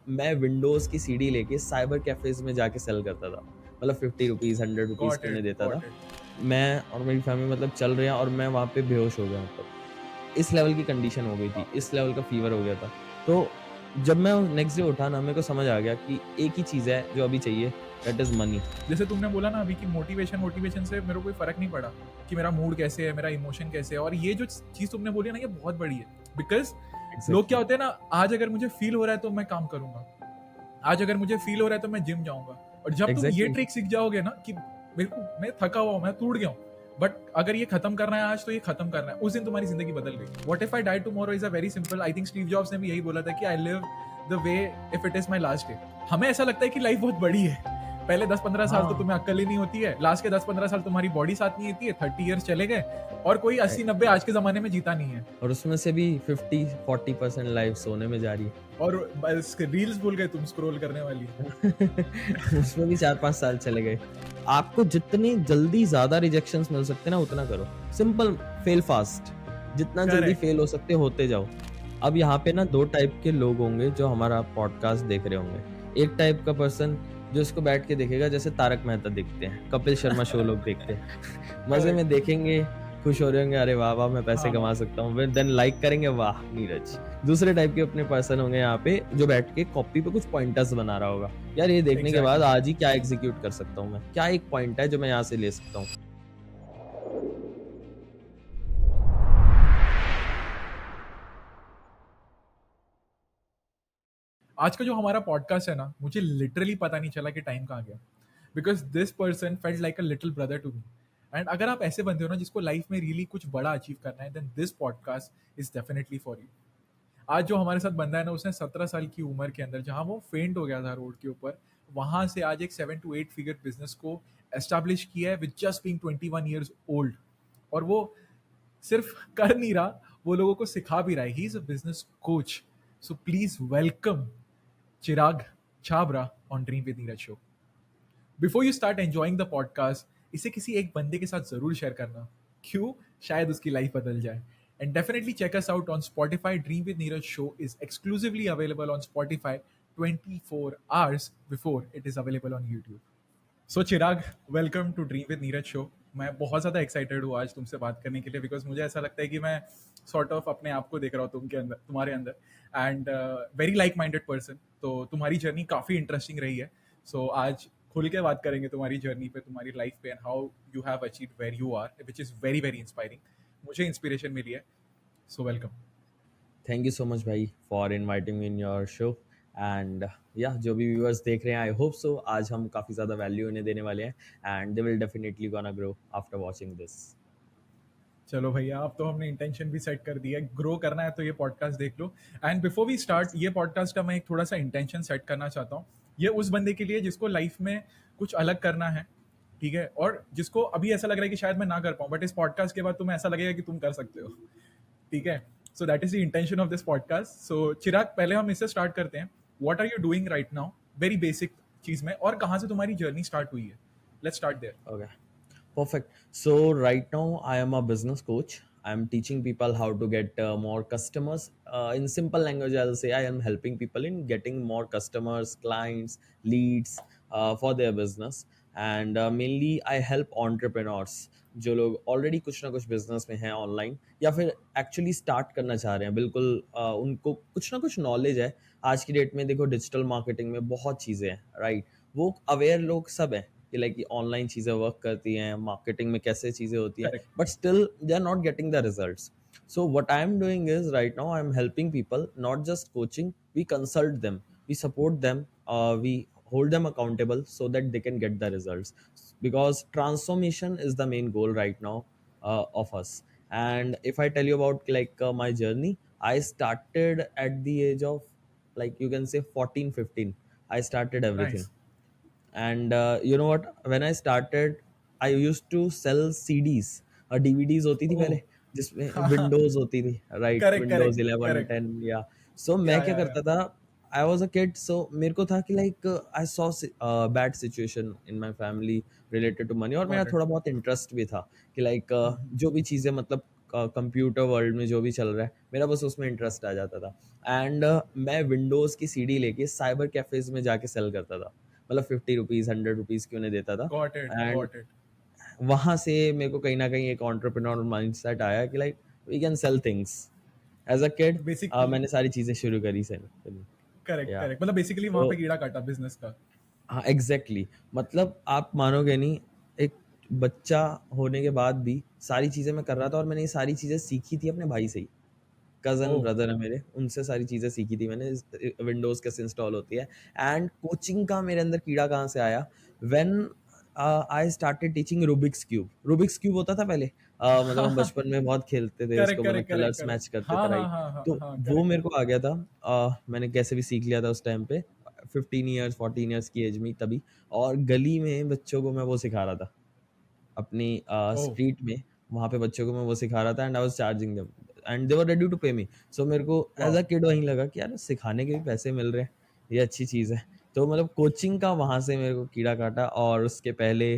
मैं विंडोज़ की सीडी लेके साइबर कैफ़ेज़ में जाके सेल करता था। मतलब 50 रुपीज़, 100 रुपीज़ गॉट की इट, उन्हें देता था। Got it. मैं और मेरी फैमिली मतलब चल रहे हैं और मैं वहाँ पे बेहोश हो गया मतलब। इस लेवल की कंडीशन हो गई थी, इस लेवल का फ़ीवर हो गया था। तो जब मैं नेक्स्ट डे उठा ना, मेरे को समझ आ गया कि एक ही चीज़ है जो अभी चाहिए, दैट इज़ मनी। जैसे तुमने बोला ना अभी कि मोटिवेशन मोटिवेशन से मेरे को कोई फर्क नहीं पड़ा कि मेरा मूड कैसे है, मेरा इमोशन कैसे है। और ये जो चीज तुमने बोली है ना, ये बहुत बड़ी है। बिकॉज लोग क्या एग्ज़ैक्टली, होते हैं ना, आज अगर मुझे फील हो रहा है तो मैं काम करूंगा, आज अगर मुझे फील हो रहा है तो मैं जिम जाऊंगा। और जब तुम ये एग्ज़ैक्टली, ट्रिक सीख जाओगे ना कि मेरे को, मैं थका हुआ हूं, मैं टूट गया हूँ, बट अगर ये खत्म करना है आज तो ये खत्म करना है, उस दिन तुम्हारी जिंदगी बदल गई। What if I die tomorrow is a very simple. I think Steve Jobs ने भी यही बोला था कि I live the way if it is my last day. हमें ऐसा लगता है कि लाइफ बहुत बड़ी है, पहले 10-15 साल तो हाँ। तुम्हें अक्ल ही नहीं होती है, लास्ट के 10-15 साल तुम्हारी बॉडी साथ नहीं होती है, 30 ईयर्स चले गए और कोई ए 80-90 आज के जमाने में जीता नहीं है। और उसमें से भी 50-40% लाइफ़ सोने में जा रही है। और बस रील्स भूल गए तुम स्क्रॉल करने वाली। उसमें भी 4-5 साल चले गए। आपको जितनी जल्दी ज़्यादा रिजेक्शंस मिल सकते हैं ना, उतना करो। सिंपल फेल फास्ट, जितना जल्दी करेक्ट। फेल हो सकते होते जाओ। अब यहाँ पे ना 2 टाइप के लोग होंगे जो हमारा पॉडकास्ट देख रहे होंगे। एक टाइप का पर्सन जो इसको बैठ के देखेगा जैसे तारक मेहता देखते हैं, कपिल शर्मा शो लोग देखते हैं। मज़े में करेक्ट। देखेंगे, खुश हो रहे होंगे, अरे वाह, वाह! मैं पैसे हाँ। कमा सकता हूँ। फिर देन लाइक करेंगे, वाह! नीरज। दूसरे टाइप के अपने पर्सन होंगे यहाँ पे जो बैठ के कॉपी पे कुछ पॉइंटर्स बना रहा होगा। यार ये देखने के बाद एग्जैक्टली। आज ही क्या एग्ज़ीक्यूट कर सकता हूँ मैं? क्या एक पॉइंट है जो मैं यहाँ से ले सकता हूँ? आज का जो हमारा पॉडकास्ट है ना, मुझे लिटरली पता नहीं चला कि टाइम कहाँ गया। Because this person felt like a little brother to me. And अगर आप ऐसे बंदे हो ना जिसको लाइफ में रियली कुछ बड़ा अचीव करना है, then this podcast is definitely for you. आज जो हमारे साथ बंदा है ना, उसने 17 साल की उम्र के अंदर जहां वो फेंट हो गया था रोड के ऊपर, वहां से आज एक 7 to 8 फिगर बिजनेस को एस्टेब्लिश किया है with just being 21 years old. और वो सिर्फ कर नहीं रहा, वो लोगों को सिखा भी रहा है। He is a business coach. So please welcome Chirag Chhabra on dream with Neeraj show. Before you start enjoying the podcast, इसे किसी एक बंदे के साथ जरूर शेयर करना। क्यों? शायद उसकी लाइफ बदल जाए। And definitely check us out on Spotify. Dream with Neeraj show is exclusively available on Spotify 24 hours before it is available on YouTube. So Chirag, welcome to dream with Neeraj show. मैं बहुत ज़्यादा एक्साइटेड हूँ आज तुमसे बात करने के लिए, बिकॉज मुझे ऐसा लगता है कि मैं सॉर्ट ऑफ अपने आप को देख रहा हूँ तुम के अंदर, तुम्हारे अंदर। And very like minded person. तो तुम्हारी जर्नी काफ़ी इंटरेस्टिंग रही है। सो आज खुल के बात करेंगे तुम्हारी जर्नी पे, तुम्हारी लाइफ पे, and how you have achieve where you are, which is very very inspiring. मुझे इंस्पिरेशन मिली है। So welcome. Thank you so much भाई for inviting me in your show and या जो भी व्यूअर्स देख रहे हैं, आई होप सो आज हम काफ़ी ज़्यादा वैल्यू इन्हें देने वाले हैं and they will definitely gonna grow after watching this. चलो भैया, अब तो हमने इंटेंशन भी सेट कर दिया है, ग्रो करना है तो ये पॉडकास्ट देख लो। एंड बिफोर वी स्टार्ट ये पॉडकास्ट का, मैं एक थोड़ा सा इंटेंशन सेट करना चाहता हूँ। ये उस बंदे के लिए जिसको लाइफ में कुछ अलग करना है, ठीक है, और जिसको अभी ऐसा लग रहा है कि शायद मैं ना कर पाऊँ, बट इस पॉडकास्ट के बाद तुम्हें ऐसा लगेगा कि तुम कर सकते हो। ठीक है। So that is the intention of this podcast. So Chirag, पहले हम इससे स्टार्ट करते हैं। What are you doing right now, very basic चीज में, और कहाँ से तुम्हारी जर्नी स्टार्ट हुई है? Let's start there. Okay. Perfect. So right now I am a business coach. I'm teaching people how to get more customers. In simple language, I'll say I am helping people in getting more customers, clients, leads for their business. And mainly I help entrepreneurs जो लोग already कुछ ना कुछ business में हैं online या फिर actually start करना चाह रहे हैं। बिल्कुल उनको कुछ ना कुछ नॉलेज है। आज की डेट में देखो डिजिटल मार्केटिंग में बहुत चीज़ें हैं, राइट? वो अवेयर लोग सब हैं कि लाइक ऑनलाइन चीज़ें वर्क करती हैं, मार्केटिंग में कैसे चीज़ें होती हैं, correct. But still they are not getting the results. So what I am doing is right now I am helping people, not just coaching. We consult them, we support them, we hold them accountable so that they can get the results. Because transformation is the main goal right now of us. And if I tell you about like my journey, I started at the age of like you can say 14, 15. I started everything. Nice. And you know what? When I started, I used to sell CDs. DVDs होती थी ओह। पहले जिसमें Windows होती थी, right? Correct, Windows correct, 11, correct. 10 या सो मैं क्या या। करता था, आई वॉज अ किड, सो मेरे को था कि like I saw bad situation in my family related to money, और मेरा गॉट इट। थोड़ा बहुत इंटरेस्ट भी था कि लाइक जो भी चीज़ें मतलब कंप्यूटर वर्ल्ड में जो भी चल रहा है, मेरा बस उसमें इंटरेस्ट आ जाता था। एंड मैं विंडोज़ की सीडी लेके साइबर कैफ़ेज़ में जाके सेल करता था। मतलब 50 रुपीज़, 100 रुपीज़ की उन्हें देता था। Got it, and got it. वहाँ से मेरे को कहीं न कहीं एक एंटरप्रेन्योर माइंडसेट आया कि like we can sell things. As a kid basically मैंने सारी चीज़ें शुरू करी सेल करनी। करेक्ट, या करेक्ट, मतलब बेसिकली वहाँ तो पे कीड़ा काटा बिज़नेस का। हाँ, एग्ज़ैक्टली। मतलब आप मानोगे नहीं, एक बच्चा होने के बाद भी सारी चीज़ें मैं कर रहा था और मैंने ये सारी चीज़ें सीखी थी अपने भाई से ही। कज़न ओह! ब्रदर है मेरे, उनसे सारी चीज़ें सीखी थी मैंने। विंडोज़ कैसे इंस्टॉल होती है। एंड कोचिंग का मेरे अंदर कीड़ा कहाँ से आया, when I started teaching Rubik's cube. Rubik's cube होता था पहले, मतलब हम बचपन में बहुत खेलते थे करेक्ट, उसको, मतलब correct, correct, colours correct. Match करते थे, हाँ, हाँ, राइट? हाँ, हाँ, तो हाँ, वो करेक्ट। मेरे को आ गया था। मैंने कैसे भी सीख लिया था उस टाइम पे, 15 ईयर्स 14 ईयर्स की एज में तभी। और गली में बच्चों को मैं वो सिखा रहा था अपनी ओह! स्ट्रीट में। वहाँ पे बच्चों को मैं वो सिखा रहा था and I was charging them and they were ready to pay me. सो मेरे को एज़ वॉव! अ किड वहीं लगा कि यार सिखाने के भी पैसे मिल रहे हैं, ये अच्छी चीज़ है। तो मतलब कोचिंग का वहाँ से मेरे को कीड़ा काटा। और उसके पहले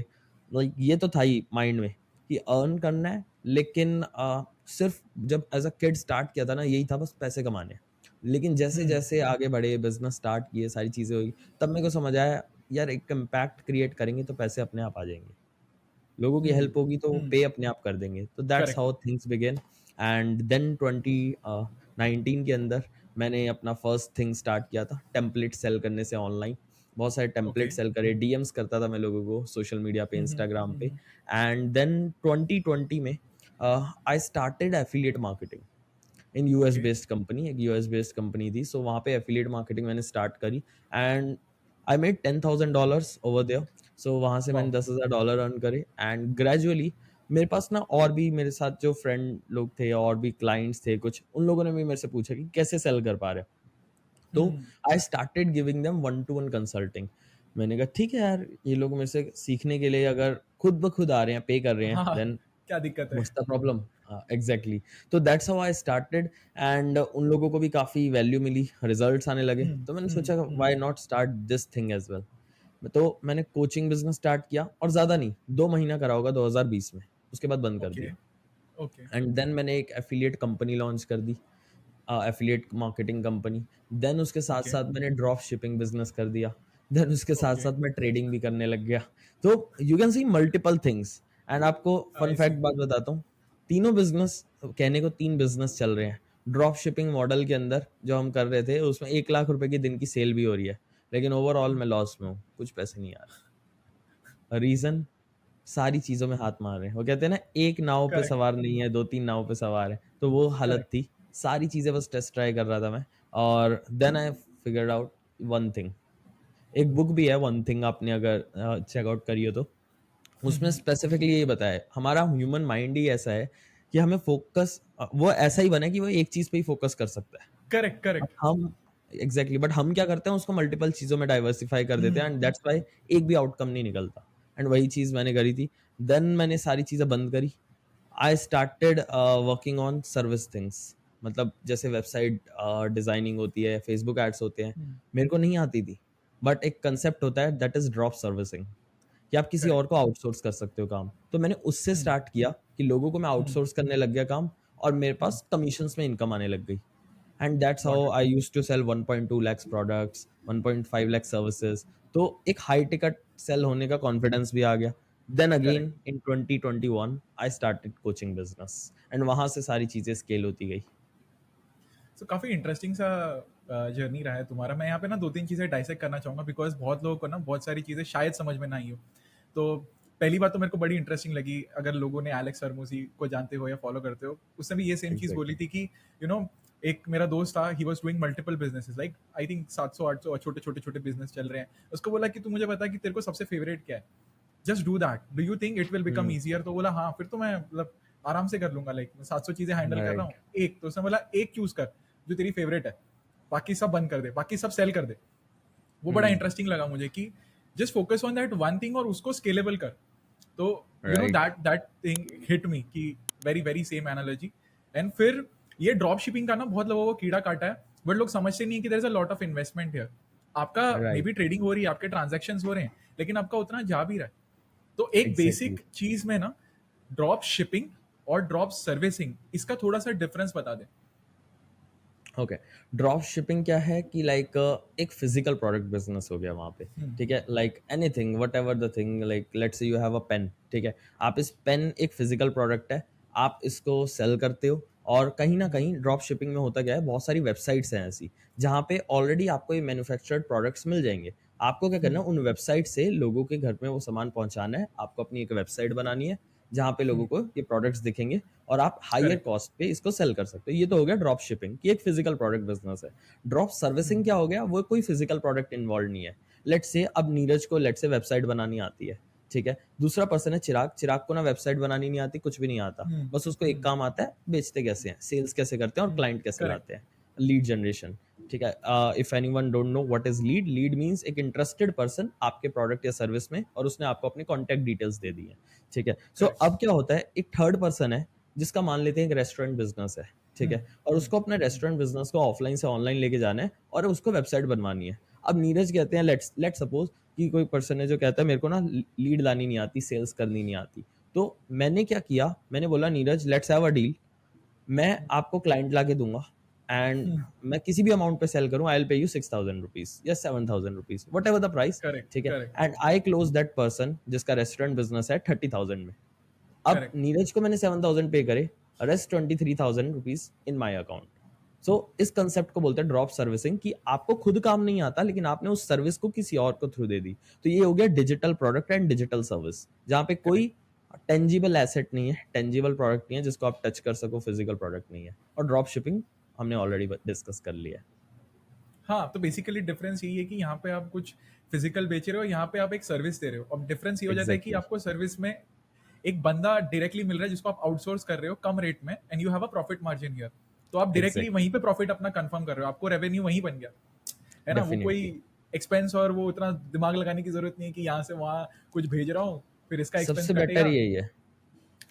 लाइक ये तो था ही माइंड में कि अर्न करना है, लेकिन सिर्फ़ जब एज़ अ किड स्टार्ट किया था ना, यही था बस पैसे कमाने हैं। लेकिन हुँ, जैसे-जैसे आगे बढ़े, बिज़नेस स्टार्ट किए, सारी चीज़ें हुई, तब मेरे को समझ आया यार एक इम्पैक्ट क्रिएट करेंगे तो पैसे अपने आप आ जाएँगे। लोगों की हुँ, हेल्प होगी तो वो हुँ, पे अपने आप कर देंगे। तो that's correct, how things begin. And then 19 के अंदर मैंने अपना फर्स्ट थिंग स्टार्ट किया था टेम्पलेट सेल करने से ऑनलाइन। बहुत सारे ओके। टेम्पलेट सेल करे, डीएम्स करता था मैं लोगों को सोशल मीडिया पे, हुँ, हुँ, इंस्टाग्राम हुँ, पे। हुँ, एंड देन 2020 में I started affiliate marketing in US okay, based company. एक यूएस बेस्ड कंपनी थी, सो वहाँ पे एफिलिएट मार्केटिंग मैंने स्टार्ट करी। And I made $10,000 over there. So वहाँ से मैंने वॉव! $10,000 अर्न करे। एंड ग्रेजुअली मेरे पास ना और भी मेरे साथ जो फ्रेंड लोग थे और भी क्लाइंट्स थे कुछ, उन लोगों ने भी मेरे से पूछा कि कैसे सेल कर पा रहे हो। तो हुँ, I started giving them one to one consulting. मैंने कहा ठीक है यार, ये लोग मेरे से सीखने के लिए अगर खुद ब खुद आ रहे हैं, पे कर रहे हैं, हाँ, देन क्या दिक्कत है? What's the problem. एग्जैक्टली। तो that's how I started. And उन लोगों को भी काफ़ी वैल्यू मिली, रिजल्ट्स आने लगे, हुँ, तो मैंने हुँ, सोचा हुँ, why not start this thing as well. तो मैंने कोचिंग बिजनेस स्टार्ट किया और ज़्यादा नहीं, 2 महीना करा होगा 2020 में, उसके बाद बंद कर ओके, दिया। ओके, एंड देन मैंने एक एफिलिएट कंपनी लॉन्च कर दी, एफिलिएट मार्केटिंग कंपनी। देन उसके ओके, साथ-साथ मैंने ड्रॉप शिपिंग बिज़नेस कर दिया। देन उसके ओके, साथ-साथ मैं ट्रेडिंग भी करने लग गया। तो you can see multiple things. And आपको फन आई सी। फैक्ट बात बताता हूँ, तीनों बिज़नेस, कहने को 3 बिज़नेस चल रहे हैं। ड्रॉप शिपिंग मॉडल के अंदर जो हम कर रहे थे, उसमें 1 लाख रुपए की दिन की सेल भी हो रही है। लेकिन ओवरऑल मैं लॉस में हूँ, कुछ पैसे नहीं आ रहे। रीज़न, सारी चीज़ों में हाथ मार रहे हैं। वो कहते हैं ना, एक नाव पे करेक्ट, सवार नहीं है, 2-3 नाव पे सवार है। तो वो हालत करेक्ट, थी। सारी चीज़ें बस टेस्ट ट्राई कर रहा था मैं। और then I figured out one thing. एक बुक भी है वन थिंग, आपने अगर चेक आउट करी हो तो। हुँ, उसमें हुँ, स्पेसिफिकली यही बताया है, हमारा ह्यूमन माइंड ही ऐसा है कि हमें फोकस वो ऐसा ही बना है कि वो एक चीज़ पे ही फोकस कर सकता है। करेक्ट, बट करेक्ट, हम एग्ज़ैक्टली, बट हम क्या करते हैं, उसको मल्टीपल चीज़ों में डाइवर्सिफ़ाई कर देते हुँ, हैं एंड दैट्स व्हाई एक भी आउटकम नहीं निकलता। एंड वही चीज़ मैंने करी थी। देन मैंने सारी चीज़ें बंद करी। I started working on service things. मतलब जैसे वेबसाइट डिज़ाइनिंग होती है, फेसबुक एड्स होते हैं, हुँ, मेरे को नहीं आती थी। बट एक कांसेप्ट होता है दैट इज़ ड्रॉप सर्विसिंग, कि आप किसी और करेक्ट, को आउटसोर्स कर सकते हो काम। तो मैंने उससे हुँ, स्टार्ट किया कि लोगों को मैं हुँ, आउटसोर्स करने लग गया काम, और मेरे हुँ, पास कमीशंस में इनकम आने लग गई। And that's got how it. I used to sell 1.2 lakhs products, 1.5 lakh services. तो एक हाई टिकट सेल होने का कॉन्फिडेंस भी आ गया। Then correct. Again in 2021 I started coaching business and वहां से सारी चीजें स्केल होती गई। सो काफ़ी इंटरेस्टिंग सा जर्नी रहा है तुम्हारा। मैं यहाँ पे ना 2-3 चीज़ें डाइसेक्ट करना चाहूँगा बिकॉज़ बहुत लोगों को ना बहुत सारी चीज़ें शायद समझ में ना आई हो। तो पहली बात तो मेरे को बड़ी इंटरेस्टिंग लगी, अगर लोगों ने एलेक्स हरमोजी को जानते हो या फॉलो करते हो, उसने भी ये सेम चीज़ बोली एग्जैक्टली। थी कि यू नो एक मेरा दोस्त था, he was doing multiple businesses like I think 700-800 छोटे-छोटे बिज़नेस चल रहे हैं। उसको बोला कि तू मुझे बता कि तेरे को सबसे फेवरेट क्या है? Just do that, do you think it will become hmm. Easier? तो बोला हाँ, फिर तो मैं मतलब आराम से कर लूंगा, लाइक मैं 700 चीजें हैंडल कर रहा हूँ। राइट। एक तो उसने बोला एक चूज कर जो तेरी फेवरेट है, बाकी सब बंद कर दे, बाकी सब सेल कर दे। वो बड़ा हम्म। इंटरेस्टिंग लगा मुझे कि just focus on that one thing और उसको स्केलेबल कर। तो you know right. That that thing hit me कि very very same analogy. And फिर ये ड्रॉप शिपिंग का ना बहुत लोगों को कीड़ा काटा है, बट लोग समझते नहीं है कि there is a lot of investment here. आपका मे राइट। बी ट्रेडिंग हो रही है, आपके ट्रांजेक्शन हो रहे हैं, लेकिन आपका उतना जा भी रहा है। तो एक एग्जैक्टली। बेसिक चीज में ना ड्रॉप शिपिंग और ड्रॉप सर्विसिंग, इसका थोड़ा सा डिफरेंस बता दें। ओके, ड्रॉप शिपिंग क्या है कि लाइक एक फिजिकल प्रोडक्ट बिजनेस हो गया वहाँ पे। ठीक है, like anything whatever the thing, like let's say you have a pen. ठीक है, आप इस पेन एक फिजिकल प्रोडक्ट है, आप इसको सेल करते हो। और कहीं ना कहीं ड्रॉप शिपिंग में होता क्या है, बहुत सारी वेबसाइट्स हैं ऐसी जहाँ पे ऑलरेडी आपको ये मैन्युफैक्चर्ड प्रोडक्ट्स मिल जाएंगे। आपको क्या करना है, उन वेबसाइट से लोगों के घर में वो सामान पहुंचाना है। आपको अपनी एक वेबसाइट बनानी है जहाँ पे लोगों को ये प्रोडक्ट्स दिखेंगे और आप हायर करेक्ट। कॉस्ट पे इसको सेल कर सकते हो। ये तो हो गया ड्रॉप शिपिंग की एक फिजिकल प्रोडक्ट बिजनेस है। ड्रॉप सर्विसिंग क्या हो गया, वो कोई फिजिकल प्रोडक्ट इन्वॉल्व नहीं है। लेट्स से अब नीरज को लेट्स से वेबसाइट बनानी आती है। ठीक है, दूसरा पर्सन है चिराग, चिराग को ना वेबसाइट बनानी नहीं आती, कुछ भी नहीं आता, बस उसको एक काम आता है, बेचते कैसे हैं, सेल्स कैसे करते हैं और क्लाइंट कैसे करेक्ट। लाते हैं, लीड जनरेशन। ठीक है, if anyone don't know what is lead, lead means एक इंटरेस्टेड पर्सन आपके प्रोडक्ट या सर्विस में, और उसने आपको अपनी कॉन्टैक्ट डिटेल्स दे दी है। ठीक है, सो करेक्ट। अब क्या होता है, एक थर्ड पर्सन है जिसका मान लेते हैं एक रेस्टोरेंट बिजनेस है। ठीक है, और उसको अपने रेस्टोरेंट बिजनेस को ऑफलाइन से ऑनलाइन लेके जाना है और उसको वेबसाइट बनवानी है। अब नीरज कहते हैं, लेट्स लेट सपोज कि कोई पर्सन है जो कहता है मेरे को ना लीड लानी नहीं आती, सेल्स करनी नहीं आती। तो मैंने क्या किया, मैंने बोला Neeraj let's have a deal, मैं आपको क्लाइंट ला के दूंगा एंड मैं किसी भी अमाउंट पे सेल करूं, I will pay you 6,000 rupees या 7,000 rupees, what ever the price. Correct. ठीक है, correct. And I close that person जिसका रेस्टोरेंट बिजनेस है 30,000 में। अब करेक्ट। नीरज को मैंने 7,000 पे करे, rest 23,000 rupees in my account. So इस कंसेप्ट को बोलते हैं ड्रॉप सर्विसिंग, कि आपको खुद काम नहीं आता लेकिन आपने उस सर्विस को किसी और को थ्रू दे दी। तो ये हो गया digital product and digital service, जहां पे कोई करेक्ट। टेंजिबल एसेट नहीं है, टेंजिबल प्रोडक्ट नहीं है जिसको आप टच कर सको, फिजिकल प्रोडक्ट नहीं है। और ड्रॉप शिपिंग हमने ऑलरेडी डिस्कस कर लिया है। हाँ, तो बेसिकली डिफरेंस यही है कि यहाँ पे आप कुछ फिजिकल बेच रहे हो, यहाँ पे आप एक सर्विस दे रहे हो। अब डिफरेंस ये हो जाता है कि एग्जैक्टली, आपको सर्विस में एक बंदा डायरेक्टली मिल रहा है जिसको आप आउटसोर्स कर रहे हो कम रेट में, and you have a profit margin here. तो आप डायरेक्टली एग्जैक्टली, वहीं पे प्रॉफिट अपना कंफर्म कर रहे हो, आपको रेवेन्यू वहीं बन गया, है ना? वो कोई डेफिनेटली। एक्सपेंस और वो उतना दिमाग लगाने की जरूरत नहीं है कि यहाँ से वहाँ कुछ भेज रहा हूँ फिर इसका एक्सपेंस सबसे बेटर कटेगा। यही है,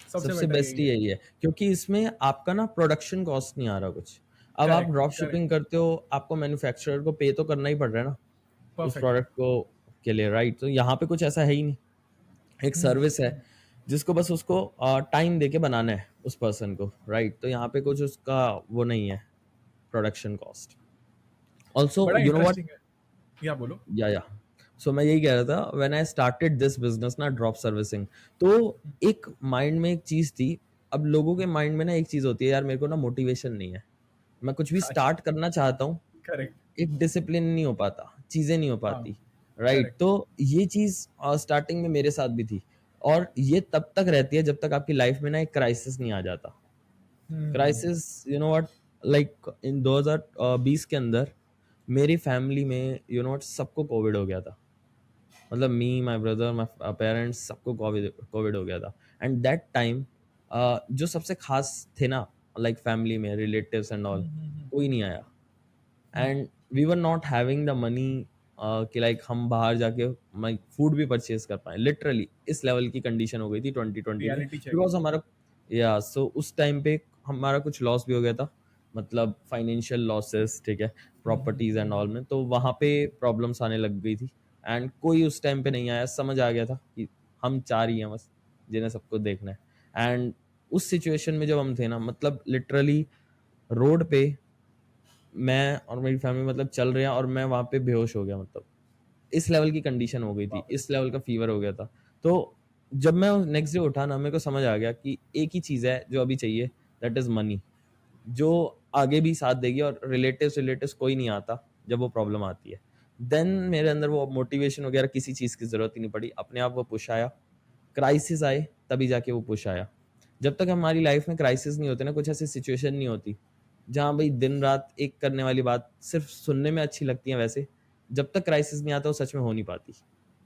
सबसे सबसे बेटर बेस्ट यही है। यही है, क्योंकि इसमें आपका ना प्रोडक्शन कॉस्ट नहीं आ रहा कुछ। अब आप करेक्ट। Drop correct. शिपिंग करते हो, आपको मैन्युफैक्चरर को पे तो करना ही पड़ रहा है ना उस परफेक्ट। प्रोडक्ट को के लिए, राइट? तो यहाँ पे कुछ ऐसा है ही नहीं, एक सर्विस है जिसको बस उसको टाइम दे के बनाना है उस पर्सन को, राइट? तो यहाँ पे कुछ उसका वो नहीं है, प्रोडक्शन कॉस्ट। ऑल्सो बड़ा यू नो इंटरेस्टिंग है। या बोलो। या सो मैं यही कह रहा था, when I started this business ना, ड्रॉप सर्विसिंग, तो एक माइंड में एक चीज थी। अब लोगों के माइंड में ना एक चीज होती है, यार मेरे को ना मोटिवेशन नहीं है, मैं कुछ भी अच्छा। स्टार्ट करना चाहता हूँ, करेक्ट। एक डिसिप्लिन नहीं हो पाता, चीजें नहीं हो हाँ। पाती, राइट? करेक्ट। तो ये चीज स्टार्टिंग में मेरे साथ भी थी, और ये तब तक रहती है जब तक आपकी लाइफ में ना एक क्राइसिस नहीं आ जाता। Crisis, you know what, like in 2020 के अंदर मेरी फैमिली में यू नो व्हाट सबको कोविड हो गया था। मतलब मी, माय ब्रदर, माय पेरेंट्स, सबको कोविड कोविड हो गया था। एंड दैट टाइम जो सबसे खास थे ना, लाइक फैमिली में रिलेटिव्स एंड ऑल, कोई नहीं आया। And we were not having the money कि लाइक हम बाहर जाके लाइक फूड भी परचेज कर पाए, लिटरली इस लेवल की कंडीशन हो गई थी 2020 में। Reality check. बिकॉज हमारा, या सो उस टाइम पे हमारा कुछ लॉस भी हो गया था, मतलब फाइनेंशियल लॉसेस, ठीक है, प्रॉपर्टीज एंड ऑल में, तो वहाँ पे प्रॉब्लम्स आने लग गई थी। एंड कोई उस टाइम पे नहीं आया, समझ आ गया था कि हम चार ही हैं बस जिन्हें सबको देखना है। एंड उस सिचुएशन में जब हम थे ना, मतलब लिटरली रोड पे मैं और मेरी फैमिली मतलब चल रहे हैं और मैं वहां पे बेहोश हो गया, मतलब इस लेवल की कंडीशन हो गई थी, बाप रे। इस लेवल का फीवर हो गया था। तो जब मैं नेक्स्ट डे उठा ना, मेरे को समझ आ गया कि एक ही चीज है जो अभी चाहिए, दैट इज मनी, जो आगे भी साथ देगी, और रिलेटिव्स रिलेटिव्स कोई नहीं आता जब वो प्रॉब्लम आती है। देन मेरे अंदर वो मोटिवेशन वगैरह किसी चीज की जरूरत ही नहीं पड़ी, अपने आप वो पुश आया। क्राइसिस आए तभी जाके वो पुश आया। जब तक हमारी लाइफ में क्राइसिस नहीं होते ना, कुछ ऐसी सिचुएशन नहीं होती जहाँ भाई दिन रात एक करने वाली बात सिर्फ सुनने में अच्छी लगती है, वैसे जब तक क्राइसिस नहीं आता वो सच में हो नहीं पाती।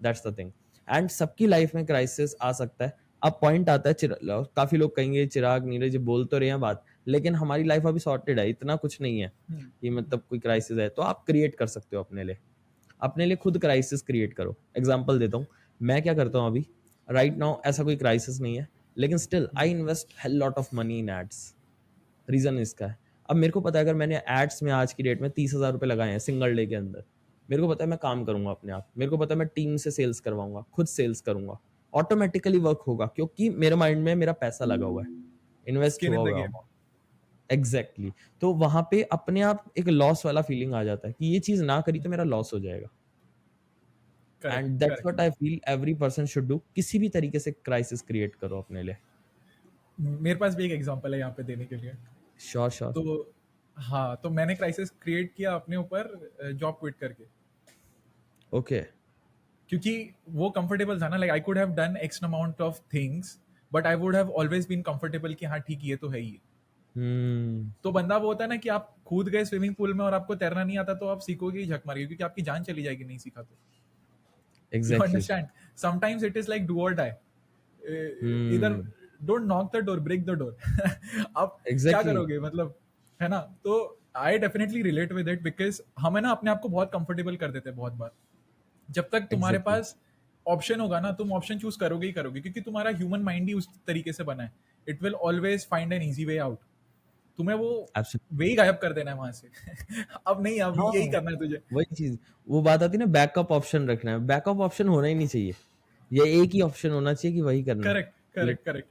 That's the thing. एंड सबकी लाइफ में क्राइसिस आ सकता है। अब पॉइंट आता है, काफी लोग कहेंगे चिराग नीरज जी बोल तो रहे हैं बात, लेकिन हमारी लाइफ अभी सॉर्टेड है, इतना कुछ नहीं है कि मतलब कोई क्राइसिस है तो आप क्रिएट कर सकते हो अपने लिए। अपने लिए खुद क्राइसिस क्रिएट करो। एग्जाम्पल देता हूँ, मैं क्या करता हूँ अभी, राइट नाउ ऐसा कोई क्राइसिस नहीं है, लेकिन still I invest hell lot of money in ads. Reason इसका है, अब मेरे को पता है अगर मैंने एड्स में आज की डेट में 30,000 रुपए लगाए हैं सिंगल डे के अंदर, मेरे को पता है मैं काम करूंगा अपने आप, मेरे को पता है मैं टीम से सेल्स करवाऊंगा, खुद सेल्स करूंगा, ऑटोमेटिकली वर्क होगा, क्योंकि मेरे माइंड में मेरा पैसा लगा हुआ है। इन्वेस्ट स्किन हुआ इन द हुआ गेम। अमाउंट। Exactly exactly. तो वहां पे अपने आप एक लॉस वाला फीलिंग आ जाता है कि ये चीज ना करी तो मेरा लॉस हो जाएगा। Correct, and that's correct. What I feel every person should do, किसी भी तरीके से क्राइसिस क्रिएट करो अपने लिए। मेरे पास भी एक एग्जांपल है यहाँ पे देने के लिए। Sure sure. तो हाँ, तो मैंने क्राइसिस क्रिएट किया अपने ऊपर जॉब क्विट करके। ओके। क्योंकि वो कंफर्टेबल था ना, like I could have done X amount of things, but I would have always been comfortable कि हाँ ठीक है, ये तो है ही। हम्म। तो बंदा वो होता है ना कि आप कूद गए स्विमिंग पूल में और आपको तैरना नहीं आता, तो आप सीखोगे ही झक मारिए, क्योंकि आपकी जान चली जाएगी नहीं सीखा तो। You exactly. Understand? Sometimes it is like do और डाई। इधर hmm. Don't knock the door, break the door. आप क्या एग्जैक्टली। करोगे मतलब, है ना? तो I definitely relate with it, because हम है ना अपने आप को बहुत कंफर्टेबल कर देते हैं बहुत बार। जब तक तुम्हारे एग्जैक्टली। पास ऑप्शन होगा ना, तुम ऑप्शन चूज करोगे ही करोगे, क्योंकि तुम्हारा ह्यूमन माइंड ही उस तरीके से बना है। It will always find an easy way out. तुम्हें वो वे ही गायब कर देना है वहां से। अब नहीं, अब हाँ, यही करना है तुझे। वही चीज, वो बात आती है ना, बैकअप ऑप्शन रखना है, बैकअप ऑप्शन होना ही नहीं चाहिए। ये एक ही ऑप्शन होना चाहिए कि वही करना है। Correct, lit correct, correct.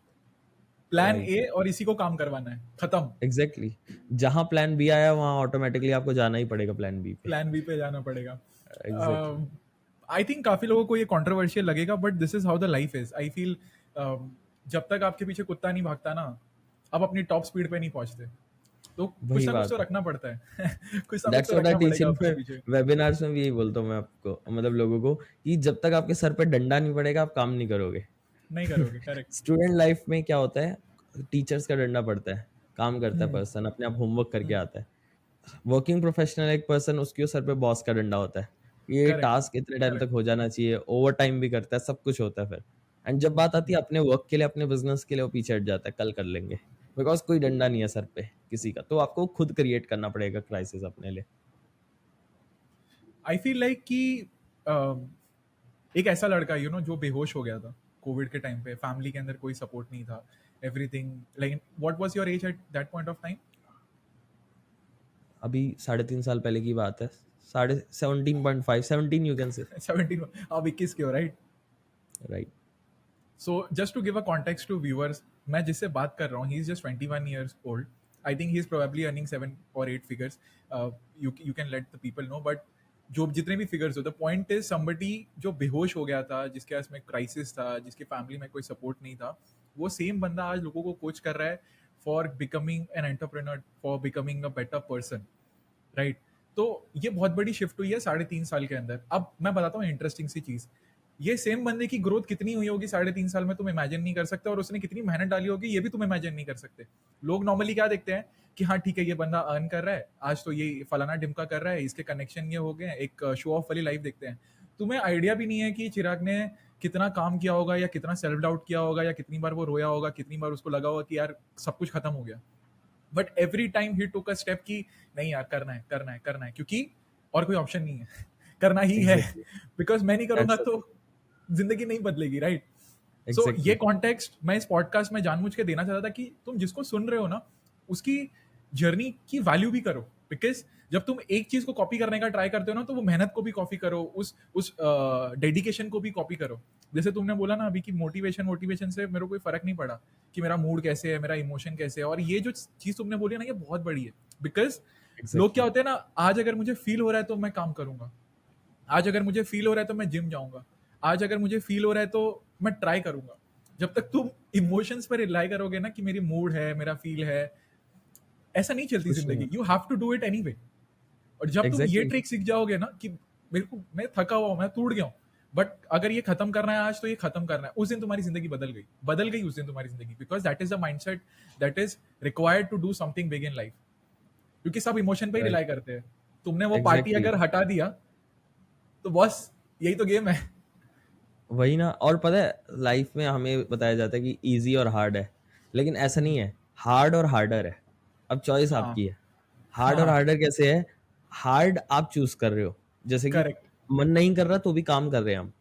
Plan right. A और इसी को काम करवाना है, खत्म। Exactly exactly. जहां प्लान बी आया वहां ऑटोमेटिकली आपको जाना ही पड़ेगा प्लान बी पे। प्लान बी पे जाना पड़ेगा। Exactly exactly. आई थिंक काफी लोगों को ये कंट्रोवर्शियल लगेगा, but this is how the life is, I feel. जब तक आपके पीछे कुत्ता नहीं भागता ना, आप अपनी टॉप स्पीड पे नहीं पहुंचते। तो कुछ वही ना कुछ तो बात है। रखना पड़ता है। कुछ ना कुछ दैट्स तो व्हाट आई रखना टीच पड़ेगा इन अपने पीछे। वेबिनार्स में भी यही बोलता हूँ मैं आपको, मतलब लोगों को, कि जब तक आपके सर पे डंडा नहीं पड़ेगा आप काम नहीं करोगे। नहीं करोगे, करेक्ट। स्टूडेंट लाइफ में क्या होता है, टीचर्स का डंडा पड़ता है, काम करता है हम्म, पर्सन, अपने आप होमवर्क करके आता है। वर्किंग प्रोफेशनल एक पर्सन, उसके सर पे बॉस का डंडा होता है, ये करेक्ट, टास्क इतने टाइम तक करेक्ट। हो जाना चाहिए, ओवर टाइम भी करता है, सब कुछ होता है फिर। एंड जब बात आती है अपने वर्क के लिए, अपने बिजनेस के लिए, वो पीछे हट जाता है, कल कर लेंगे, बिकॉज कोई डंडा नहीं है सर पे किसी का, तो आपको खुद क्रिएट करना पड़ेगा क्राइसिस अपने लिए। आई फील लाइक कि एक ऐसा लड़का जो बेहोश हो गया था कोविड के टाइम पे, फैमिली के अंदर कोई सपोर्ट नहीं था, everything. Like what was your age at that point of time? अभी 3.5 साल पहले की बात है, साढ़े 17.5, 17 यू कैन से। 17। आप 21 के हो, right? Right. So just to give a context to viewers, मैं जिससे बात कर रहा हूँ, he is just 21 years old. I think he is probably earning 7 और 8 figures. You can let the people know, but जो जितने भी फिगर्स हो, द पॉइंट इज समबडी जो बेहोश हो गया था, जिसके पास में क्राइसिस था, जिसके फैमिली में कोई सपोर्ट नहीं था, वो सेम बंदा आज लोगों को कोच कर रहा है for becoming an entrepreneur, for becoming a better person, right? तो ये बहुत बड़ी शिफ्ट हुई है 3.5 साल के अंदर। अब मैं बताता हूँ इंटरेस्टिंग सी चीज, ये सेम बंदे की ग्रोथ कितनी हुई होगी 3.5 साल में, तुम इमेजिन नहीं कर सकते, और उसने कितनी मेहनत डाली होगी ये भी तुम इमेजिन नहीं कर सकते। लोग नॉर्मली क्या देखते हैं कि हाँ ठीक है, ये बंदा अर्न कर रहा है, आज तो ये फलाना डिमका कर रहा है, इसके कनेक्शन ये हो गए हैं, एक शो ऑफ वाली लाइफ देखते हैं। तुम्हें आइडिया भी नहीं है कि चिराग ने कितना काम किया होगा, या कितना सेल्फ डाउट किया होगा, या कितनी बार वो रोया होगा, कितनी बार उसको लगा होगा कि यार सब कुछ खत्म हो गया। But every time he took a step कि नहीं यार, करना है, करना है, करना है, क्योंकि और कोई ऑप्शन नहीं है। करना ही है। एग्जैक्टली। बिकॉज मैं नहीं करूंगा दैट्स तो जिंदगी नहीं बदलेगी, राइट? सो ये एग्जैक्टली। कॉन्टेक्स्ट मैं इस पॉडकास्ट में जानबूझ के देना चाहता था कि तुम जिसको सुन रहे हो ना, उसकी जर्नी की वैल्यू भी करो। बिकॉज जब तुम एक चीज को कॉपी करने का ट्राई करते हो ना, तो वो मेहनत को भी कॉपी करो, उस डेडिकेशन को भी कॉपी करो। जैसे तुमने बोला ना अभी कि मोटिवेशन मोटिवेशन से मेरे को कोई फर्क नहीं पड़ा कि मेरा मूड कैसे है, मेरा इमोशन कैसे है, और ये जो चीज तुमने बोली है ना, ये बहुत बड़ी है। बिकॉज लोग क्या एग्जैक्टली। होते हैं ना, आज अगर मुझे फील हो रहा है तो मैं काम करूंगा, आज अगर मुझे फील हो रहा है तो मैं जिम जाऊंगा, आज अगर मुझे फील हो रहा है तो मैं ट्राई करूंगा। जब तक तुम इमोशंस पर रिलाई करोगे ना कि मेरी मूड है, मेरा फील है, ऐसा नहीं चलती कुछ नहीं जिंदगी। होता। You have to do it anyway. और जब तुम ये एग्जैक्टली। ट्रिक सीख जाओगे ना कि मेरे को, मैं थका हुआ हूं, मैं टूट गया हूं, बट अगर ये खत्म करना है आज, तो ये खत्म करना है, उस दिन तुम्हारी जिंदगी बदल गई, बदल गई उस दिन तुम्हारी जिंदगी। Because that is the mindset that is required to do something big in life. क्योंकि सब इमोशन पे ही राइट। रिलाई करते हैं। तुमने वो पार्टी एग्जैक्टली। अगर हटा दिया, तो बस यही तो गेम है। वही ना, और पता है लाइफ में हमें बताया जाता है कि इजी और हार्ड है, लेकिन ऐसा नहीं है, हार्ड और हार्डर है। अब चॉइस हाँ, आपकी है। हार्ड और हाँ। हार्डर कैसे है? हार्ड आप चूज कर रहे हो, जैसे कि करेक्ट, मन नहीं कर रहा तो भी काम कर रहे हैं हम,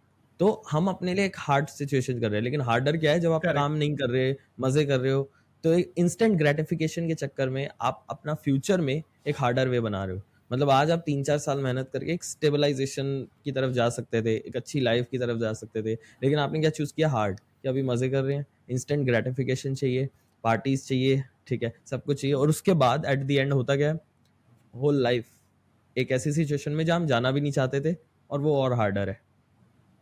तो हम अपने लिए एक हार्ड सिचुएशन कर रहे हैं। लेकिन हार्डर क्या है? जब आप काम करेक्ट। नहीं कर रहे, मजे कर रहे हो, तो एक इंस्टेंट ग्रेटिफिकेशन के चक्कर में आप अपना फ्यूचर में एक हार्डर वे बना रहे हो। मतलब आज आप 3-4 साल मेहनत करके एक स्टेबलाइजेशन की तरफ जा सकते थे, एक अच्छी लाइफ की तरफ जा सकते थे, लेकिन आपने क्या चूज किया? हार्ड, कि अभी मजे कर रहे हैं, इंस्टेंट ग्रेटिफिकेशन चाहिए, पार्टीज चाहिए, ठीक है, सब कुछ चाहिए, और उसके बाद एट द एंड होता क्या है, होल लाइफ एक ऐसी सिचुएशन में जहां हम जाना भी नहीं चाहते थे, और वो और हार्डर है।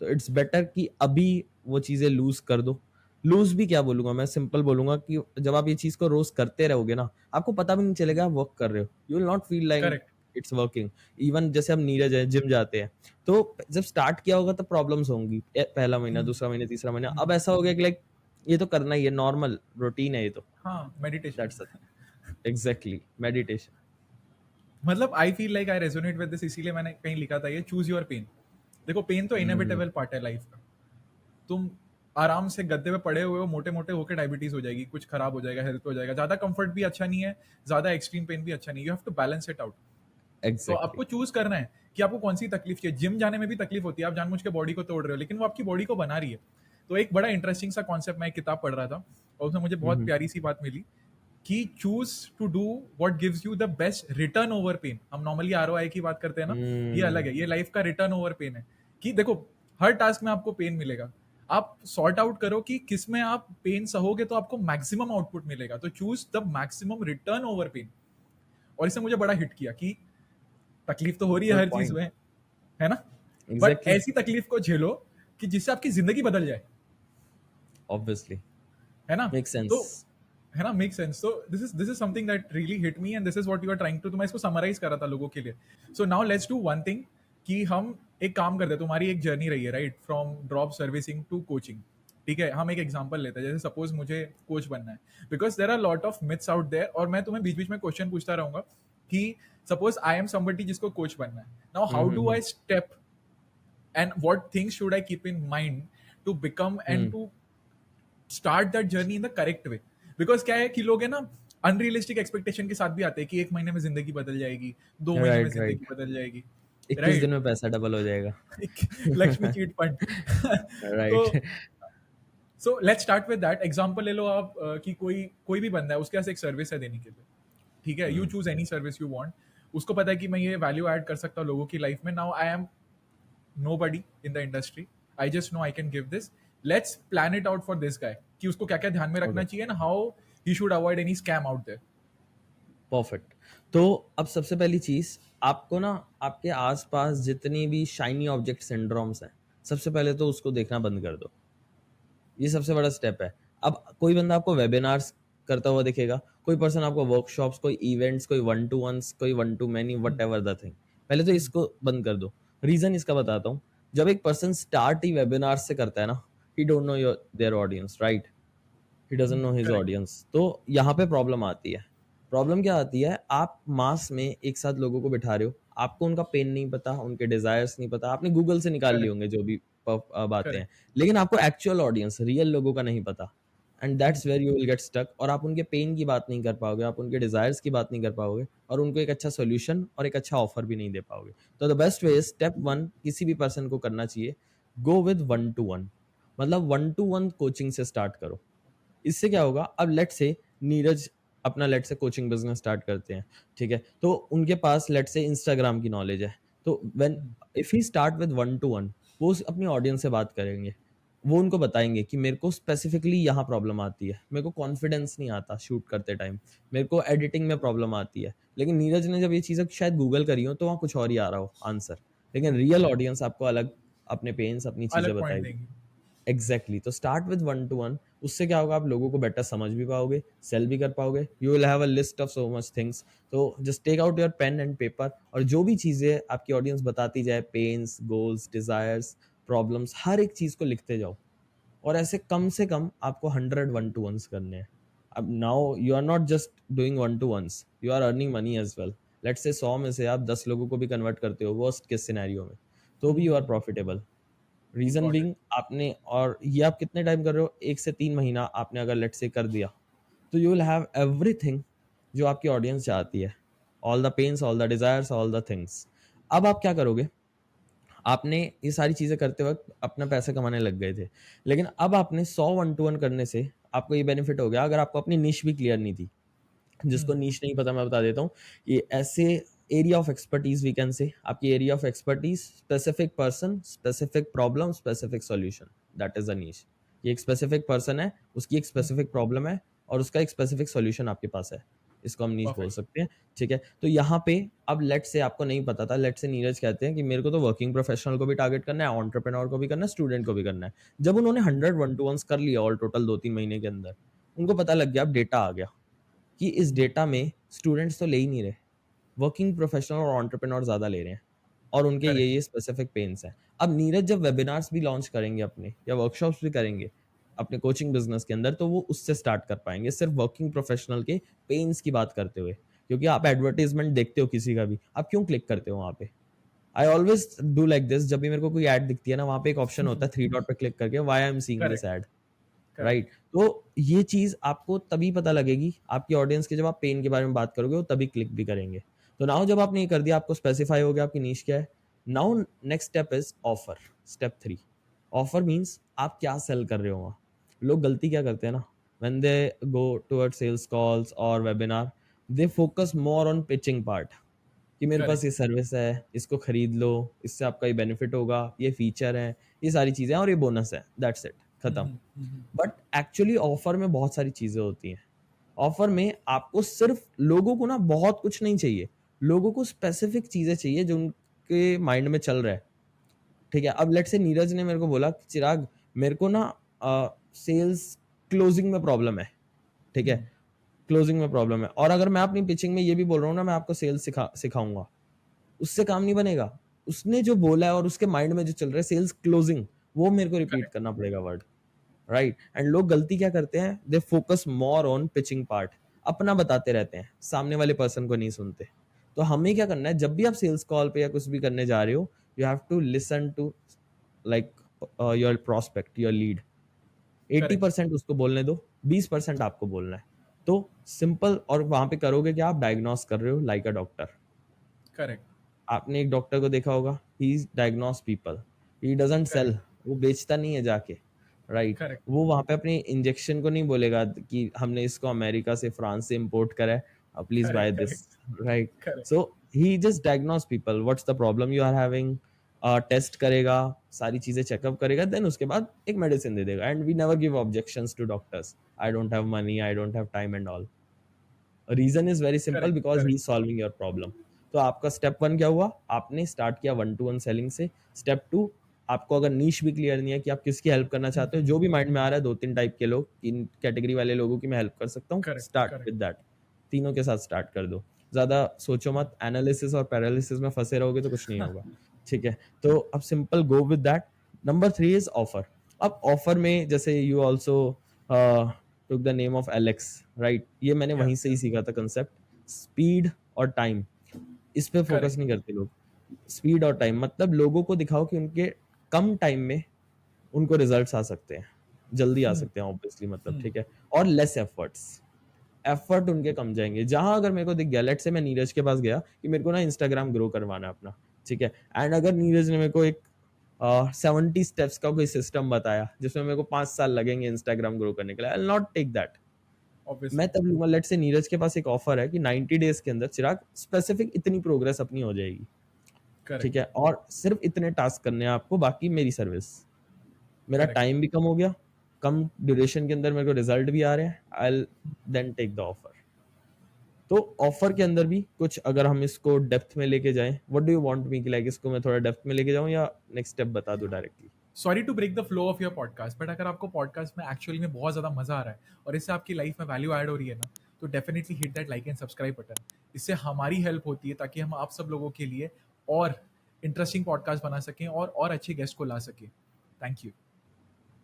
तो इट्स बेटर कि अभी वो चीजें लूज कर दो। लूज भी क्या बोलूंगा मैं, सिंपल बोलूंगा कि जब आप ये चीज को रोज करते रहोगे ना, आपको पता भी नहीं चलेगा आप वर्क कर रहे हो, you will not feel like correct. It's working. Even जैसे हम नीरज है, जिम जाते हैं, तो जब स्टार्ट किया होगा तो प्रॉब्लम्स होंगी, पहला महीना, दूसरा महीना, तीसरा महीना, अब ऐसा हो गया कि लाइक ये तो करना ही है, नॉर्मल रूटीन है ये तो। हाँ, मेडिटेशन। That's exactly meditation. मतलब I feel like I resonate with this, इसीलिए मैंने कहीं लिखा था ये, चूज योर पेन। देखो, पेन तो हम्म। इनएविटेबल पार्ट है लाइफ का। तुम आराम से गद्दे पे पड़े हुए हो, मोटे मोटे होकर डायबिटीज हो जाएगी, कुछ खराब हो जाएगा, हेल्थ पे हो जाएगा, ज्यादा कंफर्ट भी अच्छा नहीं है, ज्यादा एक्सट्रीम पेन भी अच्छा नहीं है, you have to balance it out. तो एग्जैक्टली। आपको चूज करना है कि आपको कौन सी तकलीफ चाहिए। जिम जाने में भी तकलीफ होती है, आप जानबूझ के बॉडी को तोड़ रहे हो, लेकिन वो आपकी बॉडी को बना रही है। तो एक बड़ा इंटरेस्टिंग सा कॉन्सेप्ट, मैं एक किताब पढ़ रहा था और उसमें मुझे बहुत हम्म। प्यारी सी बात मिली कि choose to do what gives you the best return over pain. हम नॉर्मली आरओआई की बात करते हैं ना, ये अलग है, हम्म। ये लाइफ का रिटर्न ओवर पेन है। कि देखो, हर टास्क में आपको पेन मिलेगा, आप सॉर्ट आउट करो कि किस में आप पेन सहोगे तो आपको मैक्सिमम आउटपुट मिलेगा। तो choose the maximum return over pain. और इससे मुझे बड़ा हिट किया कि तकलीफ तो हो रही है गुड हर चीज पॉइंट। में, है ना, बट एग्जैक्टली। ऐसी तकलीफ को झेलो कि जिससे आपकी जिंदगी बदल जाए, ऑब्वियसली। है ना। मेक तो सेंस। है ना, मेक सेंस। तो this is something that really hit me and this is what you are trying to. तो मैं इसको समराइज कर रहा था लोगों के लिए। So now let's do one thing, कि हम एक काम करते हैं। तुम्हारी एक जर्नी रही है, right, from drop servicing to coaching. ठीक है, हम एक एग्जांपल लेते हैं, जैसे सपोज मुझे कोच बनना है, because there are lot of myths out there, और मैं तुम्हें बीच बीच में क्वेश्चन पूछता रहूंगा कि सपोज आई एम समबडी जिसको कोच बनना है, now how do hmm. I step and what things should I keep in mind to become and hmm. to start that journey in the correct way. Because क्या है कि लोग है ना, unrealistic expectation के साथ भी आते हैं कि एक महीने में जिंदगी बदल जाएगी, 2 महीने में राइट, जिंदगी राइट। बदल जाएगी, 21 दिन राइट। में पैसा डबल हो जाएगा। Lakshmi chit fund. तो right. So let's start with that example. ले लो आप, कि कोई कोई भी बंदा है, उसके पास एक सर्विस है देने के लिए, ठीक है, you hmm. Choose any service you want. उसको पता है कि मैं ये वैल्यू ऐड कर सकता हूँ लोगों की लाइफ में। Now I am nobody in the industry, I just know I can give this. Let's plan it out for this guy कि उसको क्या क्या ध्यान में रखना ओके। चाहिए ना, how he should avoid any scam out there. Perfect. तो अब सबसे पहली चीज, आपको ना आपके आसपास जितनी भी शाइनी ऑब्जेक्ट सिंड्रोम्स हैं, सबसे पहले तो उसको देखना बंद कर दो। ये सबसे बड़ा स्टेप है। अब कोई बंदा आपको वेबिनार्स करता हुआ दिखेगा, कोई पर्सन आपको वर्कशॉप्स, कोई इवेंट्स, कोई वन टू वंस, कोई one two many, what ever the thing, पहले तो इसको बंद कर दो। रीजन इसका बताता हूँ। जब एक पर्सन स्टार्ट ही वेबिनार से करता है ना, ही don't know your their audience, right, he doesn't know his Correct. Audience. तो यहाँ पे प्रॉब्लम आती है। प्रॉब्लम क्या आती है, आप मास में एक साथ लोगों को बिठा रहे हो, आपको उनका पेन नहीं पता, उनके डिजायर्स नहीं पता, आपने गूगल से निकाल लिए Correct. होंगे जो भी बातें हैं, Correct. लेकिन आपको एक्चुअल ऑडियंस, रियल लोगों का नहीं पता। And that's where you will get stuck, और आप उनके पेन की बात नहीं कर पाओगे, आप उनके डिजायर्स की बात नहीं कर पाओगे, और उनको एक अच्छा सोल्यूशन और एक अच्छा ऑफर भी नहीं दे पाओगे। तो the best way, step one किसी भी पर्सन को करना चाहिए, go with one to one. मतलब वन टू वन कोचिंग से स्टार्ट करो। इससे क्या होगा, अब लेट से नीरज अपना लेट से कोचिंग बिजनेस स्टार्ट करते हैं, ठीक है, तो उनके पास लेट से इंस्टाग्राम की नॉलेज है। तो when if he start with one to one, वो अपनी ऑडियंस से बात करेंगे, वो उनको बताएंगे कि मेरे को स्पेसिफिकली यहाँ प्रॉब्लम आती है, मेरे को कॉन्फिडेंस नहीं आता शूट करते टाइम, मेरे को एडिटिंग में प्रॉब्लम आती है। लेकिन नीरज ने जब ये चीज़ें शायद गूगल करी हो तो वहाँ कुछ और ही आ रहा हो आंसर, लेकिन रियल ऑडियंस आपको अलग अपने पेन्स, अपनी चीज़ें अलग पॉइंट बताएगी। देंगे। एग्जैक्टली तो start with one to one. उससे क्या होगा, आप लोगों को बेटर समझ भी पाओगे, सेल भी कर पाओगे, you will have a list of so much things. तो just take out your pen and paper, और जो भी चीज़ें आपकी ऑडियंस बताती जाए, पेन्स, गोल्स, डिजायर्स, प्रॉब्लम्स, हर एक चीज़ को लिखते जाओ। और ऐसे कम से कम आपको 100 वन टू वंस करने हैं। अब now you are not just doing one to ones, you are earning money as well. Let's say 100 में से आप 10 लोगों को भी कन्वर्ट करते हो वर्स्ट केस सिनेरियो में, तो भी you are profitable. Reason got it. Being आपने, और ये आप कितने टाइम कर रहे हो, 1 से 3 महीना आपने अगर लेट से कर दिया, तो यू विल हैव एवरीथिंग जो आपकी ऑडियंस चाहती है, all the pains, all the desires, all the things. अब आप क्या करोगे, आपने ये सारी चीजें करते वक्त अपना पैसे कमाने लग गए थे, लेकिन अब आपने 100 वन टू वन करने से आपको ये बेनिफिट हो गया, अगर आपको अपनी निश भी क्लियर नहीं थी। जिसको नीश नहीं पता मैं बता देता हूँ, ये ऐसे area of expertise we can say, आपकी area of expertise, specific person, specific problem, specific solution, that is a niche. ये एक स्पेसिफिक पर्सन है, उसकी एक स्पेसिफिक प्रॉब्लम है, और उसका एक स्पेसिफिक सॉल्यूशन आपके पास है, इसको हम नीच बोल परफेक्ट। सकते हैं। ठीक है, तो यहाँ पे अब लेट से आपको नहीं पता था, लेट से नीरज कहते हैं कि मेरे को तो वर्किंग प्रोफेशनल को भी टारगेट करना है, एंटरप्रेन्योर को भी करना है, स्टूडेंट को भी करना है। जब उन्होंने 100 वन टू वंस कर लिया ऑल टोटल 2-3 महीने के अंदर, उनको पता लग गया, अब डेटा आ गया कि इस डेटा में स्टूडेंट्स तो ले ही नहीं रहे, वर्किंग प्रोफेशनल और एंटरप्रेन्योर ज़्यादा ले रहे हैं और उनके करेक्ट। ये स्पेसिफिक पेन्स हैं। अब नीरज जब वेबिनार्स भी लॉन्च करेंगे अपने या वर्कशॉप्स भी करेंगे अपने कोचिंग बिज़नेस के अंदर, तो वो उससे स्टार्ट कर पाएँगे, सिर्फ़ वर्किंग प्रोफेशनल के पेन्स की बात करते हुए। क्योंकि आप एडवर्टाइज़मेंट देखते हो किसी का भी, आप क्यों क्लिक करते हो वहाँ पे? I always do like this, जब भी मेरे को कोई ऐड दिखती है ना, वहाँ पे एक ऑप्शन होता है 3 डॉट पे क्लिक करके, why I am seeing this correct. Add. Correct. Right, तो ये चीज आपको तभी पता लगेगी आपकी ऑडियंस के, जब आप पेन के बारे में बात करोगे वो तभी क्लिक भी करेंगे। तो नाउ जब आपने ये कर दिया, आपको स्पेसिफाई हो गया आपकी नीश क्या है। Now next step is offer, step 3। Offer means आप क्या सेल कर रहे हो वहाँ। लोग गलती क्या करते हैं ना, when they go toward sales calls और webinar, they focus more on pitching part, कि मेरे पास ये करेक्ट। सर्विस है, इसको खरीद लो, इससे आपका ये बेनिफिट होगा, ये फीचर है, ये सारी चीजें हैं और ये बोनस है, दैट्स इट, खत्म। बट एक्चुअली ऑफर में बहुत सारी चीजें होती हैं। ऑफर में आपको सिर्फ, लोगों को ना बहुत कुछ नहीं चाहिए, लोगों को स्पेसिफिक चीजें चाहिए जो उनके माइंड में चल रहा है। ठीक है, अब लेट से नीरज ने मेरे को बोला कि चिराग, मेरे को ना सेल्स क्लोजिंग में प्रॉब्लम है। ठीक है, क्लोजिंग में प्रॉब्लम है, और अगर मैं अपनी पिचिंग में ये भी बोल रहा हूँ ना, मैं आपको सेल्स सिखाऊंगा, उससे काम नहीं बनेगा। उसने जो बोला है और उसके माइंड में जो चल रहा है सेल्स क्लोजिंग, वो मेरे को रिपीट करेक्ट। करना पड़ेगा वर्ड। राइट, एंड लोग गलती क्या करते हैं, दे focus more on pitching part, अपना बताते रहते हैं, सामने वाले पर्सन को नहीं सुनते। तो हमें क्या करना है, जब भी आप सेल्स कॉल पे या कुछ भी करने जा रहे हो, you have to listen to like your prospect, your lead. Eighty correct. Percent उसको बोलने दो, 20% आपको बोलना है। तो सिंपल, और वहां पे करोगे क्या, आप डायग्नोस कर रहे हो लाइक अ डॉक्टर। करेक्ट। आपने एक डॉक्टर को देखा होगा, he diagnose people, he doesn't sell, correct. वो बेचता नहीं है जाके। Right, correct. वो वहां पे अपने इंजेक्शन को नहीं बोलेगा कि हमने इसको अमेरिका से, फ्रांस से इंपोर्ट करा है, please buy correct. This. Correct. Right, correct. So he just diagnose people, what's the problem you are having, test करेगा, सारी चीजें चेकअप करेगा, देन उसके बाद एक मेडिसिन दे देगा। And we never give objections to doctors, I don't have money, I don't have time and all. Reason is very simple, correct. Because he correct. Is solving your problem. तो आपका step 1 क्या हुआ, आपने start किया 1-to-1 selling से। Step 2, आपको अगर नीश भी क्लियर नहीं है कि आप किसकी हेल्प करना चाहते हो, जो भी माइंड में आ रहा है, 2-3 टाइप के लोग, 3 कैटेगरी वाले लोगों की मैं हेल्प कर सकता हूँ, correct. Start correct. With that. तीनों के साथ स्टार्ट कर दो, ज्यादा सोचो मत, एनालिसिस और पैरालिसिस में फंसे रहोगे तो कुछ नहीं होगा। ठीक है, तो अब simple go with that. Number 3 is offer. अब ऑफर में जैसे you also took the name of Alex, right, ये मैंने या वहीं से या ही सीखा था कंसेप्ट। स्पीड और टाइम, इस पे फोकस करेक्ट। नहीं करते लोग। स्पीड और टाइम मतलब लोगों को दिखाओ कि उनके कम टाइम में उनको रिजल्ट्स आ सकते हैं, जल्दी आ सकते हैं ऑब्वियसली, मतलब ठीक है। और लेस एफर्ट्स, एफर्ट उनके कम जाएंगे। जहां अगर मेरे को दिख गया, लेट से मैं नीरज के पास गया कि मेरे को ना इंस्टाग्राम ग्रो करवाना है अपना, ठीक है, एंड अगर नीरज ने मेरे को एक 70 स्टेप्स का कोई सिस्टम बताया जिसमें मेरे को 5 साल लगेंगे इंस्टाग्राम ग्रो करने के लिए, I will not take that. मैं ऑब्वियसली। तब लूंगा, लेट से नीरज के पास एक ऑफर है कि 90 डेज के अंदर चिराग स्पेसिफिक इतनी प्रोग्रेस अपनी हो जाएगी। ठीक करेक्ट। है, और सिर्फ इतने टास्क करने हैं आपको, बाकी मेरी सर्विस। मेरा करेक्ट। टाइम भी कम हो गया, कम ड्यूरेशन के अंदर मेरे को रिजल्ट भी आ रहे हैं, आई देन टेक द ऑफर। तो ऑफर के अंदर भी कुछ अगर हम इसको डेप्थ में लेके जाएं, what do you want me कि लाइक इसको मैं थोड़ा डेप्थ में लेके जाऊं या नेक्स्ट स्टेप बता दूं directly. Sorry to break the flow of your podcast, but अगर आपको पॉडकास्ट में एक्चुअली में बहुत ज़्यादा मजा आ रहा है और इससे आपकी लाइफ में वैल्यू ऐड हो रही है ना, तो definitely hit that like and subscribe button. इससे हमारी हेल्प होती है ताकि हम आप सब लोगों के लिए और इंटरेस्टिंग पॉडकास्ट बना सकें और अच्छे गेस्ट को ला सकें। Thank you.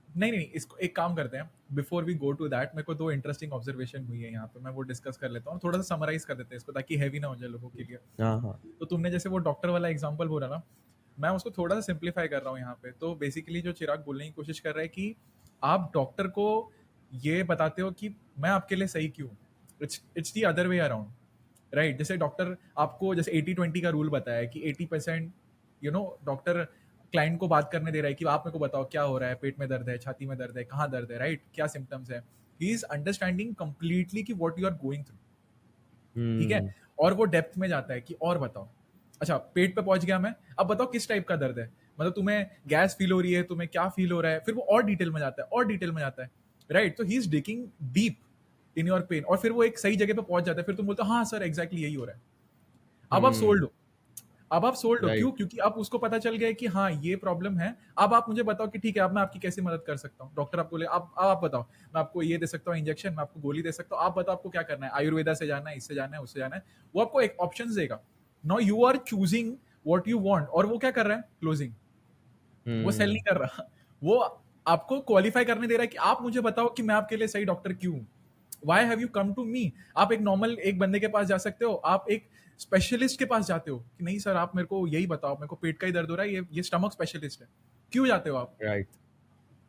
नहीं नहीं, इसको एक काम करते हैं, before we go to that मेरे को दो इंटरेस्टिंग ऑब्जर्वेशन हुई है यहाँ पे, मैं वो डिस्कस कर लेता हूँ, थोड़ा सा समराइज कर देते हैं इसको ताकि हैवी ना हो जाए लोगों के लिए। हाँ हाँ। तो तुमने जैसे वो डॉक्टर वाला एग्जांपल बोला ना, मैं उसको थोड़ा सा सिंप्लीफाई कर रहा हूँ यहाँ पे। तो बेसिकली जो चिराग बोलने की कोशिश कर रहा है कि आप डॉक्टर को ये बताते हो कि मैं आपके लिए सही क्यों। It's the other way around, right. जैसे डॉक्टर आपको जैसे 80-20 का रूल बताया है कि 80% डॉक्टर क्लाइंट को बात करने दे रहा है कि आप मेरे को बताओ क्या हो रहा है, पेट में दर्द है, छाती में दर्द है, कहाँ दर्द है, राइट, क्या सिम्टम्स है। ही इज अंडरस्टैंडिंग कंप्लीटली कि what you are going through. ठीक है। हम्म। और वो डेप्थ में जाता है कि और बताओ, अच्छा पेट पे पहुंच गया मैं, अब बताओ किस टाइप का दर्द है, मतलब तुम्हें गैस फील हो रही है, तुम्हें क्या फील हो रहा है, फिर वो और डिटेल में जाता है और डिटेल में जाता है, राइट। तो he is digging deep in your pain, और फिर वो एक सही जगह पे पहुंच जाता है, फिर तुम बोलते हो हाँ सर एग्जैक्टली यही हो रहा है। अब आप सोल्ड हम्म। हो। अब आप सोल्ड हो, क्यों? राइट। क्योंकि अब उसको पता चल गया है कि हाँ ये प्रॉब्लम है। अब आप मुझे बताओ कि ठीक है, अब मैं आपकी कैसे मदद कर सकता हूँ। डॉक्टर आपको ले, अब आप बताओ, मैं आपको ये दे सकता हूँ इंजेक्शन, मैं आपको गोली दे सकता हूँ, आप बताओ आपको क्या करना है, आयुर्वेदा से जाना है, इससे जाना है, उससे जाना है। वो आपको एक ऑप्शन देगा। Now you are choosing what you want, और वो क्या कर रहा है? क्लोजिंग। वो सेल नहीं हम्म। कर रहा, वो आपको क्वालिफाई करने दे रहा है कि आप मुझे बताओ कि मैं आपके लिए सही डॉक्टर क्यों हूं। Why have you come to me? आप एक नॉर्मल एक बंदे के पास जा सकते हो, आप एक स्पेशलिस्ट के पास जाते हो कि नहीं सर आप मेरे को यही बताओ, मेरे को पेट का ही दर्द हो रहा है, ये स्टमक स्पेशलिस्ट है। क्यों जाते हो आप? राइट।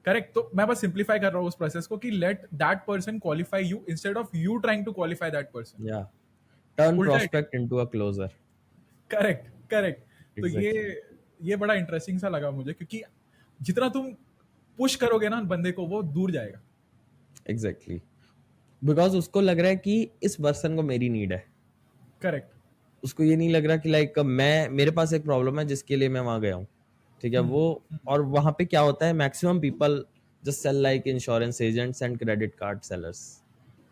करेक्ट। तो मैं बस सिंप्लीफाई कर रहा हूँ उस प्रोसेस को कि let that person qualify you instead of you trying to qualify that person. या टर्न उल्टा है। Prospect into a closer. Correct, correct. तो एग्जैक्टली। ये बड़ा इंटरेस्टिंग सा लगा मुझे, क्योंकि जितना तुम पुश करोगे ना बंदे को, वो दूर जाएगा। एग्जैक्टली। बिकॉज उसको लग रहा है कि इस पर्सन को मेरी नीड है। करेक्ट। उसको ये नहीं लग रहा कि लाइक मैं, मेरे पास एक प्रॉब्लम है जिसके लिए मैं वहां गया हूँ। ठीक है वो। और वहां पे क्या होता है, maximum people just sell like insurance agents and credit card sellers.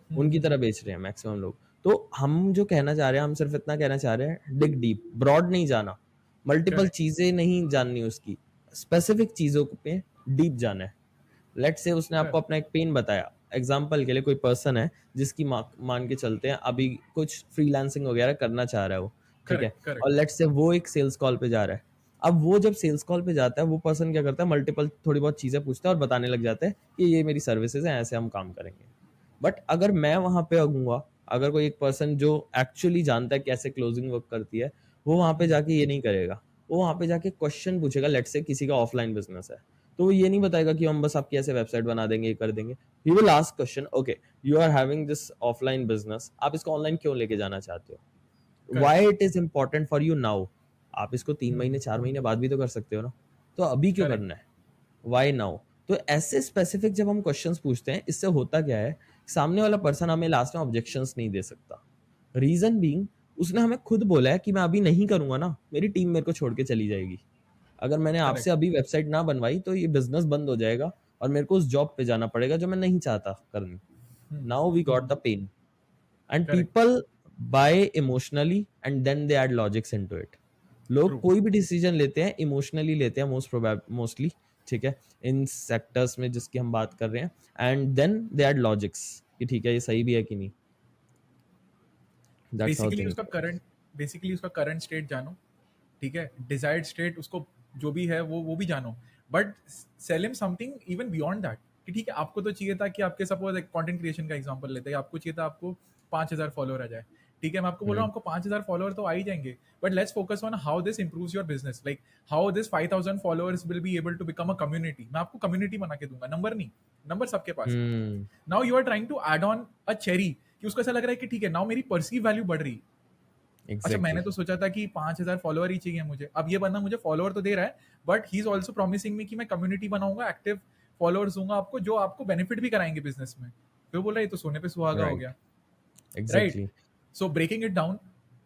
उनकी तरह बेच रहे हैं मैक्सिमम लोग। तो हम जो कहना चाह रहे हैं, हम सिर्फ इतना कहना चाह रहे हैं, डिग डीप, ब्रॉड नहीं जाना, मल्टीपल करेक्ट, चीजें नहीं जाननी उसकी, स्पेसिफिक चीजों पे डीप जाना है। लेट से उसने आपको करेक्ट, अपना एक पेन बताया, एग्जाम्पल के लिए कोई पर्सन है जिसकी मान के चलते हैं अभी कुछ फ्रीलांसिंग वगैरह करना चाह रहा है वो। ठीक है। करेक्ट, करेक्ट, और लेट से वो एक सेल्स कॉल पे जा रहा है। अब वो जब सेल्स कॉल पे जाता है, वो पर्सन क्या करता है, मल्टीपल थोड़ी बहुत चीजें पूछता है और बताने लग जाता है कि ये मेरी सर्विसेज है, ऐसे हम काम करेंगे। बट अगर मैं वहां पे आऊंगा, अगर कोई एक पर्सन जो एक्चुअली जानता है कैसे क्लोजिंग वर्क करती है, वो वहां पे जाके ये नहीं करेगा। वो वहां पे जाके क्वेश्चन पूछेगा। लेट से किसी का ऑफलाइन बिजनेस है, तो वो ये नहीं बताएगा कि हम बस आपकी ऐसे वेबसाइट बना देंगे, ये कर देंगे। He will ask question, okay you are having this offline business, आप इसको ऑनलाइन क्यों लेके जाना चाहते हो, correct. Why it is important for you now. आप इसको 3 महीने 4 महीने बाद भी तो कर सकते हो ना, तो अभी क्यों करेक्ट। करना है, व्हाई नाउ। तो ऐसे स्पेसिफिक जब हम क्वेश्चंस पूछते हैं, इससे होता क्या है, सामने वाला पर्सन हमें लास्ट में ऑब्जेक्शंस नहीं दे सकता। रीजन बीइंग, उसने हमें खुद बोला है कि मैं अभी नहीं करूंगा ना, मेरी टीम मेरे को छोड़ के चली जाएगी। अगर मैंने आपसे करेक्ट। अभी वेबसाइट ना बनवाई तो ये बिजनेस बंद हो जाएगा और मेरे को उस जॉब पे जाना पड़ेगा जो मैं नहीं चाहता करनी। Now we got the pain and correct. People buy emotionally and then they add logics into it. लोग ट्रू। कोई भी डिसीजन लेते हैं इमोशनली लेते हैं, मोस्टली। ठीक है। इन सेक्टर्स में जिसकी हम बात कर रहे हैं, and then they add logics कि ठीक है ये सही भी है कि नहीं। दैट्स हाउ बेसिकली थिंग्स उसका वर्क। करंट बेसिकली उसका करंट स्टेट जानो। ठीक है, डिजायर्ड स्टेट उसको जो भी है वो भी जानो। But cell him something even beyond that, कि ठीक है आपको तो चाहिए था कि आपके, सपोज एक कंटेंट क्रिएशन का एग्जांपल लेते हैं, आपको चाहिए था आपको 5,000 फॉलोअर आ जाए। ठीक है, मैं आपको बोल रहा हूँ हम्म। आपको 5,000 फॉलोअर तो आ ही जाएंगे, but let's focus on how this improves your business, like how this 5,000 followers will be able to become a community. मैं आपको कम्युनिटी बना के दूंगा, नंबर नहीं, नंबर सबके पास है। Hmm. Now you are trying to add on a cherry, कि उसको ऐसा लग रहा है कि ठीक है नाउ मेरी परसीव वैल्यू बढ़ रही। अच्छा, मैंने एग्जैक्टली। तो सोचा था कि 5,000 फॉलोअर ही चाहिए मुझे, अब ये बंदा मुझे फॉलोअर तो दे रहा है, but he is also promising me कि मैं कम्युनिटी बनाऊंगा, एक्टिव फॉलोअर्स दूंगा आपको, जो आपको बेनिफिट भी कराएंगे बिजनेस में। फिर बोल रहा है ये तो सोने पे सुहागा हो राइट। गया। Right. Exactly. So breaking it down,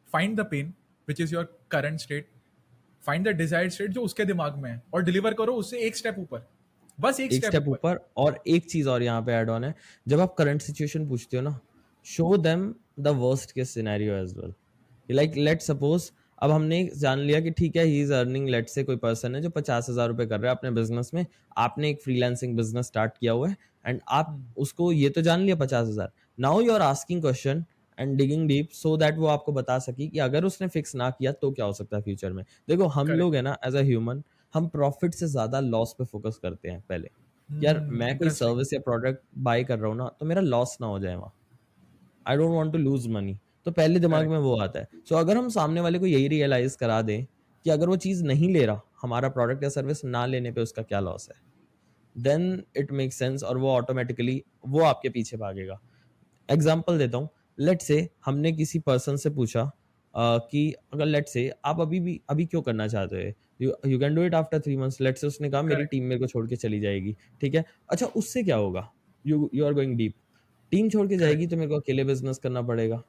find the pain which is your current state, find the desired state जो उसके दिमाग में है, और डिलीवर करो उससे एक स्टेप ऊपर, बस एक एक स्टेप स्टेप ऊपर। ऊपर। और एक चीज और यहाँ पे ऐड ऑन है, जब आप करंट सिचुएशन पूछते हो ना, show them the worst case scenario as well. Like let suppose, अब हमने जान लिया कि ठीक है ही इज अर्निंग, लेट से कोई पर्सन है जो 50,000 रुपए कर रहा है अपने बिजनेस में। आपने एक फ्रीलांसिंग बिजनेस स्टार्ट किया हुआ है, एंड आप उसको ये तो जान लिया 50,000। Now you are asking question and digging deep so that वो आपको बता सके कि अगर उसने फिक्स ना किया तो क्या हो सकता है फ्यूचर में। देखो हम करेक्ट। लोग है ना, एज अ ह्यूमन, हम प्रॉफिट से ज्यादा लॉस पे फोकस करते हैं पहले। यार मैं कोई इंटरेस्टिंग। सर्विस या प्रोडक्ट बाय कर रहा हूँ ना, तो मेरा लॉस ना हो जाए वहां। I don't want to lose money. तो पहले दिमाग करेक्ट। में वो आता है। सो अगर हम सामने वाले को यही रियलाइज करा दें कि अगर वो चीज नहीं ले रहा, हमारा प्रोडक्ट या सर्विस ना लेने पे उसका क्या लॉस है, देन इट मेक सेंस और वो ऑटोमेटिकली वो आपके पीछे भागेगा। एग्जाम्पल देता हूँ। लेट से हमने किसी पर्सन से पूछा कि अगर लेट से आप अभी क्यों करना चाहते हो, you can do it after 3 months. Let say उसने कहा मेरी करेक्ट। टीम मेरे को छोड़ के चली जाएगी। ठीक है। अच्छा उससे क्या होगा, you are going deep. Team छोड़ के जाएगी करेक्ट। तो मेरे को अकेले बिजनेस करना पड़ेगा।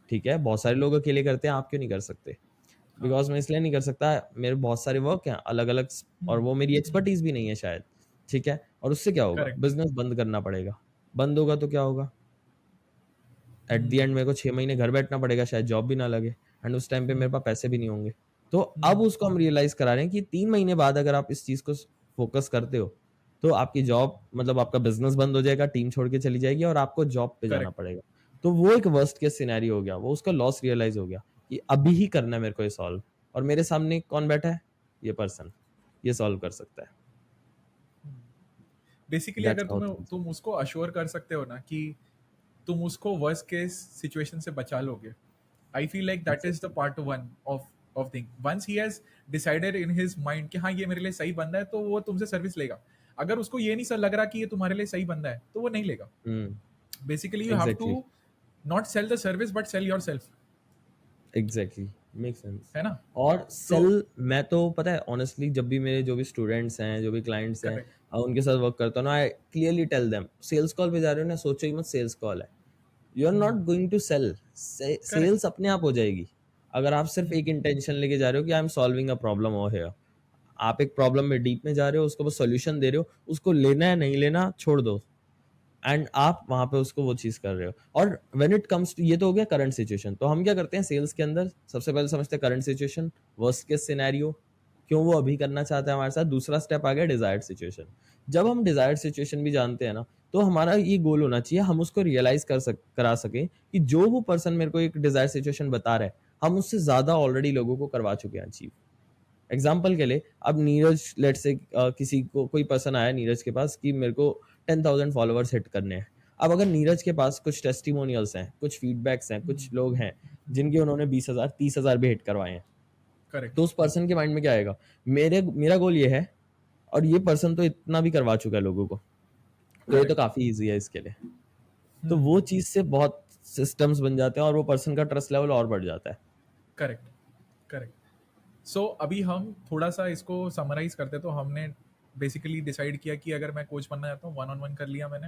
ठीक है, बहुत सारे लोग अकेले करते हैं, आप क्यों नहीं कर सकते। हाँ। बिकॉज मैं इसलिए नहीं कर सकता, मेरे बहुत सारे वर्क हैं अलग अलग, और वो मेरी एक्सपर्टीज भी नहीं है शायद। ठीक है। और उससे क्या होगा, करेक्ट। बिजनेस बंद करना पड़ेगा। बंद होगा तो क्या होगा, एट द एंड मेरे को 6 महीने घर बैठना पड़ेगा, शायद जॉब भी ना लगे, एंड उस टाइम पे मेरे पास पैसे भी नहीं होंगे। तो अब उसको हम रियलाइज करा रहे हैं कि 3 महीने बाद अगर आप इस चीज को फोकस करते हो, तो आपकी जॉब मतलब आपका बिजनेस बंद हो जाएगा, टीम छोड़ के चली जाएगी और आपको जॉब पे जाना करेक्ट। पड़ेगा। तो वो एक वर्स्ट केस सिनेरियो हो गया, वो उसका लॉस रियलाइज हो गया कि अभी ही करना है मेरे को ये सॉल्व, और मेरे सामने कौन बैठा है, ये पर्सन, ये सॉल्व कर सकता है। बेसिकली दैट्स अगर हाउ तुम्हें थिंग्स। तुम उसको अश्योर कर सकते हो ना कि तुम उसको वर्स्ट केस सिचुएशन से बचा लोगे, I feel like that is the exactly. Part one of thing. Once he has decided in his mind कि हाँ ये मेरे लिए सही बंदा है, तो वो तुमसे सर्विस लेगा। अगर उसको ये नहीं सर लग रहा कि ये तुम्हारे लिए सही बंदा है, तो वो नहीं लेगा। Hmm. Basically you have exactly. To not sell the service but sell yourself, exactly. Make sense. है ना? और तो सेल, मैं तो पता है ऑनेस्टली, जब भी मेरे जो भी स्टूडेंट्स हैं, जो भी क्लाइंट्स हैं, करेक्ट। उनके साथ वर्क करता हूँ ना, I clearly tell them, sales call पे जा रहे हो ना, सोचो ही मत सेल्स कॉल है। You are not going to sell, correct. Sales अपने आप हो जाएगी। अगर आप सिर्फ एक इंटेंशन लेके जा रहे हो कि I am solving a problem over here, आप एक प्रॉब्लम में डीप में जा रहे हो, उसको बस सॉल्यूशन दे रहे हो, उसको लेना है नहीं लेना छोड़ दो, एंड आप वहां पे उसको वो चीज कर रहे हो। और व्हेन इट कम्स टू, ये तो हो गया करंट सिचुएशन, तो हम क्या करते हैं सेल्स के अंदर, सबसे पहले समझते हैं current situation, worst case scenario, क्यों वो अभी करना चाहते हैं हमारे साथ। दूसरा स्टेप आ गया डिजायर्ड सिचुएशन। जब हम डिजायर्ड सिचुएशन भी जानते हैं ना, तो हमारा ये गोल होना चाहिए, हम उसको रियलाइज करा सके कि जो वो पर्सन मेरे को एक डिजायर सिचुएशन बता रहा है, हम उससे ज्यादा ऑलरेडी लोगों को करवा चुके हैं अचीव। एग्जाम्पल के लिए, अब नीरज लेट से किसी को, कोई पर्सन आया नीरज के पास कि मेरे को 10,000 फॉलोअर्स हिट करने हैं। अब अगर नीरज के पास कुछ टेस्टिमोनियल्स हैं, कुछ फीडबैक्स हैं, कुछ लोग हैं जिनके उन्होंने 20,000 30,000 भी हिट करवाए हैं, करेक्ट। तो उस पर्सन के माइंड में क्या आएगा, मेरा गोल ये है, और ये पर्सन तो इतना भी करवा चुका है लोगों को, तो ये तो करेक्ट। काफी ईजी है इसके लिए। तो वो चीज से बहुत सिस्टम्स बन जाते हैं और वो पर्सन का ट्रस्ट लेवल और बढ़ जाता है। करेक्ट। करेक्ट। सो अभी हम थोड़ा सा इसको समराइज करते, तो हमने बेसिकली डिसाइड किया कि अगर मैं कोच बनना चाहता हूँ, वन ऑन वन कर लिया मैंने।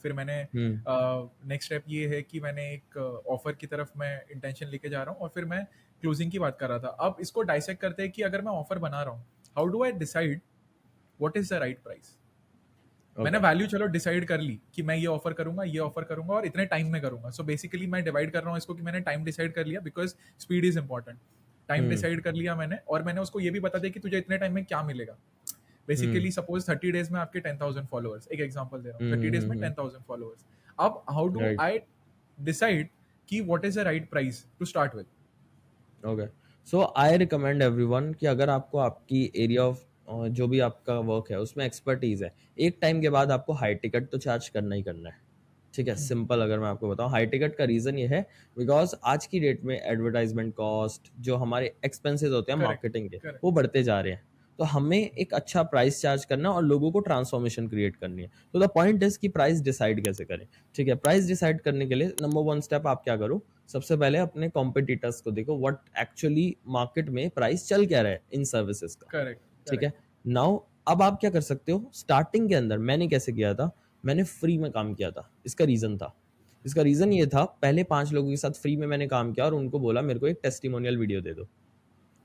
फिर मैंने हम्म। नेक्स्ट स्टेप ये है कि मैंने एक ऑफर की तरफ मैं इंटेंशन लेके जा रहा हूँ, और फिर मैं क्लोजिंग की बात कर रहा था। अब इसको डाइसेक्ट करते हैं कि अगर मैं ऑफर बना रहा हूँ, how do I decide what is the right price? मैंने ओके। वैल्यू चलो डिसाइड कर ली कि मैं ये ऑफर करूंगा और इतने टाइम में करूंगा। सो बेसिकली मैं डिवाइड कर रहा हूँ इसको कि मैंने टाइम डिसाइड कर लिया, because speed is important. Time hmm. Decide कर लिया मैंने, और मैंने उसको ये भी बता दिया कि तुझे इतने टाइम में क्या मिलेगा। हम्म। बेसिकली सपोज 30 डेज में आपके 10,000 फॉलोअर्स, एक एग्जांपल दे रहा हूँ, 30 डेज में हम्म। 10,000 फॉलोअर्स। अब how do right. I decide कि what is the right price to start with? Okay. So I recommend everyone कि अगर आपको आपकी एरिया ऑफ जो भी आपका वर्क है उसमें एक्सपर्टीज है, एक टाइम के बाद आपको हाई टिकट तो चार्ज करना ही करना है। ठीक है, सिंपल अगर मैं आपको बताऊं, हाई टिकट का रीजन ये है बिकॉज आज की डेट में एडवर्टाइजमेंट कॉस्ट, जो हमारे एक्सपेंसेस होते हैं करेक्ट। मार्केटिंग के, करेक्ट। वो बढ़ते जा रहे हैं। तो हमें एक अच्छा प्राइस चार्ज करना और लोगों को ट्रांसफॉर्मेशन क्रिएट करनी है। तो द पॉइंट इज कि प्राइस डिसाइड कैसे करें। ठीक है, प्राइस डिसाइड करने के लिए नंबर वन स्टेप आप क्या करो, सबसे पहले अपने कॉम्पिटिटर्स को देखो, व्हाट एक्चुअली मार्केट में प्राइस चल क्या रहा है इन सर्विसेज का। करेक्ट। ठीक करेक्ट। है। नाउ अब आप क्या कर सकते हो, स्टार्टिंग के अंदर मैंने कैसे किया था, मैंने फ्री में काम किया था। इसका रीजन ये था, पहले 5 लोगों के साथ फ्री में मैंने काम किया और उनको बोला मेरे को एक टेस्टिमोनियल वीडियो दे दो।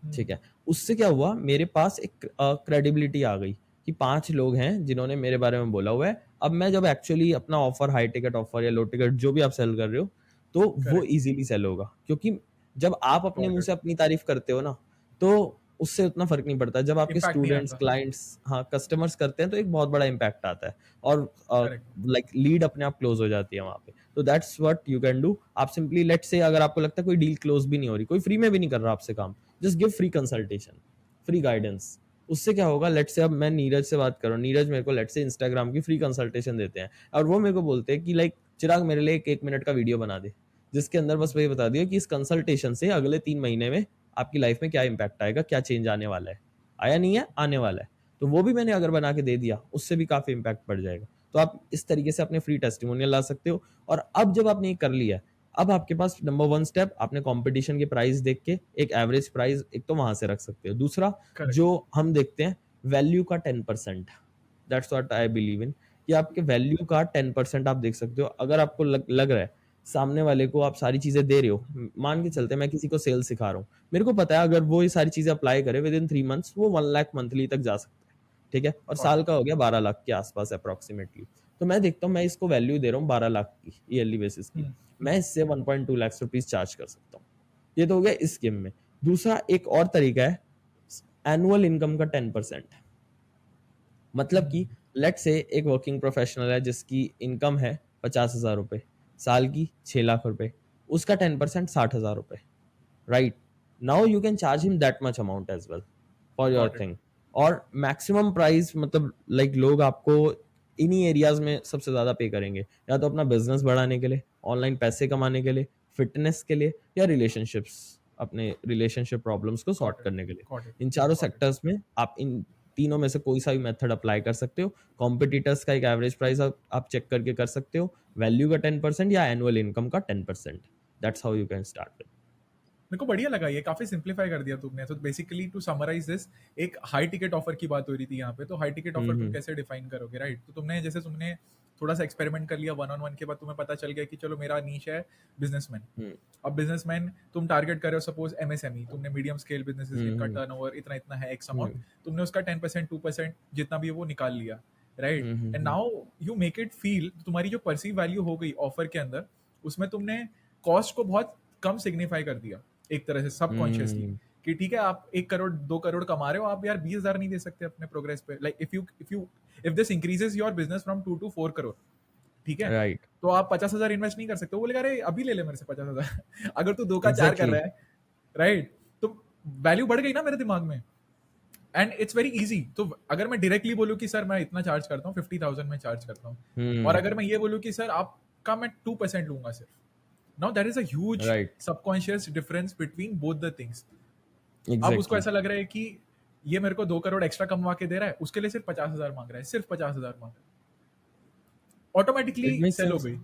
ठीक है। उससे क्या हुआ, मेरे पास एक क्रेडिबिलिटी आ गई कि 5 लोग हैं जिन्होंने मेरे बारे में बोला हुआ है। अब मैं जब एक्चुअली अपना ऑफर, हाई टिकट ऑफर या लो टिकट जो भी आप सेल कर रहे हो, तो वो करेक्ट। इजीली सेल होगा, क्योंकि जब आप अपने गॉट मुंह इट। से अपनी तारीफ करते हो ना, तो उससे उतना फर्क नहीं पड़ता। जब आपके इम्पैक्ट नहीं स्टूडेंट्स, आता। क्लाइंट्स, हाँ कस्टमर्स करते हैं, तो एक बहुत बड़ा इम्पैक्ट आता है, और करेक्ट। लाइक लीड अपने आप क्लोज हो जाती है वहां पे। तो that's what you can do. आप सिंपली लेट से, अगर आपको लगता है कोई डील क्लोज भी नहीं हो रही, कोई फ्री में भी नहीं कर रहा आपसे काम, just give free consultation, free guidance. उससे क्या होगा, लेट से अब मैं नीरज से बात करूँ, नीरज मेरे को लेट से इंस्टाग्राम की फ्री कंसल्टेशन देते हैं, और वो मेरे को बोलते हैं कि लाइक चिराग मेरे लिए एक 1 मिनट का वीडियो बना दे, जिसके अंदर बस वही बता दियो कि इस कंसल्टेशन से अगले 3 महीने में आपकी लाइफ में क्या इंपैक्ट आएगा, क्या चेंज आने वाला है, आया नहीं है, आने वाला है। तो वो भी मैंने अगर बना के दे दिया, उससे भी काफी इंपैक्ट पड़ जाएगा। तो आप इस तरीके से अपने फ्री टेस्टिमोनियल ला सकते हो। और अब जब आपने ये कर लिया है, अब आपके पास नंबर वन स्टेप, आपने कंपटीशन के प्राइस देख के एक एवरेज प्राइस एक तो वहां से रख सकते हो। दूसरा, करेक्ट। जो हम देखते हैं, वैल्यू का 10%, that's what I believe in, कि आपके वैल्यू का 10% आप देख सकते हो। अगर आपको लग रहा है सामने वाले को आप सारी चीजें दे रहे हो, मान के चलते हैं मैं किसी को सेल्स सिखा रहा हूँ, मेरे को पता है अगर वो ये सारी चीजें अप्लाई करे विद इन 3 मंथ्स, वो 1 लाख मंथली तक जा सकता है। ठीक है, और गॉट साल इट। का हो गया 12 लाख के आसपास अप्रोक्सीमेटली। तो मैं देखता हूँ मैं इसको वैल्यू दे रहा हूँ 12 लाख की ईयरली बेसिस की, मैं इससे 1.2 लाख रुपीज चार्ज कर सकता हूँ। ये तो हो गया इस स्कीम में। दूसरा एक और तरीका है एनुअल इनकम का 10%। मतलब कि लेट से एक वर्किंग प्रोफेशनल है जिसकी इनकम है 50,000 रुपए, साल की 6 लाख रुपए, उसका 10% 60,000 रुपए, right? Now you can charge him that much amount as well for your got it. Thing. और मैक्सिमम प्राइस मतलब लाइक लोग आपको इन्हीं एरियाज में सबसे ज्यादा पे करेंगे, या तो अपना बिजनेस बढ़ाने के लिए, ऑनलाइन पैसे कमाने के लिए, फिटनेस के लिए, या रिलेशनशिप्स, अपने रिलेशनशिप प्रॉब्लम्स को सॉर्ट गॉट इट। करने के लिए। Got it. इन चारों गॉट इट। सेक्टर्स में आप इन तीनों में से कोई सा भी मेथड अप्लाई कर सकते हो। कॉम्पिटिटर्स का एक एवरेज प्राइस आप चेक करके कर सकते हो, वैल्यू का 10% या एनुअल इनकम का 10%। That's how you can start. मेरे को बढ़िया लगा, ये काफी सिंप्लीफाई कर दिया तुमने। तो बेसिकली टू समराइज दिस, एक हाई टिकट ऑफर की बात हो रही थी यहाँ पे, तो हाई टिकट ऑफर तुम हम्म कैसे डिफाइन करोगे, राइट? तो तुमने जैसे तुमने थोड़ा सा एक्सपेरिमेंट कर लिया वन ऑन वन के बाद, तुम्हें पता चल गया कि चलो मेरा नीश है बिजनेसमैन। हम्म अब बिजनेसमैन तुम टारगेट कर रहे हो, सपोज एमएसएमई, तुमने मीडियम स्केल बिजनेसेस जिनका हम्म टर्नओवर इतना इतना है, एक्स अमाउंट, हम्म तुमने उसका 10% 2% जितना भी है वो निकाल लिया, right? And hmm now you make it feel, तुम्हारी जो परसीव वैल्यू हो गई ऑफर के अंदर, उसमें तुमने कॉस्ट को बहुत कम सिग्निफाई कर दिया एक तरह से सबकॉन्शियसली, हम्म कि ठीक है आप 1 करोड़ 2 करोड़ कमा रहे हो, आप यार 20,000 नहीं दे सकते अपने प्रोग्रेस पे? Like if this increases your business from 2 to 4 crore, ठीक है, राइट, तो आप 50,000 इन्वेस्ट नहीं कर सकते? वो बोलेगा अरे अभी ले ले मेरे से 50,000 अगर तू 2 का 4 कर एग्जैक्टली। रहा है, राइट? तो वैल्यू बढ़ गई ना मेरे दिमाग में। And it's very easy. तो अगर मैं डायरेक्टली बोलूँ कि सर मैं इतना चार्ज करता हूँ, 50,000 में चार्ज करता हूँ, और हम्म अगर मैं ये बोलूँ कि सर आपका मैं 2% लूंगा सिर्फ, now that is a huge right, subconscious difference between both the things. अब उसको एग्जैक्टली। ऐसा लग रहा है कि ये मेरे को 2 करोड़ एक्स्ट्रा कमवा के दे रहा है, उसके लिए सिर्फ 50,000 मांग रहा है, सिर्फ 50,000 मांग रहा है, ऑटोमेटिकली इट मेक्स सेल हो सेंस। गई।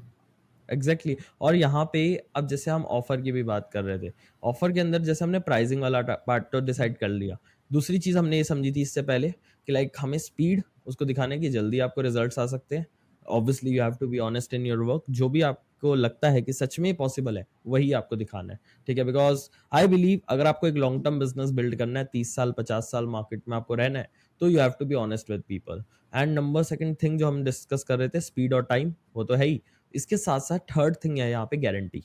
Exactly exactly। और यहाँ पे अब जैसे हम ऑफर की भी बात कर रहे थे, ऑफर के अंदर जैसे हमने प्राइसिंग वाला पार्ट तो डिसाइड कर लिया। दूसरी चीज हमने ये समझी थी इससे पहले कि लाइक हमें स्पीड उसको दिखाने की, जल्दी आपको रिजल्ट्स आ सकते हैं। Obviously you have to be honest in your work, जो भी आपको लगता है कि सच में पॉसिबल है वही आपको दिखाना है, ठीक है? बिकॉज आई बिलीव अगर आपको एक लॉन्ग टर्म बिजनेस बिल्ड करना है, 30 साल 50 साल मार्केट में आपको रहना है, तो you have to be honest with people. And number second thing जो हम डिस्कस कर रहे थे, स्पीड और टाइम, वो तो है ही। इसके साथ साथ थर्ड थिंग है यहाँ पे गारंटी।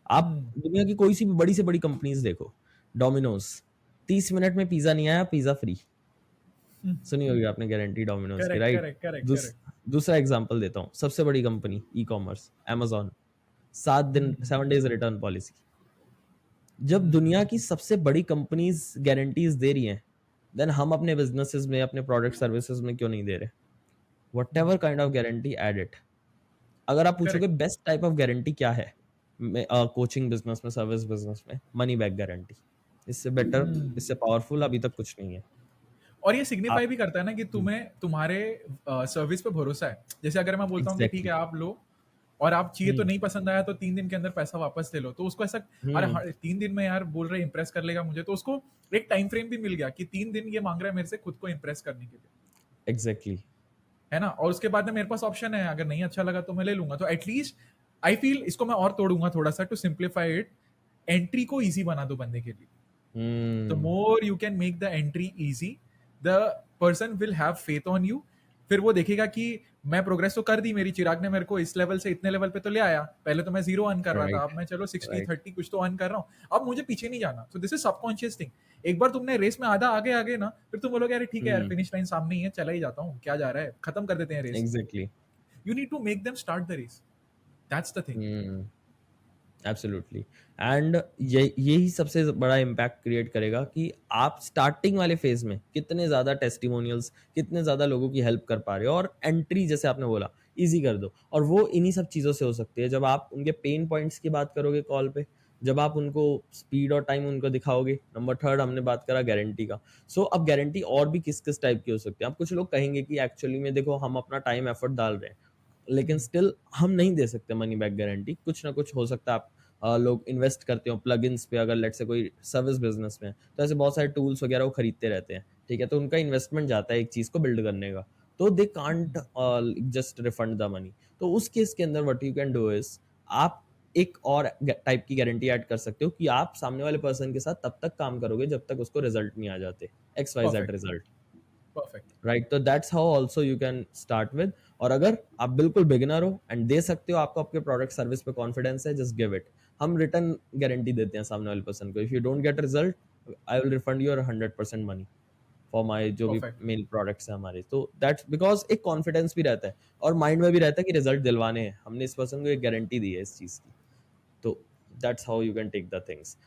आप हम्म। दुनिया की कोई सी भी बड़ी से बड़ी कंपनीज देखो, डोमिनोज, 30 मिनट में पिज्जा नहीं आया, पिज्जा फ्री। सुनी होगी आपने गारंटी डोमिनोज की, correct, right? Correct, correct, correct. दूसरा एग्जांपल देता हूँ, सबसे बड़ी कंपनी ई कॉमर्स amazon, 7 दिन 7 डेज रिटर्न पॉलिसी। जब दुनिया की सबसे बड़ी कंपनीज गारंटीज दे रही हैं, देन हम अपने बिजनेसेस में, अपने प्रोडक्ट सर्विसेज में क्यों नहीं दे रहे? Whatever kind of guarantee, add it. अगर आप पूछोगे correct. Best type of guarantee क्या है, कोचिंग बिजनेस में, सर्विस बिजनेस में, मनी बैक गारंटी। इससे बेटर, इससे पावरफुल अभी तक कुछ नहीं है। और ये सिग्निफाई आप भी करता है ना कि तुम्हें तुम्हारे सर्विस पे भरोसा है। जैसे अगर मैं बोलता हूँ कि ठीक है एग्जैक्टली। आप लो, और आप चाहिए तो हम्म नहीं पसंद आया तो 3 दिन के अंदर पैसा वापस ले लो, तो उसको ऐसा, अरे हम्म 3 दिन में यार बोल रहे इंप्रेस कर लेगा मुझे, तो उसको एक टाइम फ्रेम भी मिल गया कि 3 दिन ये मांग रहा है मेरे से खुद को इंप्रेस करने के लिए, एग्जैक्टली। है ना? और उसके बाद में मेरे पास ऑप्शन है, अगर नहीं अच्छा लगा तो मैं ले लूंगा। तो एटलीस्ट आई फील, इसको मैं और तोड़ूंगा थोड़ा सा टू सिंप्लीफाई इट, एंट्री को ईजी बना दो बंदे के लिए। The hmm more you can make the entry easy, the person will have faith on you। फिर वो देखेगा कि मैं प्रोग्रेस तो कर दी मेरी, चिराग ने मेरे को इस लेवल से इतने लेवल पे तो ले आया, पहले तो मैं 0 अर्न कर रहा था, राइट, अब मैं चलो 60 राइट। 30 कुछ तो अर्न कर रहा हूँ, अब मुझे पीछे नहीं जाना। So this is subconscious thing. एक बार तुमने रेस में आधा आगे आगे ना, फिर तुम बोलोगे अरे ठीक है यार, हम्म फिनिश लाइन सामने ही है, चला ही जाता हूँ, क्या जा रहा है, खत्म कर देते हैं race. Exactly. You need to make them start the race, that's the thing. Hmm absolutely. And यही सबसे बड़ा इम्पैक्ट क्रिएट करेगा कि आप स्टार्टिंग वाले फेज में कितने ज़्यादा टेस्टिमोनियल्स, कितने ज़्यादा लोगों की हेल्प कर पा रहे हो, और एंट्री जैसे आपने बोला इजी कर दो। और वो इन्हीं सब चीज़ों से हो सकती है, जब आप उनके पेन पॉइंट्स की बात करोगे कॉल पे, जब आप उनको स्पीड और टाइम उनको दिखाओगे। नंबर थर्ड हमने बात करा गारंटी का। सो अब गारंटी और भी किस किस टाइप की हो सकती है? अब कुछ लोग कहेंगे कि एक्चुअली में देखो हम अपना टाइम एफर्ट डाल रहे हैं, लेकिन स्टिल हम नहीं दे सकते मनी बैक गारंटी। कुछ ना कुछ हो सकता है। आप लोग इन्वेस्ट करते हो प्लगइन्स पे, अगर लेट से कोई सर्विस बिजनेस में, तो ऐसे बहुत सारे टूल्स वगैरह वो खरीदते रहते हैं, ठीक है? तो उनका इन्वेस्टमेंट जाता है एक चीज को बिल्ड करने का, तो they can't just refund the money. तो उस केस के अंदर what you can do is, आप एक और टाइप की गारंटी ऐड कर सकते हो कि आप सामने वाले पर्सन के साथ तब तक काम करोगे जब तक उसको रिजल्ट नहीं आ जाते, XYZ perfect. Result. Perfect. Right? तो that's how also you can start with. और अगर आप बिल्कुल बिगिनर हो एंड दे सकते हो, आपको आपके प्रोडक्ट सर्विस पे कॉन्फिडेंस है, जस्ट गिव इट। हम रिटर्न गारंटी देते हैं सामने वाले पर्सन को, if you don't get result I will refund your 100% money for my जो भी परफेक्ट। मेन प्रोडक्ट्स हैं हमारे। तो दैट्स बिकॉज एक कॉन्फिडेंस भी रहता है और माइंड में भी रहता है कि रिजल्ट दिलवाने हैं, हमने इस पर्सन को एक गारंटी दी है इस चीज़ की। तो that's how you can take the things.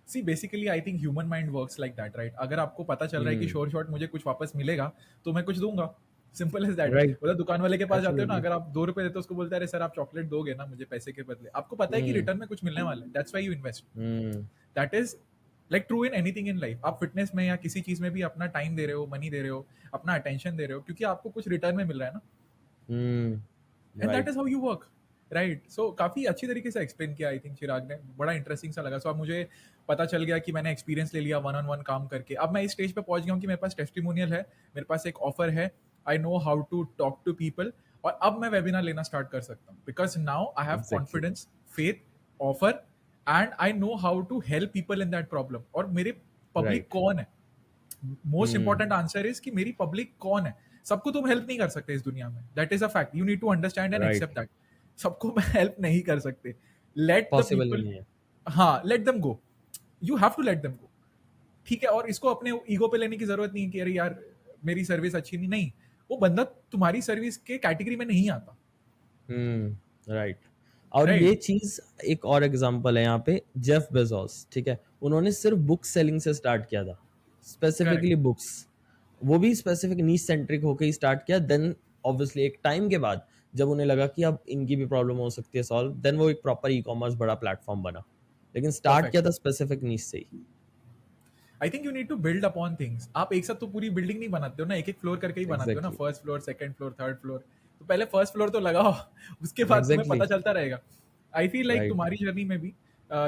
See basically I think human mind works like that, right? अगर आपको पता चल रहा है कि हम्म। श्योर शॉट मुझे कुछ वापस मिलेगा, तो मैं कुछ दूंगा। Simple as that. राइट। मतलब दुकान वाले के पास जाते हो ना, एब्सोल्युटली। अगर आप 2 रुपए देते हो, उसको बोलते हैं अरे सर आप चॉकलेट दोगे ना मुझे पैसे के बदले, आपको पता है कि हम्म। रिटर्न में कुछ मिलने वाला है, that's why you invest. Hmm. That is like true in anything in life. आप फिटनेस में या किसी चीज में भी अपना टाइम दे रहे हो, मनी दे रहे हो, अपना अटेंशन दे रहे हो, क्योंकि आपको कुछ रिटर्न में मिल रहा है ना। Hmm. And that right. Is how you work, right? So काफी अच्छी तरीके से एक्सप्लेन किया आई थिंक चिराग ने, बड़ा इंटरेस्टिंग सा लगा। सो अब मुझे पता चल गया कि मैंने एक्सपीरियंस ले लिया वन ऑन वन काम करके। अब मैं इस स्टेज पे पहुंच गया हूँ कि मेरे पास टेस्टिमोनियल है, मेरे पास एक ऑफर है, I know how to talk to people, और अब मैं वेबिनार लेना स्टार्ट कर सकता हूँ, because now I have exactly. Confidence, faith, offer, and I know how to help people in that problem. और मेरे पब्लिक राइट। कौन है, most hmm. Important answer is कि मेरी पब्लिक कौन है। सबको तुम हेल्प नहीं कर सकते इस दुनिया में, that is a fact, you need to understand and right. Accept that. सबको मैं हेल्प नहीं कर सकते, लेट द पॉसिबल ही पीपल, नहीं है। हाँ let them go, you have to let them go. ठीक है, और इसको अपने ईगो पे लेने की जरूरत नहीं है कि अरे यार मेरी सर्विस अच्छी नहीं, नहीं, वो बंदा तुम्हारी सर्विस के कैटेगरी में नहीं आता, राइट। और ये राइट? चीज एक और एग्जांपल है यहाँ पे, जेफ बेजोस, ठीक है, उन्होंने सिर्फ बुक सेलिंग से स्टार्ट किया था, करेक्ट। Specifically books. वो भी स्पेसिफिक नीच सेंट्रिक होके ही स्टार्ट किया, देन ऑब्वियसली एक टाइम के बाद जब उन्हें लगा कि अब इनकी भी प्रॉब्लम हो सकती है सॉल्व, देन वो एक प्रॉपर ई कॉमर्स बड़ा प्लेटफॉर्म बना, लेकिन स्टार्ट परफेक्ट। किया था स्पेसिफिक नीच से ही। I think you need to build upon things. आप एक साथ तो पूरी बिल्डिंग नहीं बनाते हो ना, एक एक फ्लोर करके ही बनाते हो ना, exactly. First floor, second floor, third floor. तो पहले फर्स्ट फ्लोर तो लगाओ उसके बाद तुम्हें एग्जैक्टली। पता चलता रहेगा। आई फील लाइक राइट। तुम्हारी जर्नी में भी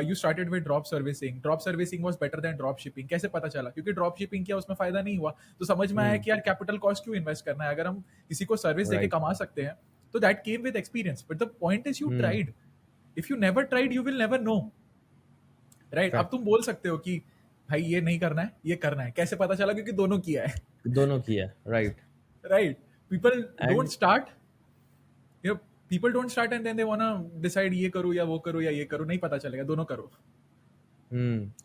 you started with drop servicing, drop servicing was better than drop shipping. कैसे पता चला? क्योंकि ड्रॉप शिपिंग किया, उसमें फायदा नहीं हुआ, तो समझ में आया हम्म। कि यार कैपिटल कॉस्ट क्यों इन्वेस्ट करना है, अगर हम किसी को सर्विस देके राइट। कमा सकते हैं। तो that came with experience, but the point is you hmm. Tried. If you never tried you will never know, right? अब फैक्ट। तुम बोल सकते हो कि भाई ये नहीं करना है, ये करना है, कैसे पता चला? क्योंकि दोनों किया है। दोनों की है। Right. Right? People don't and start, you know, people don't start and then they wanna decide ये करूं या वो करूं या ये करूं, नहीं पता चलेगा, दोनों करो।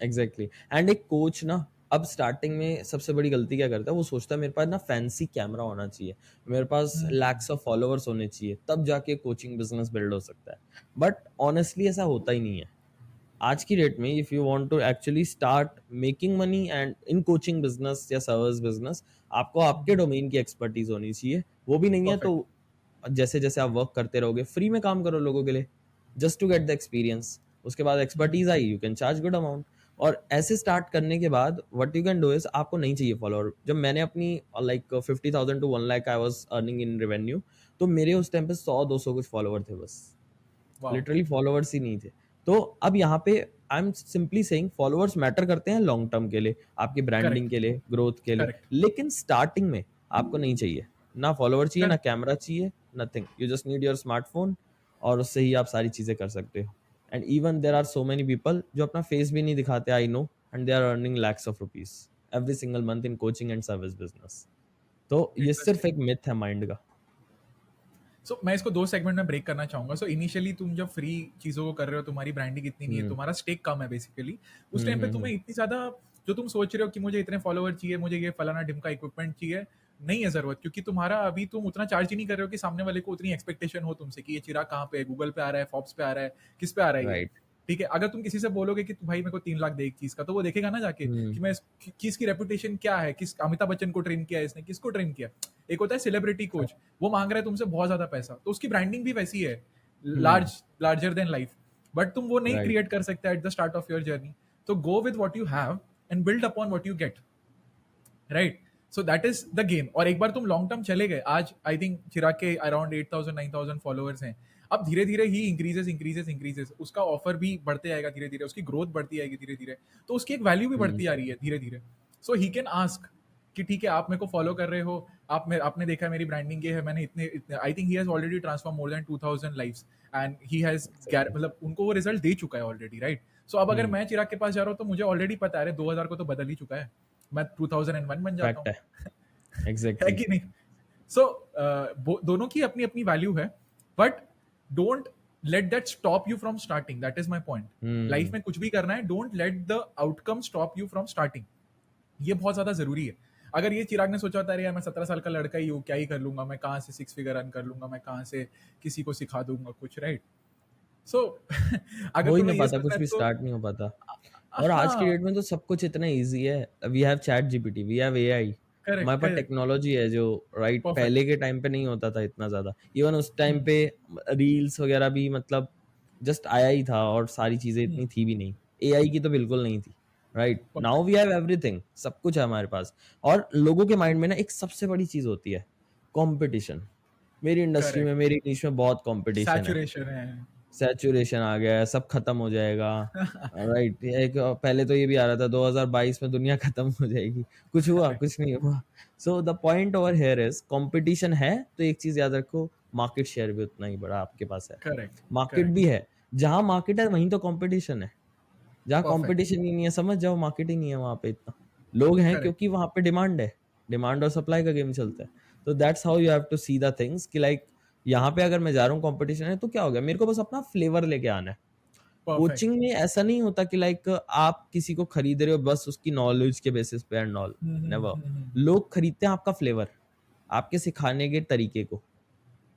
एग्जैक्टली। एंड एक कोच ना, अब स्टार्टिंग में सबसे बड़ी गलती क्या करता है, वो सोचता है मेरे पास ना फैंसी कैमरा होना चाहिए, मेरे पास लैक्स ऑफ फॉलोअर्स होने चाहिए, तब जाके कोचिंग बिजनेस बिल्ड हो सकता है। बट ऑनेस्टली ऐसा होता ही नहीं है। आज की डेट में if you want to actually start making money and in coaching business या सर्विस बिजनेस, आपको आपके डोमेन की एक्सपर्टीज होनी चाहिए। वो भी नहीं है तो परफेक्ट। जैसे जैसे आप वर्क करते रहोगे, फ्री में काम करो लोगों के लिए, just to get the experience. उसके बाद एक्सपर्टीज आई, you can charge good amount. और ऐसे स्टार्ट करने के बाद what you can do is, आपको नहीं चाहिए फॉलोअर। जब मैंने अपनी like 50,000 to 1 lakh I was earning in revenue, तो मेरे उस टाइम पे 100-200 कुछ फॉलोअर थे बस, वाओ। लिटरली फॉलोअर्स ही नहीं थे। तो अब यहाँ पे I am simply saying followers matter करते हैं लॉन्ग टर्म के लिए, आपकी ब्रांडिंग करेक्ट। के लिए, ग्रोथ के लिए, करेक्ट। लेकिन स्टार्टिंग में आपको नहीं चाहिए, ना फॉलोअर चाहिए, ना करेक्ट। कैमरा चाहिए, nothing. You just need your smartphone, और उससे ही आप सारी चीजें कर सकते हो। And even there are so many people जो अपना फेस भी नहीं दिखाते, I know, and they are earning lakhs of rupees every single month in coaching and service business. तो ये सिर्फ इंटरेस्टिंग। एक मिथ है माइंड का। सो मैं इसको दो सेगमेंट में ब्रेक करना चाहूंगा। सो इनिशियली तुम जब फ्री चीजों को कर रहे हो, तुम्हारी ब्रांडिंग इतनी नहीं है, हम्म। तुम्हारा स्टेक कम है बेसिकली, उस टाइम हम्म। पे तुम्हें इतनी ज्यादा जो तुम सोच रहे हो कि मुझे इतने फॉलोअर चाहिए, मुझे ये फलाना ढिमका इक्विपमेंट चाहिए, नहीं है जरूरत। क्योंकि तुम्हारा अभी तुम उतना चार्ज ही नहीं कर रहे हो कि सामने वाले को उतनी एक्सपेक्टेशन हो तुमसे कि ये चिराग कहाँ पे है, गूगल पे आ रहा है, फॉब्स पे आ रहा है, किस पे आ रहा है ये। राइट। ठीक है, अगर तुम किसी से बोलोगे कि भाई मेरे को 3 लाख दे एक चीज का, तो वो देखेगा ना जाके हम्म। कि मैं किस की रेपुटेशन क्या है, किस अमिताभ बच्चन को ट्रेन किया है इसने, किसको ट्रेन किया। एक होता है सेलिब्रिटी कोच, वो मांग रहा है तुमसे बहुत ज्यादा पैसा, तो उसकी ब्रांडिंग भी वैसी है, hmm. Larger than life. But तुम वो नहीं राइट। क्रिएट कर सकते at the start of your journey. तो go with what you have and build upon what you get, right? So that is the game. और एक बार तुम लॉन्ग टर्म चले गए, आज आई थिंक चिराग के अराउंड 8,000 9,000 फॉलोअर्स हैं। अब धीरे धीरे ही इंक्रीजेस इंक्रीजेस इंक्रीजेस, उसका ऑफर भी बढ़ते आएगा धीरे धीरे, उसकी ग्रोथ बढ़ती आएगी धीरे धीरे, तो उसकी एक वैल्यू भी हम्म। बढ़ती आ रही है धीरे धीरे। सो ही कैन आस्क कि ठीक है आप मेरे को फॉलो कर रहे हो, आपने देखा मेरी ब्रांडिंग ये है, मैंने इतने इतने आई think he has already transform more than 2,000 lives, and he has Exactly. मतलब उनको वो रिजल्ट दे चुका है ऑलरेडी, राइट? सो अब अगर हम्म। मैं चिराग के पास जा रहा हूँ तो मुझे ऑलरेडी पता है, अरे 2,000 को तो बदल ही चुका है, मैं 2001 बन जाता फैक्ट हूँ। है, है एग्जैक्टली। कि नहीं? सो दोनों की अपनी अपनी वैल्यू है, but don't let that stop you from starting, that is my point. Life hmm. में कुछ भी करना है, don't let the outcome stop you from starting. ये बहुत ज्यादा जरूरी है। अगर ये चिराग ने सोचा होता है यार मैं 17 साल का लड़का ही हूँ, क्या ही कर लूंगा, मैं कहाँ से 6 फिगर अर्न कर लूंगा, मैं कहाँ से किसी को सिखा दूंगा कुछ, राइट? सो अगर हो ही तुमने नहीं ये पाता, सोचा कुछ है भी तो स्टार्ट नहीं हो पाता। और आज की हाँ, डेट में तो सब कुछ इतना इजी है। We have ChatGPT, we have AI, correct हमारे पास करेक्ट, टेक्नोलॉजी है जो, राइट, परफेक्ट। पहले के टाइम पे नहीं होता था इतना ज्यादा। इवन उस टाइम पे रील्स वगैरह भी मतलब जस्ट आया ही था, और सारी चीजें इतनी थी भी नहीं। एआई की तो बिल्कुल नहीं थी। Right, now perfect, we have everything, सब कुछ है हमारे पास। और लोगों के माइंड में ना एक सबसे बड़ी चीज होती है, कंपटीशन। मेरी इंडस्ट्री में, करेक्ट। मेरी निश में बहुत कंपटीशन है, सैचुरेशन है। सैचुरेशन आ गया है, सब खत्म हो जाएगा। राइट, एक पहले तो ये भी आ रहा था 2022 में दुनिया खत्म हो जाएगी, कुछ हुआ? करेक्ट कुछ नहीं हुआ। So the point over here is, competition है तो एक चीज याद रखो, मार्केट शेयर भी उतना ही बड़ा आपके पास है। करेक्ट मार्केट करेक्ट, भी है, जहां मार्केट है वहीं तो कंपटीशन है। जहाँ परफेक्ट, कंपटीशन ही नहीं है, समझ जाओ मार्केट ही नहीं है वहां पे इतना। लोग हैं करेक्ट। क्योंकि वहां पे डिमांड है, डिमांड और सप्लाई का गेम चलता है। तो that's how you have to see the things कि लाइक, यहाँ पे अगर मैं जा रहा हूँ कंपटीशन है तो क्या हो गया, मेरे को बस अपना फ्लेवर लेके आना है। परफेक्ट। कोचिंग में ऐसा नहीं होता कि लाइक आप किसी को खरीद रहे हो बस उसकी नॉलेज के बेसिस पे एंड ऑल। नेवर। लोग खरीदते हैं आपका फ्लेवर, आपके सिखाने के तरीके को,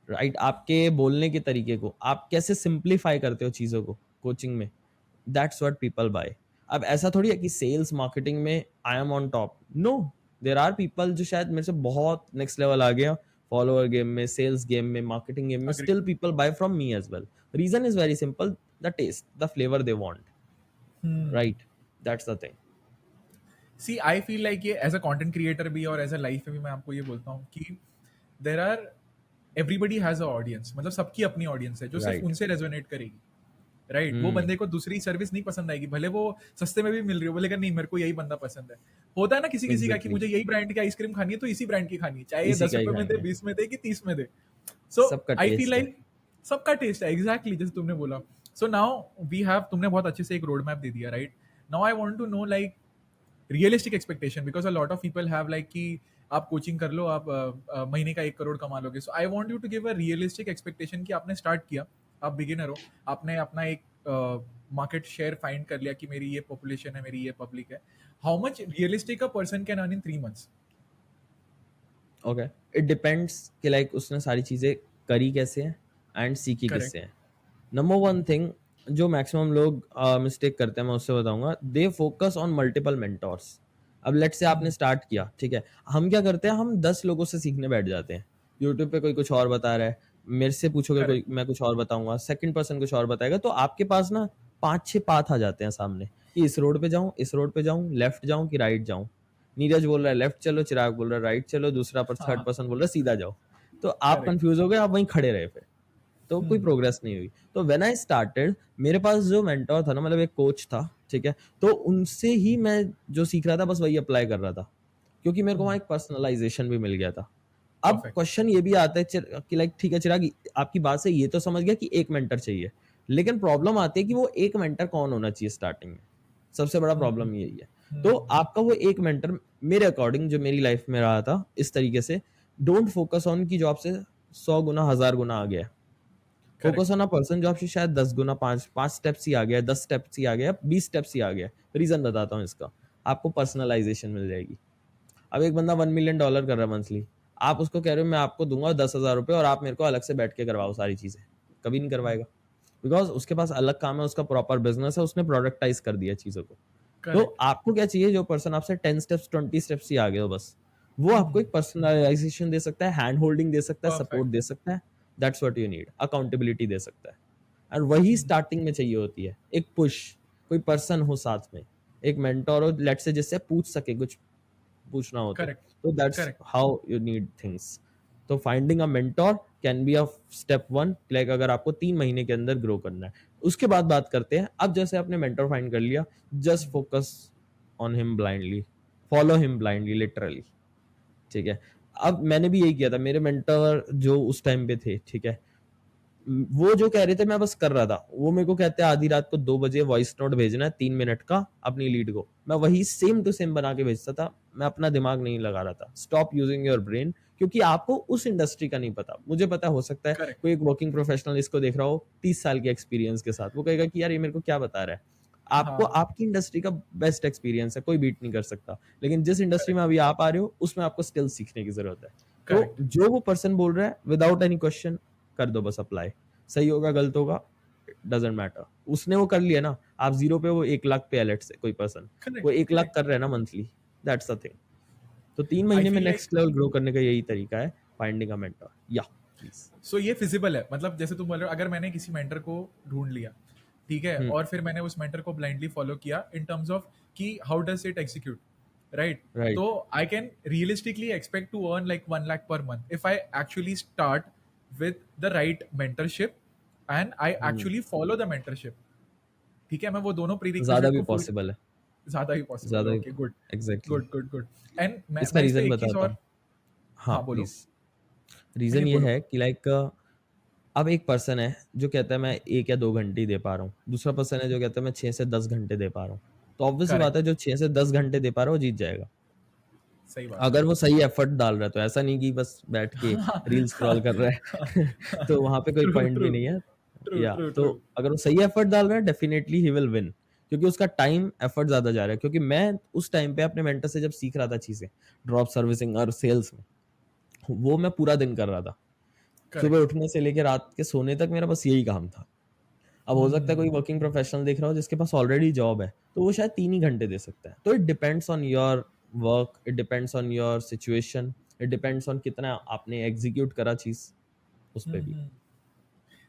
राइट, आपके बोलने के तरीके को, आप कैसे सिंप्लीफाई करते हो चीजों को कोचिंग में। That's what people buy. अब ऐसा थोड़ी है कि सेल्स मार्केटिंग में I am on top, no. There are people जो शायद मेरे से बहुत नेक्स्ट लेवल आ गया, फॉलोअर गेम में, सेल्स गेम में, मार्केटिंग गेम में, agree. Still people buy from me as well. Reason is very simple, the taste, the flavour they want, right, that's the thing. See I feel like ये as a content creator भी और as a life में भी मैं आपको ये बोलता हूँ कि there are everybody has a audience, मतलब सबकी अपनी ऑडियंस है जो सिर्फ राइट। उनसे रेजोनेट करेगी, राइट? वो हम्म। बंदे को दूसरी सर्विस नहीं पसंद आएगी, भले वो सस्ते में भी मिल रही हो, बोलेगा नहीं मेरे को यही बंदा पसंद है। होता है ना किसी किसी का कि एग्जैक्टली, मुझे यही ब्रांड की आइसक्रीम खानी है तो इसी ब्रांड की खानी है, चाहे ये इसी दस का ही रुपए में दे, खानी है, 20 में दे कि 30 में दे। सो सबका आई फील टेस्ट है। लाइक सबका टेस्ट है, एग्जैक्टली जैसे तुमने बोला। सो नाउ वी हैव, तुमने बहुत अच्छे से एक रोड मैप दे दिया, right? Now I want to know like realistic expectation, because a lot of people have like कि आप कोचिंग कर लो, आप महीने का 1 करोड़ कमा लोगे। So I want you to give a realistic expectation कि आपने स्टार्ट किया, आप बिगिनर हो, आपने अपना एक मार्केट शेयर फाइंड कर लिया कि मेरी ये पॉपुलेशन है, मेरी ये पब्लिक है। How much realistic a person can earn in 3 months? Okay, it depends कि लाइक उसने सारी चीजें करी कैसे हैं एंड सीखी करेक्ट। किससे हैं। नंबर वन थिंग जो मैक्सिमम लोग मिस्टेक करते हैं, मैं उससे बताऊंगा, they focus on multiple mentors. अब लेट से आपने स्टार्ट किया, ठीक है, हम क्या करते हैं, हम 10 लोगों से सीखने बैठ जाते हैं। यूट्यूब पे कोई कुछ और बता रहा है, मेरे से पूछोगे कोई, करेक्ट। मैं कुछ और बताऊंगा, सेकंड पर्सन कुछ और बताएगा, तो आपके पास ना 5-6 पाथ आ जाते हैं सामने कि इस रोड पे जाऊं, इस रोड पे जाऊं, लेफ्ट जाऊं कि राइट जाऊं। नीरज बोल रहा है लेफ्ट चलो, चिराग बोल रहा है राइट चलो, दूसरा पर थर्ड हाँ, पर्सन बोल रहा है सीधा जाओ। तो आप करेक्ट। कंफ्यूज हो गए, आप वहीं खड़े रहे फिर, तो कोई प्रोग्रेस नहीं हुई। तो व्हेन आई स्टार्टेड, मेरे पास जो मेंटोर था ना, मतलब एक कोच था, ठीक है, तो उनसे ही मैं जो सीख रहा था बस वही अप्लाई कर रहा था, क्योंकि मेरे को वहाँ एक पर्सनलाइजेशन भी मिल गया था। अब परफेक्ट। क्वेश्चन ये भी आता है कि लाइक ठीक है चिराग, आपकी बात से ये तो समझ गया कि एक मेंटर चाहिए, लेकिन प्रॉब्लम आती है कि वो एक मेंटर कौन होना चाहिए स्टार्टिंग में। सबसे बड़ा प्रॉब्लम यही है। तो आपका वो एक मेंटर, मेरे अकॉर्डिंग जो मेरी लाइफ में रहा था इस तरीके से, डोंट फोकस ऑन की जो आपसे 100 गुना 1000 गुना आ गया। Focus correct. On a person जो आपसे शायद 10 गुना, पांच पांच स्टेप्स ही आ गया, 10 स्टेप्स ही आ गया, 20 स्टेप्स ही आ गया। रीजन बताता हूँ इसका, आपको पर्सनलाइजेशन मिल जाएगी। अब एक बंदा $1 मिलियन कर रहा है मंथली, आप उसको कह रहे हो मैं आपको दूंगा 10,000 रुपये और आप मेरे को अलग से बैठ के करवाओ सारी चीजें, कभी नहीं करवाएगा। बिकॉज उसके पास अलग काम है, उसका प्रॉपर बिजनेस है, उसने प्रोडक्टाइज कर दिया चीजों को। तो करेक्ट। आपको क्या चाहिए, जो पर्सन आपसे 10 स्टेप्स 20 स्टेप्स ही आ गए हो बस, वो आपको एक पर्सनलाइजेशन दे सकता है, हैंड होल्डिंग दे सकता है, सपोर्ट परफेक्ट। दे सकता है। That's what you need, accountability दे सकता है। और वही स्टार्टिंग में चाहिए होती है, एक पुश, कोई पर्सन हो साथ में, एक मेंटोर हो लेट से, जिससे पूछ सके कुछ पूछना हो तो। करेक्ट। तो that's correct. How you need things. तो finding a mentor can be a step one, like अगर आपको 3 महीने के अंदर ग्रो करना है। उसके बाद बात करते हैं, अब जैसे आपने मेंटोर फाइंड कर लिया, just focus on him blindly, follow him blindly, literally, ठीक है। अब मैंने भी यही किया था, मेरे मेंटर जो उस टाइम पे थे, ठीक है, वो जो कह रहे थे मैं बस कर रहा था, वो मेरे को कहते हैं आधी रात को 2 बजे वॉइस नोट भेजना है 3 मिनट का अपनी लीड को, मैं वही सेम टू सेम बना के भेजता था। मैं अपना दिमाग नहीं लगा रहा था। स्टॉप यूजिंग योर ब्रेन, क्योंकि आपको उस इंडस्ट्री का नहीं पता। मुझे पता हो सकता है करेक्ट। कोई एक वर्किंग प्रोफेशनल इसको देख रहा हो 30 साल के एक्सपीरियंस के साथ, वो कहेगा कि यार ये मेरे को क्या बता रहा है। आपको हाँ। आपकी इंडस्ट्री का बेस्ट एक्सपीरियंस है, कोई बीट नहीं कर सकता। लेकिन जिस इंडस्ट्री में करेक्ट। अभी आप आ रहे हो उसमें आपको स्किल सीखने की जरूरत है। तो करेक्ट। जो वो पर्सन बोल रहा है विदाउट एनी क्वेश्चन कर दो बस अप्लाई। सही होगा गलत होगा डजेंट मैटर, उसने वो कर लिया ना। आप 0 पे, वो 1 लाख पे अलर्ट से कोई पर्सन, वो करेक्ट। 1 लाख करेक्ट। कर रहा है ना मंथली। That's the thing. तो 3 महीने आई में feel like next level grow करने का यही तरीका है, फाइंडिंग अ मेंटर। या प्लीज। सो ये फिजिबल है, मतलब जैसे तुम बोल रहे हो, अगर मैंने किसी मेंटर को ढूंढ लिया, ठीक है, हम्म। और फिर मैंने उस मेंटर को ब्लाइंडली फॉलो किया इन टर्म्स ऑफ कि how does it execute, right? तो right. I can realistically expect to earn like 1 lakh per month if I actually start with the right mentorship and I hmm. Actually follow the mentorship. ठीक है, मैं वो दोनों ज्यादा prerequisite भी को full, possible है। ज्यादा ही पॉसिबल है। ज्यादा ही। Okay, good. Exactly. Good good good. And मैं इसका मैं इस पे रीजन एक चीज बताता और। हूँ। हाँ हाँ बोलो। प्लीज। नहीं रीजन नहीं ये बोलो। है कि लाइक अब एक पर्सन है जो कहता है मैं 1 या 2 घंटे ही दे पा रहा हूँ, दूसरा पर्सन है जो कहता है मैं 6 से 10 घंटे दे पा रहा हूँ। तो ऑब्वियस सी बात है करेक्ट। जो 6 से 10 घंटे दे पा रहा है वो जीत जाएगा। सही बात है। अगर वो सही एफर्ट डाल रहा है तो, ऐसा नहीं कि बस बैठ के रील स्क्रॉल कर रहा है तो वहां पे कोई ट्रू पॉइंट भी ट्रू नहीं है। ट्रू या ट्रू तो ट्रू। अगर वो सही एफर्ट डाल रहा है डेफिनेटली ही विल विन, क्योंकि उसका टाइम एफर्ट ज्यादा जा रहा है। क्योंकि मैं उस टाइम पे अपने मेंटर से जब सीख रहा था चीजें, ड्रॉप सर्विसिंग और सेल्स में, वो मैं पूरा दिन कर रहा था। सुबह करेक्ट। उठने से लेकर रात के सोने तक मेरा बस यही काम था। अब हो सकता है कोई वर्किंग प्रोफेशनल देख रहा हो जिसके पास ऑलरेडी जॉब है, तो वो शायद 3 ही घंटे दे सकता है। तो it depends on your work, it depends on your situation, it depends on कितना आपने एग्जीक्यूट करा चीज उस पे भी।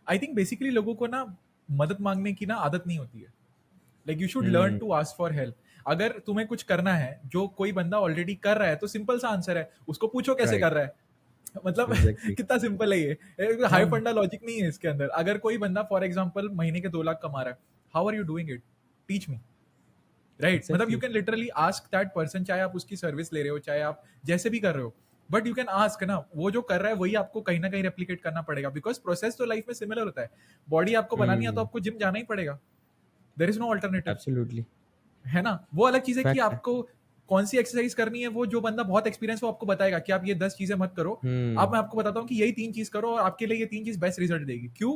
आई थिंक बेसिकली लोगों को ना मदद मांगने की ना आदत नहीं होती है। Like you should learn hmm. To ask for help. अगर तुम्हें कुछ करना है जो कोई बंदा ऑलरेडी कर रहा है, तो सिंपल सा आंसर है, उसको पूछो कैसे राइट। कर रहा है। मतलब एग्जैक्टली। कितना सिंपल है ये, हाई हाँ। फंडा लॉजिक नहीं है इसके अंदर। अगर कोई बंदा फॉर एग्जांपल महीने के 2 लाख कमा रहा है, how are you doing it, teach me, right? मतलब you exactly. Can literally ask that person, चाहे आप उसकी सर्विस ले रहे हो, चाहे आप जैसे भी कर रहे हो, बट यू कैन आस्क ना। वो जो कर रहा है वही आपको कहीं ना कहीं रेप्लिकेट करना पड़ेगा, बिकॉज प्रोसेस तो लाइफ में सिमिलर होता है। बॉडी आपको बनानी है तो हम्म। आपको जिम जाना ही पड़ेगा। There is no alternative. Absolutely. है ना? वो अलग चीज है कि फैक्ट है। आपको कौन सी एक्सरसाइज करनी है, वो जो बंदा बहुत एक्सपीरियंस वो आपको बताएगा कि आप ये 10 चीजें मत करो। अब हम्म। मैं आपको बताता हूँ कि यही 3 चीज करो और आपके लिए ये 3 चीज बेस्ट रिजल्ट देगी। क्यों?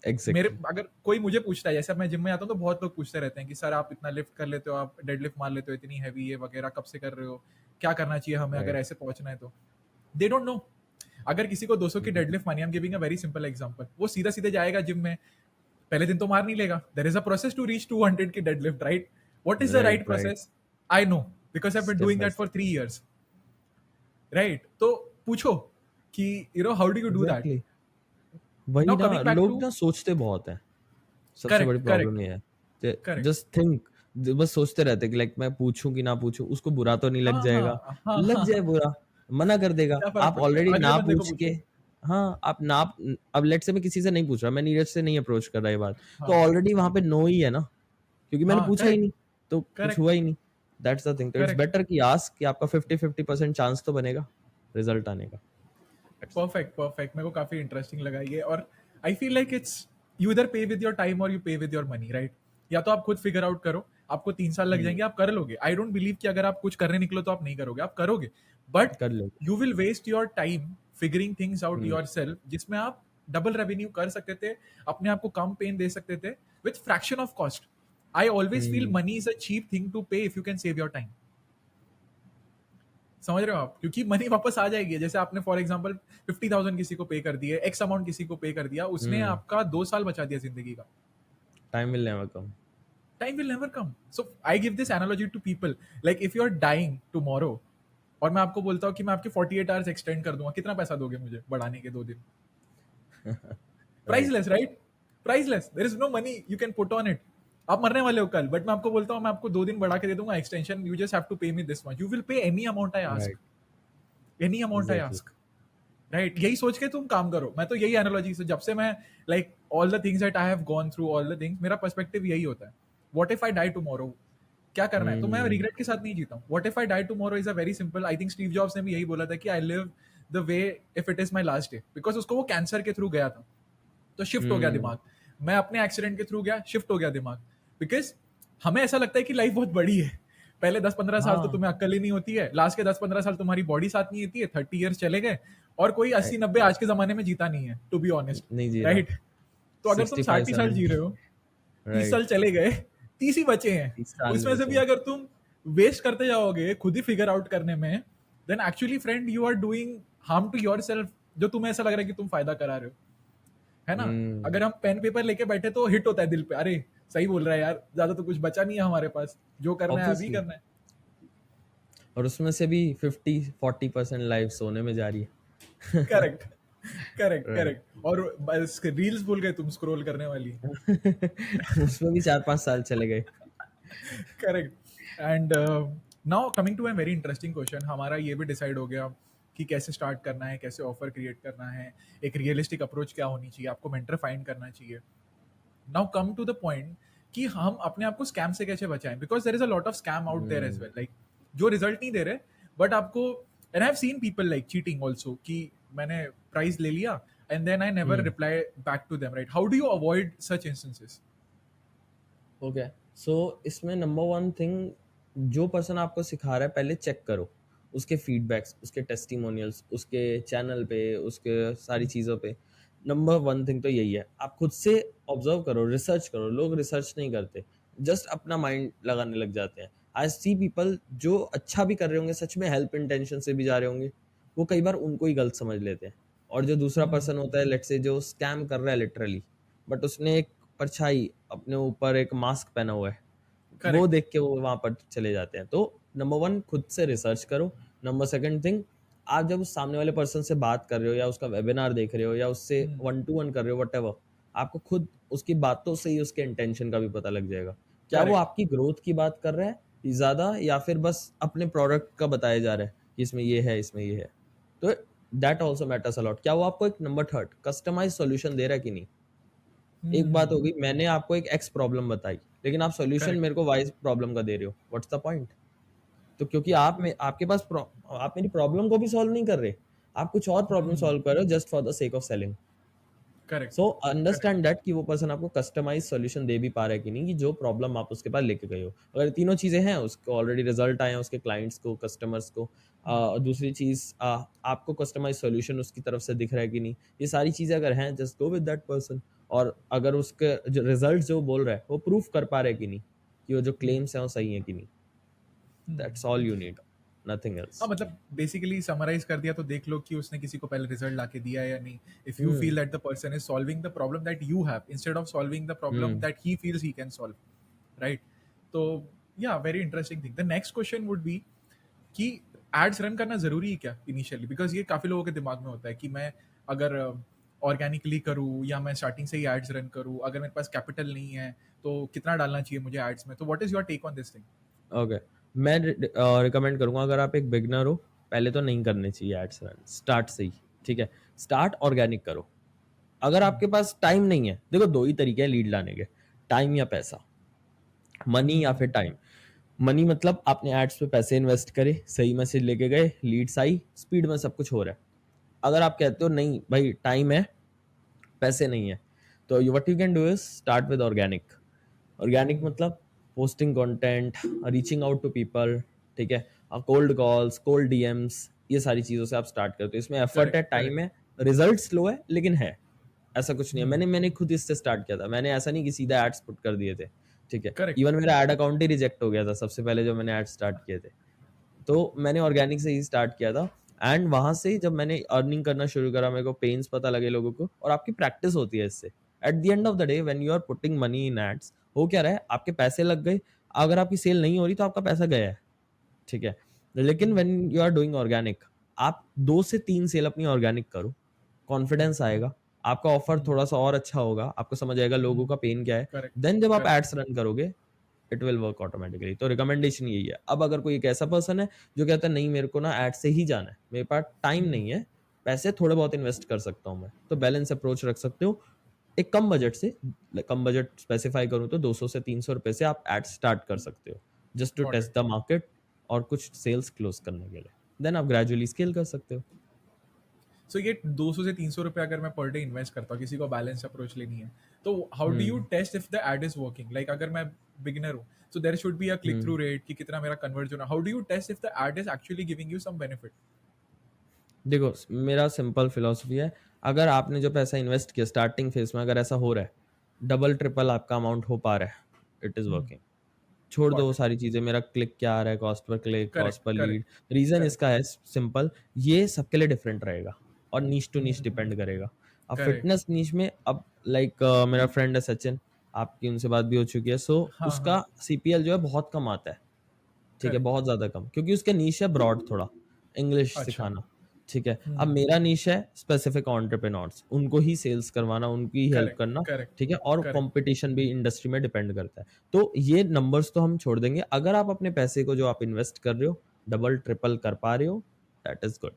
मेरे एग्जैक्टली। अगर कोई मुझे पूछता है, जैसे अब मैं जिम में आता हूँ तो बहुत लोग पूछते रहते हैं कि सर आप इतना लिफ्ट कर लेते हो, आप डेडलिफ्ट मार लेते हो इतनी हैवी, ये वगैरह कब से कर रहे हो, क्या करना चाहिए हमें अगर राइट। ऐसे पहुंचना है तो। They don't know. अगर किसी को 200 की डेडलिफ्ट मानी, I am giving a very simple example, वो सीधा सीधे जाएगा जिम में, पहले दिन तो मार नहीं लेगा। There is a process to reach 200 की deadlift, right? What is the right right. Right. Process? I know, because I have been step doing by that for step. 3 years, right? तो पूछो कि how do you do that. Exactly. वही now ना, coming back लोग to. ना सोचते बहुत है। सबसे बड़ी करेक्ट प्रॉब्लम करेक्ट ये है। करेक्ट। जस्ट थिंक, बस सोचते रहते हैं कि लाइक मैं पूछूं कि ना पूछूं, उसको बुरा तो नहीं लग हाँ हाँ जाएगा। हाँ लग हाँ जाए हाँ। बुरा, मना कर देगा। क्या फर्क आप पड़ता है, ऑलरेडी अगले ना बंदे को पूछ के, पूछो। हाँ आप ना, अब लेट से मैं किसी से नहीं पूछ रहा, मैं नीरज से नहीं अप्रोच कर रहा ये बात, तो हाँ ऑलरेडी वहां पे नो ही है ना, क्योंकि मैंने हाँ। पूछा ही करेक्ट नहीं, तो कुछ करेक्ट हुआ ही नहीं। That's the thing. तो इट्स करेक्ट। बेटर कि आस्क, कि आपका 50-50% चांस तो बनेगा रिजल्ट आने का। That's it. Perfect perfect. मेरे को काफी इंटरेस्टिंग लगा ये। और आई फील लाइक इट्स, यू इधर पे विद योर टाइम और यू पे विद योर मनी, राइट? या तो आप खुद फिगर आउट करो, आपको 3 साल लग हम्म। जाएंगे, आप कर लोगे। आई डोंट बिलीव कि अगर आप कुछ करने निकलो तो आप नहीं करोगे, आप करोगे। बट कर लो। You will waste your time figuring things out hmm. Yourself, जिसमें आप डबल रेवेन्यू कर सकते थे, अपने आप को कम पेन दे सकते थे with fraction of cost. I always feel hmm. Money is a cheap thing to pay if you can save your time. समझ रहे हो आप? क्योंकि मनी वापस आ जाएगी। जैसे आपने फॉर एग्जांपल 50,000 किसी को पे कर दिए, एक्स अमाउंट किसी को पे कर दिया, उसने हम्म। आपका 2 साल बचा दिया जिंदगी का। Time will never come. Time will never come. So I give this analogy to people, like if you are dying tomorrow और मैं आपको बोलता हूँ कि मैं आपके 48 आवर्स एक्सटेंड कर दूंगा, कितना पैसा दोगे मुझे बढ़ाने के 2 दिन? Right. Priceless, right? Priceless. There is no money you can put on it. आप मरने वाले हो कल, बट मैं आपको बोलता हूँ मैं आपको 2 दिन बढ़ा के दे दूंगा extension, you just have to pay me this much, you will pay any amount I ask, right. Any amount I exactly. Ask, right? यही सोच के तुम काम करो। मैं तो यही एनालॉजी से, जब से मैं like all the things that I have gone through, all the things, मेरा पर्सपेक्टिव यही होता है। What if I die tomorrow? क्या करना है? तो मैं हम्म। रिग्रेट के साथ नहीं जीता हूँ। What if I die tomorrow is a very simple, I think Steve Jobs ने भी यही बोला था कि I live the way if it is my last day, because उसको वो कैंसर के थ्रू गया था। तो शिफ्ट हो गया हम्म। दिमाग। मैं अपने एक्सीडेंट के थ्रू गया, शिफ्ट हो गया दिमाग। बिकॉज हमें ऐसा लगता है कि लाइफ बहुत बड़ी है। पहले 10-15 साल तो हाँ। तुम्हें अक्ल ही नहीं होती है, लास्ट के 10-15 साल तुम्हारी बॉडी साथ नहीं होती है, 30 ईयर्स चले गए, और कोई 80-90 आज के जमाने में जीता नहीं है, टू बी ऑनेस्ट। नहीं जी रहा। राइट। तो अगर तुम 65 60 ही साल जी रहे सेवेंटी। हो, 30 साल राइट। चले गए, 30 ही बचे हैं, 30 साल ही उसमें से बचे भी हैं। अगर तुम वेस्ट करते जाओगे खुद ही फिगर आउट करने में, then actually friend you are doing harm to yourself, जो तुम्हें ऐसा लग रहा है कि तुम फायदा करा रहे हो, है ना। हम्म। अगर हम पेन पेपर लेके बैठे तो हिट होता है दिल पे, अरे सही बोल रहा है यार, ज्यादा तो कुछ बचा नहीं है हमारे पास, जो करना है अभी ऑब्वियसली। करना है। और उसमें से भी 50-40% लाइफ सोने में जा रही है। Correct, correct, right. करेक्ट। और बस रील्स भूल गए तुम स्क्रॉल करने वाली। उसमें भी 4-5 साल चले गए। Correct. And now coming to a very interesting question, हमारा ये भी डिसाइड हो गया कि कैसे स्टार्ट करना है, कैसे ऑफर क्रिएट करना है, एक रियलिस्टिक अप्रोच क्या होनी चाहिए, आपको मेंटर फाइंड करना चाहिए। Now come to the point कि हम अपने आप को स्कैम से कैसे बचाएं, because there is a lot of scam out there as hmm. Well, like जो रिजल्ट नहीं दे रहे, बट आपको, and I have seen people like cheating also, कि मैंने प्राइस ले लिया and then I never hmm. Reply back to them, right. How do you avoid such instances? Okay. So इसमें नंबर वन थिंग, जो person आपको सिखा रहा है पहले चेक करो उसके फीडबैक्स, उसके टेस्टिमोनियल्स, उसके चैनल पे, उसके सारी चीज़ों पे। नंबर वन थिंग तो यही है, आप खुद से ऑब्जर्व करो, रिसर्च करो। लोग रिसर्च नहीं करते, जस्ट अपना माइंड लगाने लग जाते हैं। आई सी पीपल जो अच्छा भी कर रहे होंगे, सच में हेल्प इंटेंशन से भी जा रहे होंगे, वो कई बार उनको ही गलत समझ लेते हैं। और जो दूसरा पर्सन होता है, लेट्स से जो स्कैम कर रहा है लिटरली, बट उसने एक परछाई, अपने ऊपर एक मास्क पहना हुआ है, वो करेक्ट। देख के वो वहां पर चले जाते हैं। तो नंबर वन, खुद से रिसर्च करो। नंबर सेकंड थिंग, आप जब उस सामने वाले पर्सन से बात कर रहे हो या उसका वेबिनार देख रहे हो या उससे 1-to-1 कर रहे हो, वट, आपको खुद उसकी बातों से ही उसके इंटेंशन का भी पता लग जाएगा। क्या वो करेक्ट। आपकी ग्रोथ की बात कर रहा है ज्यादा, या फिर बस अपने प्रोडक्ट का बताया जा रहा है कि इसमें ये है, इसमें ये है। तो दैट ऑल्सो मैटर्स अलॉट। क्या वो आपको एक नंबर थर्ड कस्टमाइज सॉल्यूशन दे रहा है कि नहीं। एक बात होगी, मैंने आपको एक एक्स प्रॉब्लम बताई, लेकिन आप सॉल्यूशन करेक्ट। मेरे को वाई प्रॉब्लम का दे रहे हो, व्हाट्स द पॉइंट। तो क्योंकि आप में आपके पास आप मेरी प्रॉब्लम को भी सॉल्व नहीं कर रहे, आप कुछ और प्रॉब्लम सॉल्व कर रहे हो just for the sake of selling. Correct. So correct. Understand that कि वो पर्सन आपको कस्टमाइज सॉल्यूशन दे भी पा रहा है कि नहीं, कि जो प्रॉब्लम आप उसके पास लेके गए हो। अगर तीनों चीजें हैं, उसको ऑलरेडी रिजल्ट आए हैं, उसके क्लाइंट्स को, कस्टमर्स को, दूसरी चीज आपको कस्टमाइज सॉल्यूशन उसकी तरफ से दिख रहा है कि नहीं, ये सारी चीजें अगर हैं, just go with that person. और अगर उसके जो रिजल्ट जो बोल रहा है वो प्रूफ कर पा रहे हैं कि नहीं, कि वो जो क्लेम्स हैं वो सही है कि नहीं, that's all you need, nothing हाँ, एल्स। मतलब बेसिकली समराइज कर दिया तो देख लो कि उसने किसी को पहले रिजल्ट लाके दिया है या नहीं। If you hmm. Feel that the person is solving the problem that you have instead of solving the problem hmm. That he feels he can solve, right. तो या very interesting thing. The next question would be कि ads run करना जरूरी है क्या initially, because ये काफी लोगों के दिमाग में होता है कि मैं अगर ऑर्गेनिकली करूँ या मैं स्टार्टिंग से ही एड्स रन करूँ, अगर मेरे पास कैपिटल नहीं है तो कितना डालना चाहिए मुझे एड्स में। तो what is your take on this thing? Okay. मैं रिकमेंड करूंगा, अगर आप एक बिगनर हो, पहले तो नहीं करने चाहिए एड्स रन स्टार्ट से ही। ठीक है, स्टार्ट ऑर्गेनिक करो। अगर आपके पास टाइम नहीं है, देखो दो ही तरीके हैं लीड लाने के, टाइम या पैसा, मनी या फिर टाइम। मनी मतलब आपने एड्स पे पैसे इन्वेस्ट करे, सही मैसेज लेके गए, लीड्स आई, स्पीड में सब कुछ हो रहा है। अगर आप कहते हो नहीं भाई टाइम है, पैसे नहीं है, तो what you can do is start with organic. Organic मतलब posting content, reaching out to people, ठीक है, कोल्ड कॉल्स, कोल्ड डीएम्स, ये सारी चीजों से आप स्टार्ट करते हो। इसमें एफर्ट है, करेक्ट। Time correct. है, रिजल्ट स्लो है, लेकिन है। ऐसा कुछ नहीं है, मैंने खुद इससे स्टार्ट किया था। मैंने ऐसा नहीं कि सीधा एड्स पुट कर दिए थे, ठीक है। करेक्ट। इवन मेरा एड अकाउंट ही रिजेक्ट हो गया था सबसे पहले जब मैंने एड स्टार्ट किए थे। तो मैंने ऑर्गेनिक से ही स्टार्ट किया था। एंड वहां से जब मैंने अर्निंग करना शुरू करा, मेरे को पेन्स पता लगे लोगों को, और आपकी प्रैक्टिस होती है इससे। At the end of the day when you are putting money in ads, हो क्या रहा है, आपके पैसे लग गए। अगर आपकी सेल नहीं हो रही तो आपका पैसा गया है, ठीक है। लेकिन when you are doing organic, आप 2 से 3 सेल अपनी ऑर्गेनिक करो, कॉन्फिडेंस आएगा, आपका ऑफर थोड़ा सा और अच्छा होगा, आपको समझ आएगा लोगों का पेन क्या है। करेक्ट। देन जब आप करेक्ट। एड्स रन करोगे, इट विल वर्क ऑटोमेटिकली। तो रिकमेंडेशन यही है। अब अगर कोई एक ऐसा पर्सन है जो कहता है नहीं मेरे को ना ऐड से ही जाना है, मेरे पास टाइम नहीं है, पैसे थोड़े बहुत इन्वेस्ट कर सकता हूँ मैं, तो बैलेंस अप्रोच रख सकते हो। एक कम बजट से, कम बजट स्पेसिफाई करूँ तो 200 से 300 रुपए से आप एड स्टार्ट कर सकते हो, just to got it. Test the market और कुछ सेल्स क्लोज करने के लिए। देन आप ग्रेजुअली स्केल कर सकते हो। सो ये 200 से 300 रुपये अगर मैं पर डे इन्वेस्ट करता हूँ, किसी को बैलेंस अप्रोच लेनी है, तो how do you hmm. Test if the ad is working? Like अगर मैं बिगिनर हूँ, so there should be a click through hmm. Rate कि कितना मेरा कन्वर्जन है। How do you test if the ad is actually giving you some benefit? देखो, मेरा simple philosophy है, अगर आपने जो पैसा इन्वेस्ट किया स्टार्टिंग फेज में, अगर ऐसा हो रहा है, डबल ट्रिपल आपका अमाउंट हो पा रहा है, इट इज वर्किंग। छोड़ दो वो गॉट इट। सारी चीजें, मेरा क्लिक क्या आ रहा है, cost per click, cost correct, per lead. Correct, reason correct. इसका है सिंपल, ये सबके लिए डिफरेंट रहेगा और नीच टू नीच डिपेंड करेगा। अब करेक्ट। फिटनेस नीच में, अब लाइक मेरा फ्रेंड है सचिन, आपकी उनसे बात भी हो चुकी है, सो हाँ, हाँ। उसका सीपीएल जो है बहुत कम आता है। ठीक है, करेक्ट। बहुत ज्यादा कम, क्योंकि उसका नीश है ब्रॉड थोड़ा, इंग्लिश अच्छा। सिखाना। ठीक है, अब मेरा नीश है स्पेसिफिक एंटरप्रेन्योर्स, उनको ही सेल्स करवाना, उनकी ही हेल्प करेक्ट, करना। करेक्ट, ठीक है, और करेक्ट। कंपटीशन भी इंडस्ट्री में डिपेंड करता है। तो ये नंबर्स तो हम छोड़ देंगे, अगर आप अपने पैसे को जो आप इन्वेस्ट कर रहे हो डबल ट्रिपल कर पा रहे हो, दैट इज गुड,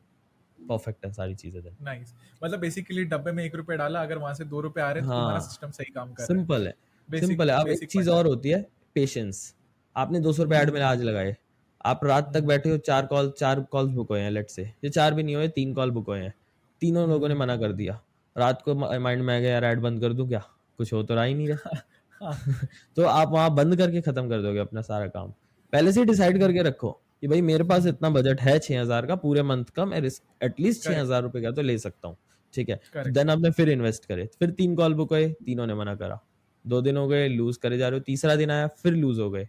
परफेक्ट है सारी चीजें देन। नाइस। मतलब बेसिकली डब्बे में 1 रुपए डाला, अगर वहां से 2 रुपए आ रहे हैं तो तुम्हारा हाँ, सिस्टम सही काम कर रहा है। सिंपल है। बेसिक सिंपल है। अब एक बेसिक चीज फंडा। और होती है, पेशेंस। आपने 200 रुपये ऐड में आज लगाए, आप रात तक बैठे हो, चार कॉल्स बुक हुए हैं, लेट से ये चार भी नहीं हुए, 3 कॉल बुक हुए हैं, तीनों लोगों ने मना कर दिया। रात को माइंड में आ गया यार ऐड बंद कर दूं क्या, कुछ हो तो रहा ही नहीं रहा। हाँ। तो आप वहां बंद करके खत्म कर दोगे अपना सारा काम। पहले से डिसाइड करके रखो कि भाई मेरे पास इतना बजट है 6,000 का पूरे मंथ का, मैं एटलीस्ट छह करेक्ट, हजार रुपए का तो ले सकता हूँ। ठीक है, तो करेक्ट। देन आपने फिर इन्वेस्ट करे, फिर 3 कॉल बुक हुए, तीनों ने मना करा। 2 दिन हो गए, लूज करे जा रहे हो, तीसरा दिन आया फिर लूज हो गए।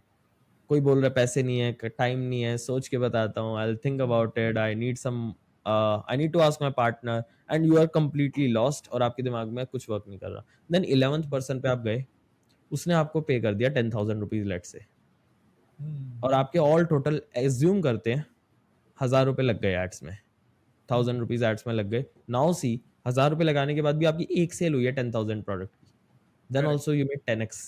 कोई बोल रहा है पैसे नहीं है, टाइम नहीं है, सोच के बताता हूँ, I think about it, I need some, I need to ask my partner, and you are completely lost और आपके दिमाग में कुछ वर्क नहीं कर रहा। देन 11th पर्सन पे आप गए, उसने आपको पे कर दिया 10,000 रुपीज लेट से, और आपके ऑल टोटल एज्यूम करते हैं 1,000 रुपए लग गए एड्स में, 1,000 रुपीज एड्स में लग गए। नाउ सी, 1,000 रुपए लगाने के बाद भी आपकी एक सेल हुई है 10,000 प्रोडक्ट की, then correct, also you made 10x,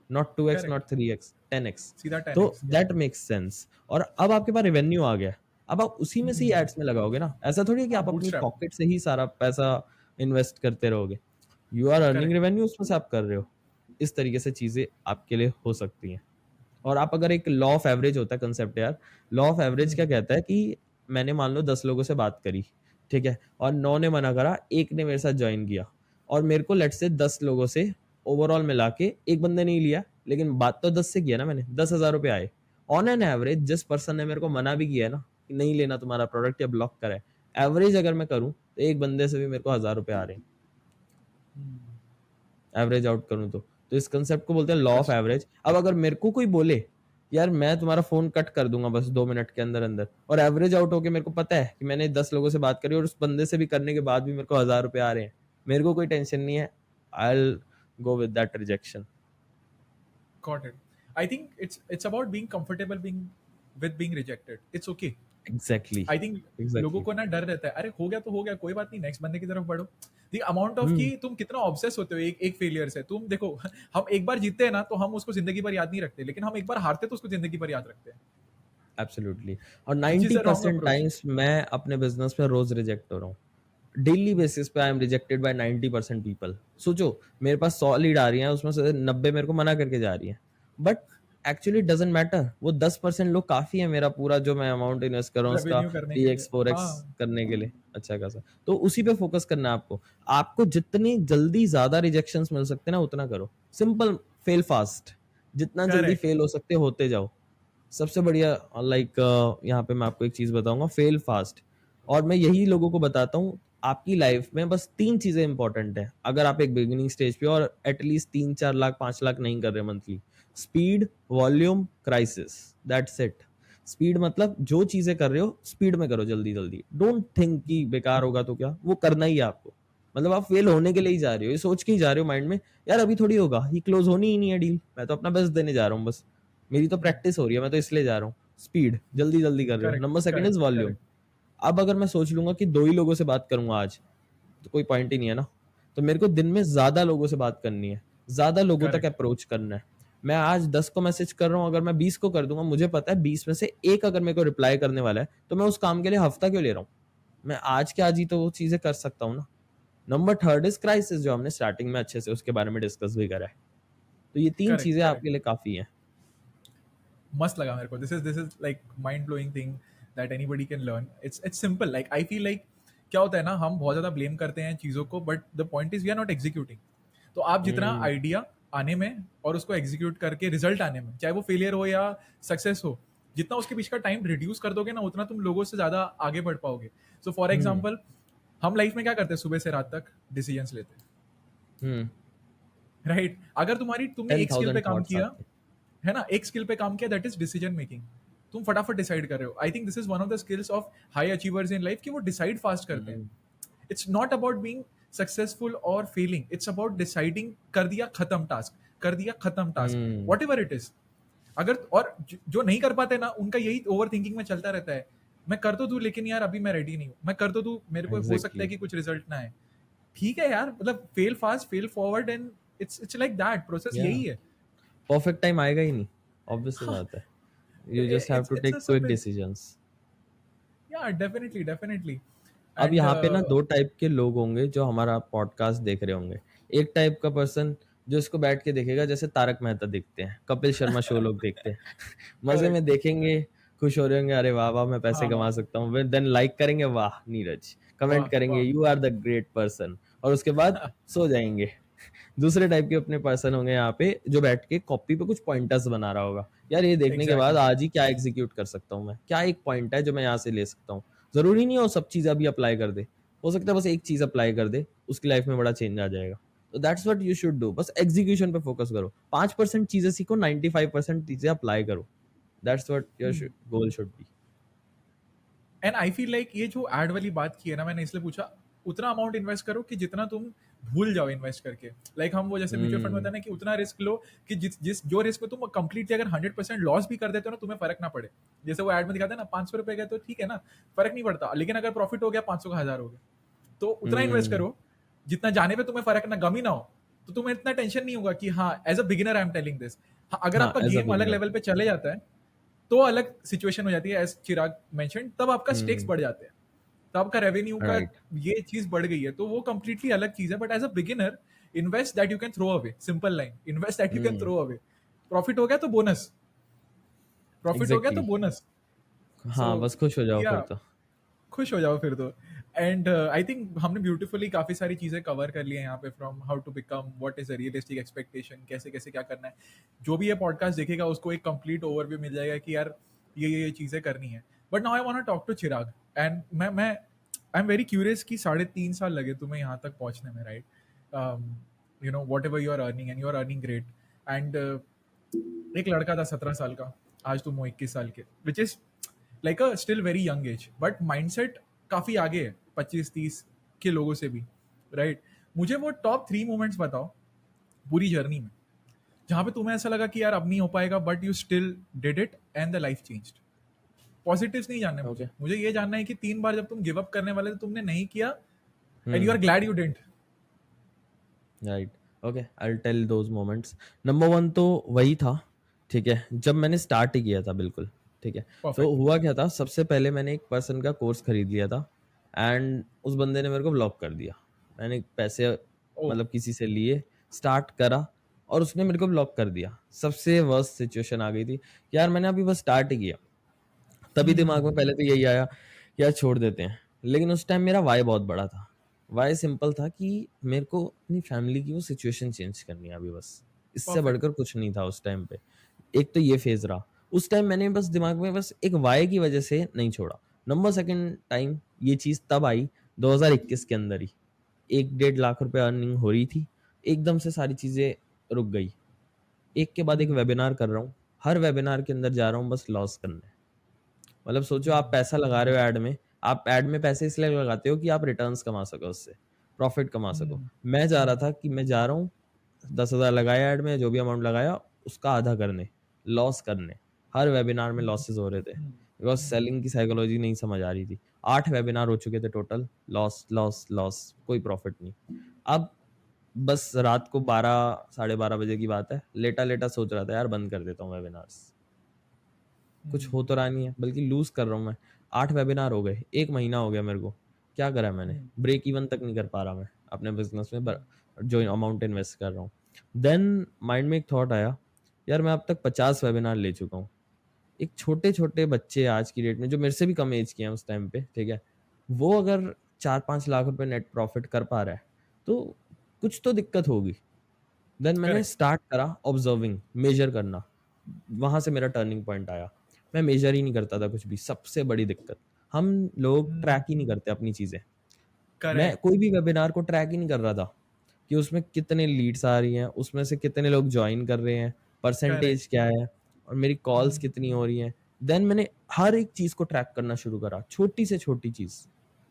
not 2x, correct. Not 3x, 10x। सीधा तो 10x। या दैट मेक्स सेंस। और अब आपके पास रेवेन्यू आ गया, अब आप उसी में से ही एड्स में लगाओगे ना, ऐसा थोड़ी है कि हाँ, आप अपनी बूटस्ट्रैप। पॉकेट से ही सारा पैसा इन्वेस्ट करते रहोगे। You are earning correct. Revenue, उसमें से आप कर रहे हो। इस तरीके से चीजें आपके लिए हो सकती हैं। और आप अगर, एक लॉ ऑफ एवरेज होता है कंसेप्ट यार, लॉ ऑफ एवरेज क्या कहता है कि मैंने मान लो 10 लोगों से बात करी, ठीक है, और 9 ने मना करा, एक ने मेरे साथ ज्वाइन किया, और मेरे को लेट से 10 लोगों से ओवरऑल मिला के एक बंदे नहीं लिया, लेकिन बात तो 10 से किया ना मैंने, 10,000 रुपये आए। ऑन एन एवरेज जिस पर्सन ने मेरे को मना भी किया है ना कि नहीं लेना तुम्हारा प्रोडक्ट या ब्लॉक करा है, एवरेज अगर मैं करूं तो एक बंदे से भी मेरे को 1,000 रुपये आ रहे हैं, एवरेज आउट करूं तो इस कंसेप्ट को बोलते हैं लॉ ऑफ अच्छा। एवरेज। अब अगर मेरे को कोई बोले यार मैं तुम्हारा फोन कट कर दूंगा बस 2 मिनट के अंदर अंदर, और एवरेज आउट होके मेरे को पता है कि मैंने 10 लोगों से बात करी और उस बंदे से भी करने के बाद भी मेरे को 1,000 रुपये आ रहे हैं, मेरे को कोई टेंशन नहीं है, I go with that rejection. Got it. I think it's about being comfortable being with being rejected. It's okay. Exactly, I think लोगों एग्जैक्टली। को ना डर रहता है, अरे हो गया तो हो गया, कोई बात नहीं, नेक्स्ट बंदे की तरफ बढ़ो। द अमाउंट ऑफ कि तुम कितना ऑब्सेस होते हो एक एक फेलियर से। तुम देखो, हम एक बार जीतते हैं ना तो हम उसको जिंदगी भर याद नहीं रखते, लेकिन हम एक बार हारते तो उसको जिंदगी भर याद रखते हैं। एब्सोल्युटली। और which is ninety a wrong percent approach. Times मैं अपने बिजनेस में रोज रिजेक्ट हो रहा हूँ, डेली बेसिस पे I am rejected by 90% people. सोचो, मेरे पास 100 लीड आ रही हैं, उसमें से 90 मेरे को मना करके जा रही हैं, बट एक्चुअली डजेंट मैटर, वो 10% लोग काफी है मेरा पूरा जो मैं अमाउंट इन्वेस्ट कर रहा हूँ उसका रेवेन्यू करने थ्री के लिए, एक्स फोर एक्स हाँ। करने के लिए अच्छा खासा। तो उसी पे फोकस करना है आपको। आपको जितनी जल्दी ज्यादा रिजेक्शन मिल सकते हैं ना उतना करो, सिंपल, फेल फास्ट, जितना जल्दी करेक्ट। फेल हो सकते होते जाओ। सबसे बढ़िया, लाइक यहाँ पे मैं आपको एक चीज बताऊंगा, फेल फास्ट। और मैं यही लोगों को बताता हूँ, आपकी लाइफ में बस 3 चीजें इंपॉर्टेंट है अगर आप एक बिगिनिंग स्टेज पे हो और एटलीस्ट 3-4 लाख 5 लाख नहीं कर रहे monthly: speed, volume, crisis, that's it. Speed मतलब जो चीजें कर रहे हो स्पीड में करो, जल्दी जल्दी, डोंट थिंक कि बेकार होगा तो क्या, वो करना ही है आपको। मतलब आप फेल होने के लिए ही जा रहे हो, ये सोच के ही जा रहे हो माइंड में, यार अभी थोड़ी होगा, ये क्लोज होनी ही नहीं है डील, मैं तो अपना बेस्ट देने जा रहा हूँ बस, मेरी तो प्रैक्टिस हो रही है, मैं तो इसलिए जा रहा हूँ। स्पीड, जल्दी जल्दी कर रहे हो। Correct, number second is correct, volume. Correct, अब अगर मैं सोच लूंगा कि 2 ही लोगों से बात करूंगा आज, तो कोई पॉइंट ही नहीं है ना। तो मेरे को दिन में ज्यादा लोगों से बात करनी है, ज्यादा लोगों तक करेक्ट। अप्रोच करना है। मैं आज 10 को मैसेज कर रहा हूँ, अगर मैं 20 को कर दूंगा, मुझे पता है 20 में से एक अगर मेरे को रिप्लाई करने वाला है, तो मैं उस काम के लिए हफ्ता क्यों ले रहा हूँ, मैं आज के आज ही तो वो चीजें कर सकता हूँ ना। नंबर थर्ड इज क्राइसिस, जो हमने स्टार्टिंग में अच्छे से उसके बारे में डिस्कस भी करा है। तो ये तीन करेक्ट, चीजें करेक्ट। आपके लिए काफी हैं। मस्त लगा मेरे को। This is like mind blowing thing that anybody can learn. It's simple. Like I feel like क्या होता है ना, हम बहुत ज़्यादा ब्लेम करते हैं चीज़ों को, but the point is we are not executing. तो आप जितना हम्म आइडिया आने में और उसको एग्जीक्यूट करके रिजल्ट आने में, चाहे वो फेलियर हो या सक्सेस हो, जितना उसके बीच का टाइम रिड्यूस कर दोगे ना, उतना तुम लोगों से ज़्यादा आगे बढ़ पाओगे। सो फॉर हम्म एग्जाम्पल, हम लाइफ में क्या करते हैं, सुबह से रात तक डिसीजंस लेते हैं, हम्म राइट? अगर तुमने टेन एक स्किल पे थाउजेंड काम थॉट्स किया, आते है ना, एक स्किल पे काम किया, दैट इज डिसीजन मेकिंग। तुम फटाफट डिसाइड कर रहे हो। I think this is one of the skills of high achievers in life, कि वो डिसाइड फास्ट हैं। करते हैं। It's not about being successful और फेलिंग, इट्स अबाउट डिसाइडिंग, कर दिया खत्म टास्क, कर दिया खत्म task, hmm what ever it is. अगर और जो नहीं कर पाते ना, उनका यही ओवर थिंकिंग में चलता रहता है, मैं कर तो दूं लेकिन यार अभी मैं रेडी नहीं हूं, मैं कर तो दूं, मेरे को हो सकता है एग्जैक्टली। कि कुछ रिजल्ट ना आए। ठीक है यार, मतलब fail fast, fail forward, and it's like that, process या यही है। परफेक्ट टाइम आएगा ही नहीं, ऑब्वियस सी हाँ, बात है। You just have to it's a take quick simple, decisions. या डेफिनेटली डेफिनेटली। अब एंड यहाँ पे ना दो टाइप के लोग होंगे जो हमारा पॉडकास्ट देख रहे होंगे। एक टाइप का पर्सन जो इसको बैठ के देखेगा, जैसे तारक मेहता देखते हैं, कपिल शर्मा शो लोग देखते हैं, मजे में करेक्ट। देखेंगे, खुश हो रहे होंगे, अरे वाह वाह मैं पैसे कमा हाँ, सकता हूँ, देन लाइक करेंगे, वाह नीरज, कमेंट वाह करेंगे वाह। You are the great person, और उसके बाद सो जाएंगे। दूसरे टाइप के अपने पर्सन होंगे यहाँ पे जो बैठ के कॉपी पे कुछ पॉइंटर्स बना रहा होगा, यार ये देखने के बाद एग्जैक्टली। आज ही क्या एग्जीक्यूट कर सकता हूँ मैं, क्या एक पॉइंट है जो मैं यहाँ से ले सकता हूँ। जरूरी नहीं हो सब चीजें अभी अप्लाई कर दे, हो सकता है बस एक चीज अप्लाई कर दे, उसकी लाइफ में बड़ा चेंज आ जाएगा। तो that's what you should do, बस एग्जीक्यूशन पे फोकस करो, 5% चीजें सीखो, 95% चीजें अप्लाई करो। That's what your goal should be. And I feel like ये जो एड वाली बात की है ना, मैंने इसलिए पूछा, उतना अमाउंट इन्वेस्ट करो कि जितना तुम भूल जाओ इन्वेस्ट करके। लाइक हम वो जैसे म्यूचुअल फंड में होता हम्म है ना, कि उतना रिस्क लो कि जिस जिस जो रिस्क में तुम कंप्लीटली अगर 100% लॉस भी कर देते हो ना, तुम्हें फर्क ना पड़े। जैसे वो एड में दिखाते हैं ना, 500 रुपए गए तो ठीक है ना, फर्क नहीं पड़ता, लेकिन अगर प्रॉफिट हो गया 500 का 1000 हो गया, तो उतना इन्वेस्ट हम्म करो जितना जाने पे तुम्हें फर्क ना, गम ही ना हो। तो तुम्हें इतना टेंशन नहीं होगा कि हाँ, as a beginner I am telling this. हाँ, अगर हाँ आपका एज अ गेम अलग बिगिनर। लेवल पे चले जाता है, तो अलग सिचुएशन हो जाती है, एज चिराग मेंशन, तब आपका स्टेक्स हम्म बढ़ जाते हैं, तब आपका रेवेन्यू का राइट। ये चीज बढ़ गई है, तो वो कंप्लीटली अलग चीज है। But as a beginner, invest that you can throw away, simple line, invest that you can hmm throw away. Profit हो गया तो बोनस, प्रॉफिट हो गया तो एग्जैक्टली। बोनस। सो हाँ बस खुश हो जाओ या फिर तो। खुश हो जाओ फिर तो। एंड आई थिंक हमने ब्यूटीफुली काफी सारी चीजें कवर कर ली है यहाँ पे, from how to become, what is a realistic expectation, कैसे कैसे क्या करना है। जो भी ये पॉडकास्ट देखेगा उसको एक कंप्लीट ओवरव्यू मिल जाएगा कि यार ये चीजें करनी है। But now I want to talk to Chirag, and मैं आई एम वेरी क्यूरियस कि 3.5 साल लगे तुम्हें यहाँ तक पहुंचने में, right? You know, whatever you are earning, and you are earning great. And एक लड़का था 17 साल का, आज तुम हो 21 साल के, which is like a still very young age, but mindset काफी आगे है 25-30 के लोगों से भी, राइट? मुझे वो टॉप 3 मोमेंट्स बताओ पूरी जर्नी में, जहां पे तुम्हें ऐसा लगा कि यार अब नहीं हो पाएगा, but you still did it and the life changed. Positives नहीं जानने, मुझे ओके। मुझे ये जानना है कि 3 बार जब तुम गिव अप करने वाले थे, तुमने नहीं किया, and you are hmm glad you didn't. Right. Okay I tell those moments. Number one तो वही था, ठीक है, जब मैंने स्टार्ट ही किया था बिल्कुल। ठीक है। तो परफेक्ट। हुआ क्या था, सबसे पहले मैंने एक पर्सन का कोर्स खरीद लिया था, एंड उस बंदे ने मेरे को ब्लॉक कर दिया। मैंने पैसे ओ। मतलब किसी से लिए, स्टार्ट करा, और उसने मेरे को ब्लॉक कर दिया। सबसे वर्स्ट सिचुएशन आ गई थी कि यार मैंने अभी बस स्टार्ट ही किया। तभी दिमाग में पहले तो यही आया कि यार छोड़ देते हैं। लेकिन उस टाइम मेरा वाई बहुत बड़ा था। वाई सिंपल था कि मेरे को अपनी फैमिली की वो सिचुएशन चेंज करनी है अभी बस, इससे परफेक्ट। बढ़कर कुछ नहीं था उस टाइम पे। एक तो ये फेज रहा उस टाइम, मैंने बस दिमाग में बस एक वाई की वजह से नहीं छोड़ा। नंबर सेकंड टाइम ये चीज तब आई 2021 के अंदर ही। 1-1.5 लाख रुपए अर्निंग हो रही थी, एकदम से सारी चीजें रुक गई। एक के बाद एक वेबिनार कर रहा हूँ, हर वेबिनार के अंदर जा रहा हूँ बस लॉस करने। मतलब सोचो आप पैसा लगा रहे हो ऐड में, आप ऐड में पैसे इसलिए लगाते हो कि आप रिटर्न्स कमा सको, उससे प्रॉफिट कमा सको। मैं जा रहा था कि मैं जा रहा हूँ 10,000 लगाया ऐड में, जो भी अमाउंट लगाया उसका आधा करने, लॉस करने। हर वेबिनार में लॉसेस हो रहे थे, बिकॉज सेलिंग की साइकोलॉजी नहीं समझ आ रही थी। 8 वेबिनार हो चुके थे टोटल, लॉस लॉस लॉस, कोई प्रॉफिट नहीं। अब बस रात को 12 साढ़े 12 बजे की बात है, लेटा लेटा सोच रहा था यार बंद कर देता हूँ वेबिनार्स, कुछ हो तो रहा नहीं है, बल्कि लूज कर रहा हूँ मैं। 8 वेबिनार हो गए, 1 महीना हो गया मेरे को, क्या करा मैंने, ब्रेक इवन तक नहीं कर पा रहा मैं अपने बिजनेस में, जो अमाउंट इन्वेस्ट कर रहा हूँ। देन माइंड में एक थॉट आया, यार मैं अब तक 50 वेबिनार ले चुका हूँ। एक छोटे छोटे बच्चे आज की डेट में जो मेरे से भी कम एज के हैं उस टाइम पे, ठीक है, वो अगर 4-5 लाख रुपए नेट प्रॉफिट कर पा रहा है, तो कुछ तो दिक्कत होगी। देन मैंने करेक्ट। स्टार्ट करा ऑब्जर्विंग, मेजर करना। वहाँ से मेरा टर्निंग पॉइंट आया। मैं मेजर ही नहीं करता था कुछ भी, सबसे बड़ी दिक्कत। हम लोग ट्रैक ही नहीं करते अपनी चीज़ें। मैं करेक्ट। कोई भी वेबिनार को ट्रैक ही नहीं कर रहा था कि उसमें कितने लीड्स आ रही हैं, उसमें से कितने लोग जॉइन कर रहे हैं, करेक्ट। परसेंटेज क्या है और मेरी कॉल्स कितनी हो रही हैं। देन मैंने हर एक चीज़ को ट्रैक करना शुरू करा, छोटी से छोटी चीज़।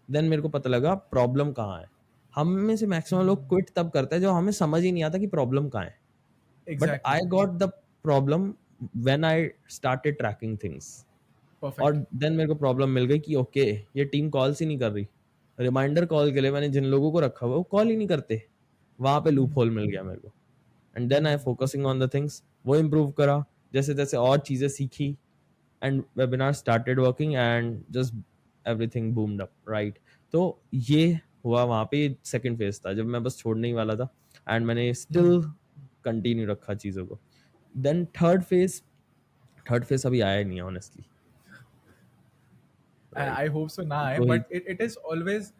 देन मेरे को पता लगा प्रॉब्लम कहाँ है। हम में से मैक्सिमम लोग क्विट तब करते हैं जब हमें समझ ही नहीं आता कि प्रॉब्लम कहाँ है। But exactly. I got the problem when I started tracking things. और परफेक्ट। देन मेरे को प्रॉब्लम मिल गई कि ओके, ये टीम कॉल्स ही नहीं कर रही। रिमाइंडर कॉल के लिए मैंने जिन लोगों को रखा हुआ है वो कॉल ही नहीं करते। वहां पे लूप होल मिल गया मेरे को। And then I focusing on the things, वो इम्प्रूव करा। जैसे जैसे और चीजें सीखी and webinar started working and just everything boomed up, right. तो ये हुआ वहां पे। सेकंड फेज था जब मैं बस छोड़ने ही वाला था एंड मैंने स्टिल कंटिन्यू रखा चीजों को। देन थर्ड फेज अभी आया नहीं है honestly, right. I hope so ना आए, तो ही but it is always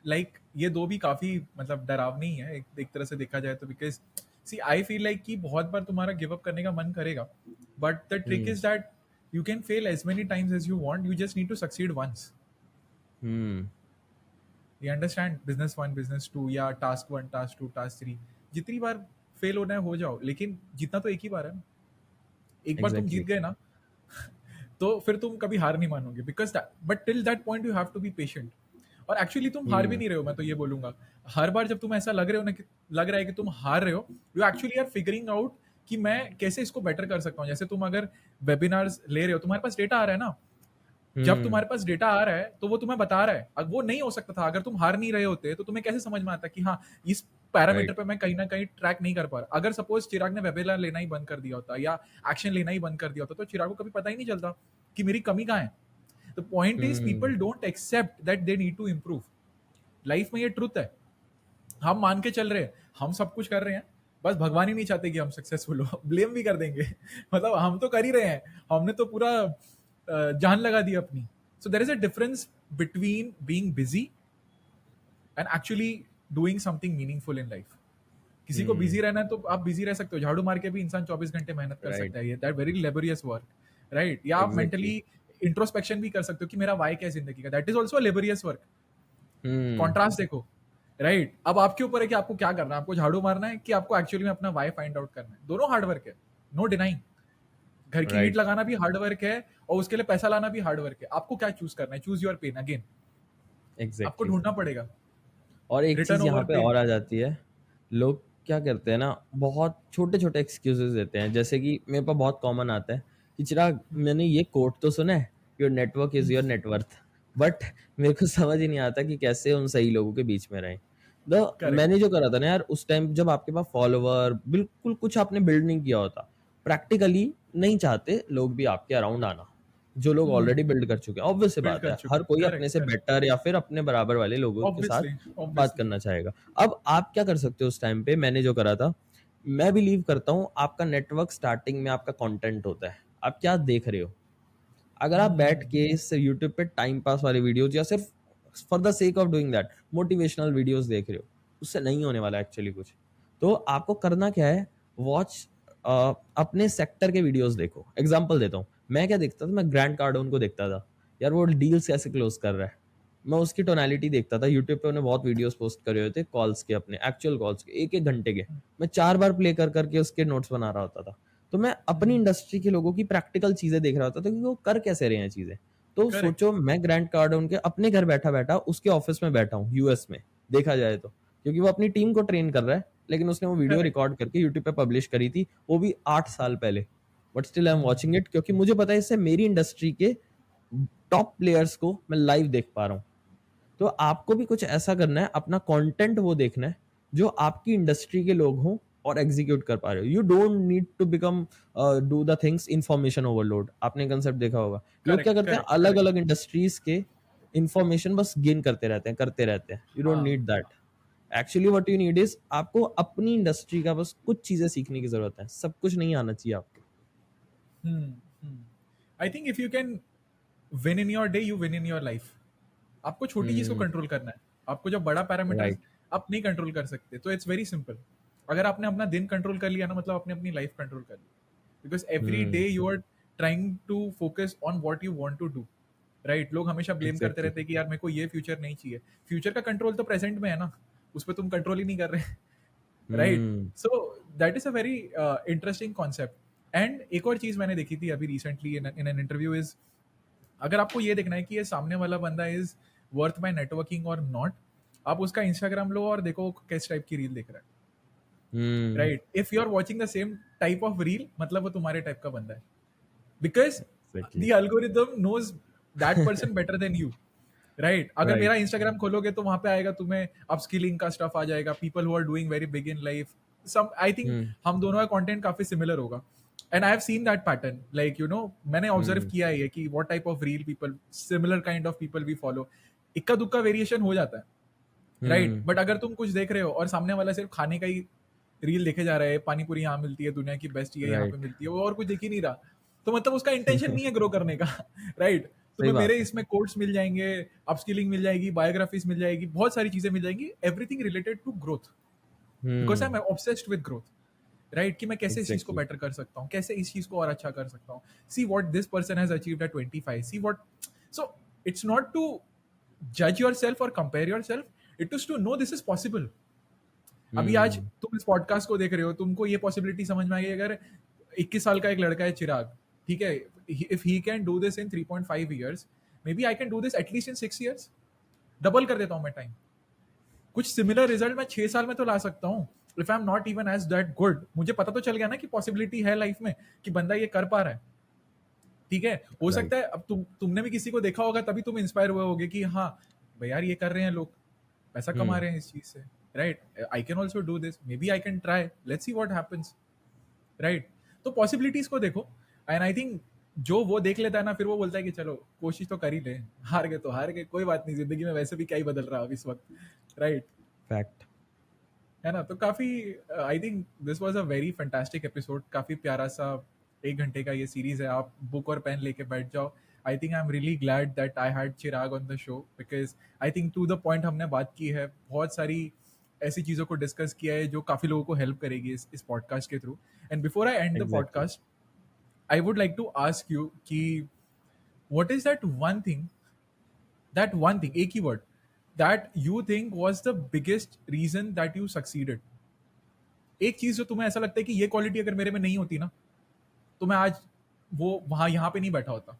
like ये दो भी काफी मतलब डरावनी ही है एक तरह से देखा जाए तो, because see I feel like कि बहुत बार तुम्हारा गिव अप करने का मन करेगा, but the trick hmm is that you can fail as many times as you want, you just need to succeed once. Hmm you understand, business one, business two, या task one, task two, task three, जितनी बार fail होना है हो जाओ, लेकिन जीतना तो एक ही बार है ना। एक बार तुम एग्जैक्टली। जीत गए ना, तो फिर तुम कभी हार नहीं मानोगे, because but till that point you have to be patient. और एक्चुअली तुम हार भी हम्म नहीं रहे हो, मैं तो ये बोलूंगा। हर बार जब तुम ऐसा लग रहे हो ना कि लग रहा है कि तुम हार रहे हो, you actually are figuring out कि मैं कैसे इसको बेटर कर सकता हूँ। जैसे तुम अगर वेबिनार्स ले रहे हो, तुम्हारे पास डेटा आ रहा है ना, जब हम्म तुम्हारे पास डेटा आ रहा है तो वो तुम्हें बता रहा है। अब वो नहीं हो सकता था अगर तुम हार नहीं रहे होते, तो तुम्हें कैसे समझ में आता कि हाँ, इस पैरामीटर राइट। पे मैं कहीं ना कहीं ट्रैक नहीं कर पा रहा। अगर सपोज चिराग ने वेबिनार लेना ही बंद कर दिया होता या एक्शन लेना ही बंद कर दिया होता, तो चिराग को कभी पता ही नहीं चलता कि मेरी कमी कहाँ है। The point is hmm people don't accept that they need to improve. Life में ये ट्रुथ है। हम मान के चल रहे हैं हम सब कुछ कर रहे हैं, बस भगवान ही नहीं चाहते कि हम सक्सेसफुल हो। ब्लेम भी कर देंगे मतलब हम तो कर ही रहे हैं, हमने तो पूरा जान लगा दी अपनी। So there is a difference between being busy and actually doing something meaningful in life. किसी को बिजी हम्म रहना है तो आप बिजी रह सकते हो, झाड़ू मार के भी इंसान 24 घंटे मेहनत कर राइट। सकता है, that very laborious work, right. या आप एग्जैक्टली। मेंटली इंट्रोस्पेक्शन भी कर सकते हो कि मेरा वाई क्या है जिंदगी का, that is also laborious work. Hmm contrast देखो, राइट। अब आपके ऊपर है कि आपको क्या करना है, आपको झाड़ू मारना है कि आपको एक्चुअली में अपना वाई फाइंड आउट करना है। दोनों हार्ड वर्क है, नो डिनाइंग। घर की ईंट राइट। लगाना भी हार्ड वर्क है और उसके लिए पैसा लाना भी हार्ड वर्क है। आपको क्या चूज करना है, चूज योर पेन अगेन। आपको एग्जैक्टली। ढूंढना पड़ेगा और एक रिटर्न चीज यहाँ ओवर पे पेन। और आ जाती है। लोग क्या करते हैं ना, बहुत छोटे छोटे एक्सक्यूजेस देते हैं। जैसे कि मेरे पास बहुत कॉमन आता है कि चिराग, मैंने ये कोट तो सुना है, your network is your net worth. But मेरे को समझ ही नहीं आता कि कैसे उन सही लोगों के बीच में रहें। तो करेक्ट। मैंने जो करा था ना यार, उस टाइम जब आपके पास फॉलोवर बिल्कुल कुछ आपने बिल्ड नहीं किया होता, प्रैक्टिकली नहीं चाहते लोग भी आपके अराउंड आना। जो लोग ऑलरेडी बिल्ड कर चुके हैं, ऑब्वियस सी बिल्ड बात कर है, चुके हर हैं, कोई अपने करेक्ट से करेक्ट। बेटर या फिर अपने बराबर वाले लोगों के साथ ऑब्वियसली। बात ऑब्वियसली। करना चाहेगा। अब आप क्या कर सकते हो उस टाइम पे, मैंने जो करा था, मैं बिलीव करता हूँ आपका नेटवर्क स्टार्टिंग में आपका कंटेंट होता है। आप क्या देख रहे हो? अगर आप बैठ के इस यूट्यूब पे टाइम पास वाली वीडियोज या सिर्फ for the sake of doing that motivational videos देख रहे हो, उससे नहीं होने वाला एक्चुअली कुछ। तो आपको करना क्या है, वॉच अपने सेक्टर के वीडियोस देखो। एग्जांपल देता हूँ, मैं क्या देखता था, मैं ग्रैंड कार्डोन को देखता था। यार वो डील्स कैसे क्लोज कर रहा है, मैं उसकी टोनालिटी देखता था। यूट्यूब पे उन्होंने बहुत वीडियोस पोस्ट करे हुए थे कॉल्स के, अपने एक्चुअल कॉल्स के, एक एक घंटे के। मैं 4 बार प्ले कर करके उसके नोट्स बना रहा होता था। तो मैं अपनी इंडस्ट्री के लोगों की प्रैक्टिकल चीजें देख रहा होता था कि वो कर कैसे रहे हैं चीजें। तो करेक्ट। सोचो, मैं ग्रैंड कार्डोन के अपने घर बैठा बैठा उसके ऑफिस में बैठा हूँ यूएस में, देखा जाए तो, क्योंकि वो अपनी टीम को ट्रेन कर रहा है। लेकिन उसने वो वीडियो करेक्ट। रिकॉर्ड करके यूट्यूब पे पब्लिश करी थी, वो भी 8 साल पहले। But still I am watching it, क्योंकि मुझे पता है इससे मेरी इंडस्ट्री के टॉप प्लेयर्स को मैं लाइव देख पा रहा हूँ। तो आपको भी कुछ ऐसा करना है, अपना कंटेंट वो देखना है जो आपकी इंडस्ट्री के लोग हों और एग्जीक्यूट कर पा रहे हो। You don't need to become do the things information overload. आपने कंसेप्ट देखा होगा, लोग क्या करेक्ट। करते हैं, करेक्ट। अलग करेक्ट। अलग इंडस्ट्रीज के इंफॉर्मेशन बस गेन करते रहते हैं, करते रहते हैं। यू डोंट हाँ। Need that. Actually what you need is, आपको अपनी इंडस्ट्री का बस कुछ चीजें सीखने की जरूरत है, सब कुछ नहीं आना चाहिए आपको। I think if you can win in your day, you win in your life. आपको छोटी चीज को हम्म। कंट्रोल करना है, आपको जो बड़ा पैरामीटर राइट। आप नहीं कंट्रोल कर सकते। तो इट्स वेरी सिंपल, अगर आपने अपना दिन कंट्रोल कर लिया ना, मतलब आपने अपनी लाइफ कंट्रोल कर ली, because every hmm. Day you are trying to focus on what you want to do. Right, लोग हमेशा ब्लेम करते एग्जैक्टली। रहते हैं कि यार मेरे को ये फ्यूचर नहीं चाहिए। फ्यूचर का कंट्रोल तो प्रेजेंट में है ना, उस पर तुम कंट्रोल ही नहीं कर रहे। Right, hmm. So that is a very interesting concept. And एक और चीज मैंने देखी थी अभी recently in an interview is, अगर आपको ये देखना है कि ये सामने वाला बंदा इज वर्थ माई नेटवर्किंग और नॉट, आप उसका इंस्टाग्राम लो और देखो वो किस टाइप की रील देख रहा है। Hmm. Right, if you are watching the same type of reel, मतलब वो तुम्हारे टाइप का बंदा है, because exactly. The algorithm knows that person better than you। Right, अगर राइट। मेरा इंस्टाग्राम खोलोगे तो वहां पे आएगा तुम्हें अपस्किलिंग का स्टफ आ जाएगा, people who are doing very big in life. Some I think hmm. हम दोनों का कंटेंट काफी सिमिलर होगा। And I have seen that pattern, like you know मैंने ऑब्जर्व हम्म। किया है कि what type of reel people, similar kind of people we follow. इक्का दुक्का वेरिएशन हो जाता है। Right, hmm. बट अगर तुम कुछ देख रहे हो और सामने वाला सिर्फ खाने का ही रील देखे जा रहा है, पानी पूरी यहाँ मिलती है, दुनिया की बेस्ट ये यहाँ पे राइट। मिलती है, वो और कुछ देख ही नहीं रहा, तो मतलब उसका इंटेंशन नहीं है ग्रो करने का। राइट, सही तुम्हें मेरे बात है। इसमें कोर्स मिल जाएंगे, अपस्किलिंग मिल जाएगी, बायोग्राफीज मिल जाएगी, बहुत सारी चीजें मिल जाएंगी, everything related to growth, because I am hmm. Obsessed with growth. Right, कि मैं कैसे इस चीज को एग्जैक्टली। बेटर कर सकता हूँ, कैसे इस चीज को और अच्छा कर सकता हूँ। See what this person has achieved at 25, see what. So it's not to जज योर सेल्फ और compare yourself, it is to know this is possible. अभी आज हम्म। तुम इस पॉडकास्ट को देख रहे हो, तुमको ये पॉसिबिलिटी समझ में आ गई, अगर 21 साल का एक लड़का है चिराग, ठीक है, if he can do this in 3.5 years, maybe I can do this at least in 6 years. Double कर देता हूँ मैं टाइम, कुछ सिमिलर रिजल्ट मैं 6 साल में तो ला सकता हूँ। If I am not even as that good, मुझे पता तो चल गया ना कि पॉसिबिलिटी है लाइफ में कि बंदा ये कर पा रहा है। ठीक है, हो राइट। सकता है अब तुमने भी किसी को देखा होगा, तभी तुम इंस्पायर हुए होगे कि हाँ भाई यार ये कर रहे हैं लोग, पैसा कमा हम्म। रहे हैं इस चीज से। Right, I can also do this, maybe I can try, let's see what happens. Right, तो पॉसिबिलिटीज को देखो। एंड आई थिंक जो वो देख लेता है ना, फिर वो बोलता है कि चलो कोशिश तो कर ही ले, हार गए तो हार गए, कोई बात नहीं, जिंदगी में वैसे भी क्या ही बदल रहा है अब इस वक्त। Right, fact. है ना। तो काफी, I think this was a very fantastic episode, काफी प्यारा सा 1 घंटे का ये सीरीज है, आप बुक और पेन लेके बैठ जाओ। I think I am really glad that I had Chirag on the show, because I think to the point हमने बात की है, बहुत सारी ऐसी चीज़ों को डिस्कस किया है जो काफ़ी लोगों को हेल्प करेगी इस पॉडकास्ट के through. And before I end the exactly. Podcast, I would like to ask you कि what is that one thing, एक ही word, that you think was the biggest reason that you succeeded. एक चीज जो तुम्हें ऐसा लगता है कि ये क्वालिटी अगर मेरे में नहीं होती ना, तो मैं आज वो वहां यहाँ पे नहीं बैठा होता।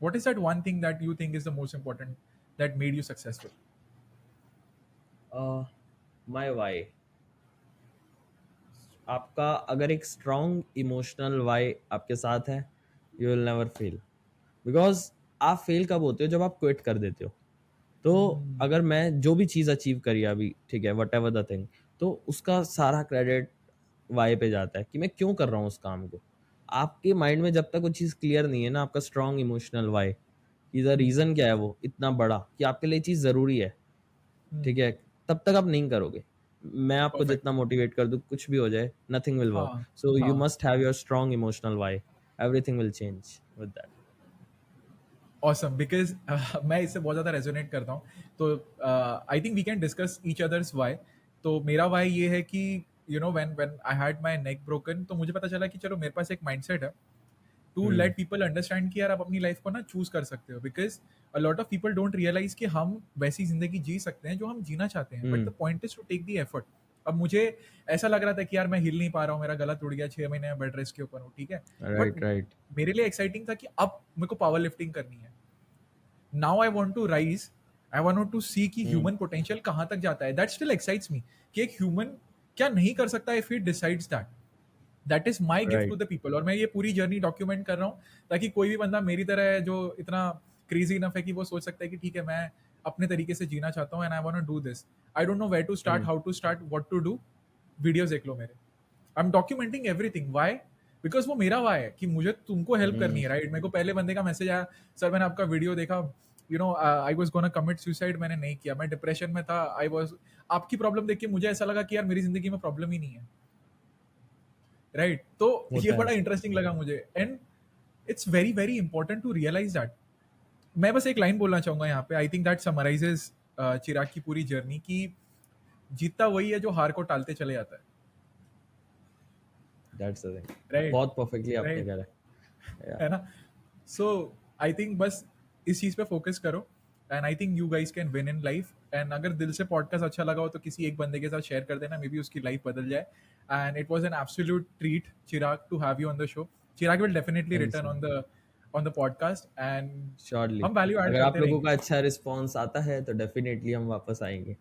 What is that one thing that you think is the most important that made you successful? My why. आपका अगर एक स्ट्रॉन्ग इमोशनल वाई आपके साथ है, you will never fail. Because आप फेल कब होते हो? जब आप क्विट कर देते हो। तो अगर मैं जो भी चीज़ अचीव करी अभी, ठीक है, वट एवर द थिंग, तो उसका सारा क्रेडिट वाई पे जाता है कि मैं क्यों कर रहा हूँ उस काम को। आपके माइंड में जब तक वो चीज़ क्लियर नहीं है ना, आपका स्ट्रॉन्ग इमोशनल वाई, कि द रीज़न क्या है वो इतना बड़ा कि आपके लिए चीज़ ज़रूरी है, ठीक है, तब तक आप नहीं करोगे। मैं आपको परफेक्ट। जितना मोटिवेट कर दूँ, कुछ भी हो जाए, नथिंग विल वर्क। हाँ, सो यू हाँ, must have your strong emotional why, everything will change with that. Awesome, because मैं इससे बहुत ज़्यादा रेजोनेट करता हूँ। तो I think we can discuss each others why. तो मेरा वाई ये है कि you know when when I had my neck broken, तो मुझे पता चला कि चलो मेरे पास एक माइंडसेट है to hmm. Let people understand कि यार आप अपनी लाइफ को ना चूज कर सकते हो, because a lot of people don't realise कि हम वैसी जिंदगी जी सकते हैं जो हम जीना चाहते हैं, but the hmm. Point is to take the effort. अब मुझे ऐसा लग रहा था कि यार मैं हिल नहीं पा रहा हूँ, मेरा गला टूट गया, 6 महीने में बेड रेस्ट के ऊपर हूँ, ठीक है, बट राइट। राइट। मेरे लिए एक्साइटिंग था कि अब मेरे को पावर लिफ्टिंग करनी है। Now I want to rise, I want to see कि हम्म। ह्यूमन पोटेंशियल कहाँ तक जाता है, दैट स्टिल एक्साइट्स मी, कि एक ह्यूमन क्या नहीं कर सकता if he decides that. That is my gift to right. The people. और मैं ये पूरी जर्नी डॉक्यूमेंट कर रहा हूँ ताकि कोई भी बंदा मेरी तरह है जो इतना क्रेजी इनफ है कि वो सोच सकता है कि ठीक है मैं अपने तरीके से जीना चाहता हूँ, and I want to do this, I don't know where to start, hmm. How to start, what to do. Videos देख लो मेरे, I am documenting everything. Why? Because वो मेरा वाई है कि मुझे तुमको हेल्प करनी हम्म। है। राइट, मेरे को पहले बंदे का मैसेज आया, सर मैंने आपका वीडियो देखा, you know I was gonna commit suicide, मैंने नहीं किया, मैं डिप्रेशन में था, आई वाज, आपकी प्रॉब्लम देख के मुझे ऐसा लगा कि यार मेरी जिंदगी में प्रॉब्लम ही नहीं है। राइट, तो ये होता है बड़ा ऐसा। इंटरेस्टिंग लगा मुझे। And it's very very important to realise that, मैं बस एक लाइन बोलना चाहूंगा यहाँ पे, I think that summarises Chirag की पूरी जर्नी, कि जीतता वही है जो हार को टालते चले जाता है। That's the thing. राइट। बहुत परफेक्टली आपने राइट। कहा है। या है ना? सो आई थिंक बस इस चीज पे फोकस करो, and I think you guys can win in life. And अगर दिल से पॉडकास्ट अच्छा लगा हो तो किसी एक बंदे के साथ शेयर कर देना, मे बी उसकी लाइफ बदल जाए। And it was an absolute treat, Chirag, to have you on the show. Chirag will definitely thank you return so much. On the podcast, and surely, हम वैल्यू ऐड अगर आप करते लोगों रहेंगे। का अच्छा रिस्पॉन्स आता है तो डेफिनेटली हम वापस आएंगे।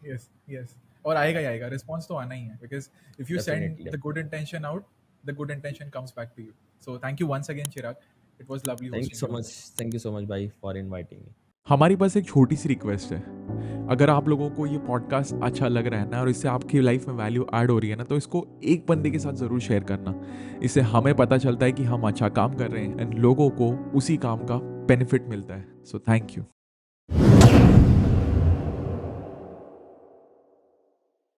Yes, yes. और आएगा ही आएगा, रिस्पॉन्स तो आना ही है, because if you send definitely. The good intention out, the good intention comes back to you. So thank you once again, Chirag. It was lovely thank you hosting so you on much. This. Thank you so much भाई for inviting me. हमारी बस एक छोटी सी request है, अगर आप लोगों को ये पॉडकास्ट अच्छा लग रहा है ना, और इससे आपकी लाइफ में वैल्यू ऐड हो रही है ना, तो इसको एक बंदे के साथ ज़रूर शेयर करना। इससे हमें पता चलता है कि हम अच्छा काम कर रहे हैं, एंड लोगों को उसी काम का बेनिफिट मिलता है। सो थैंक यू।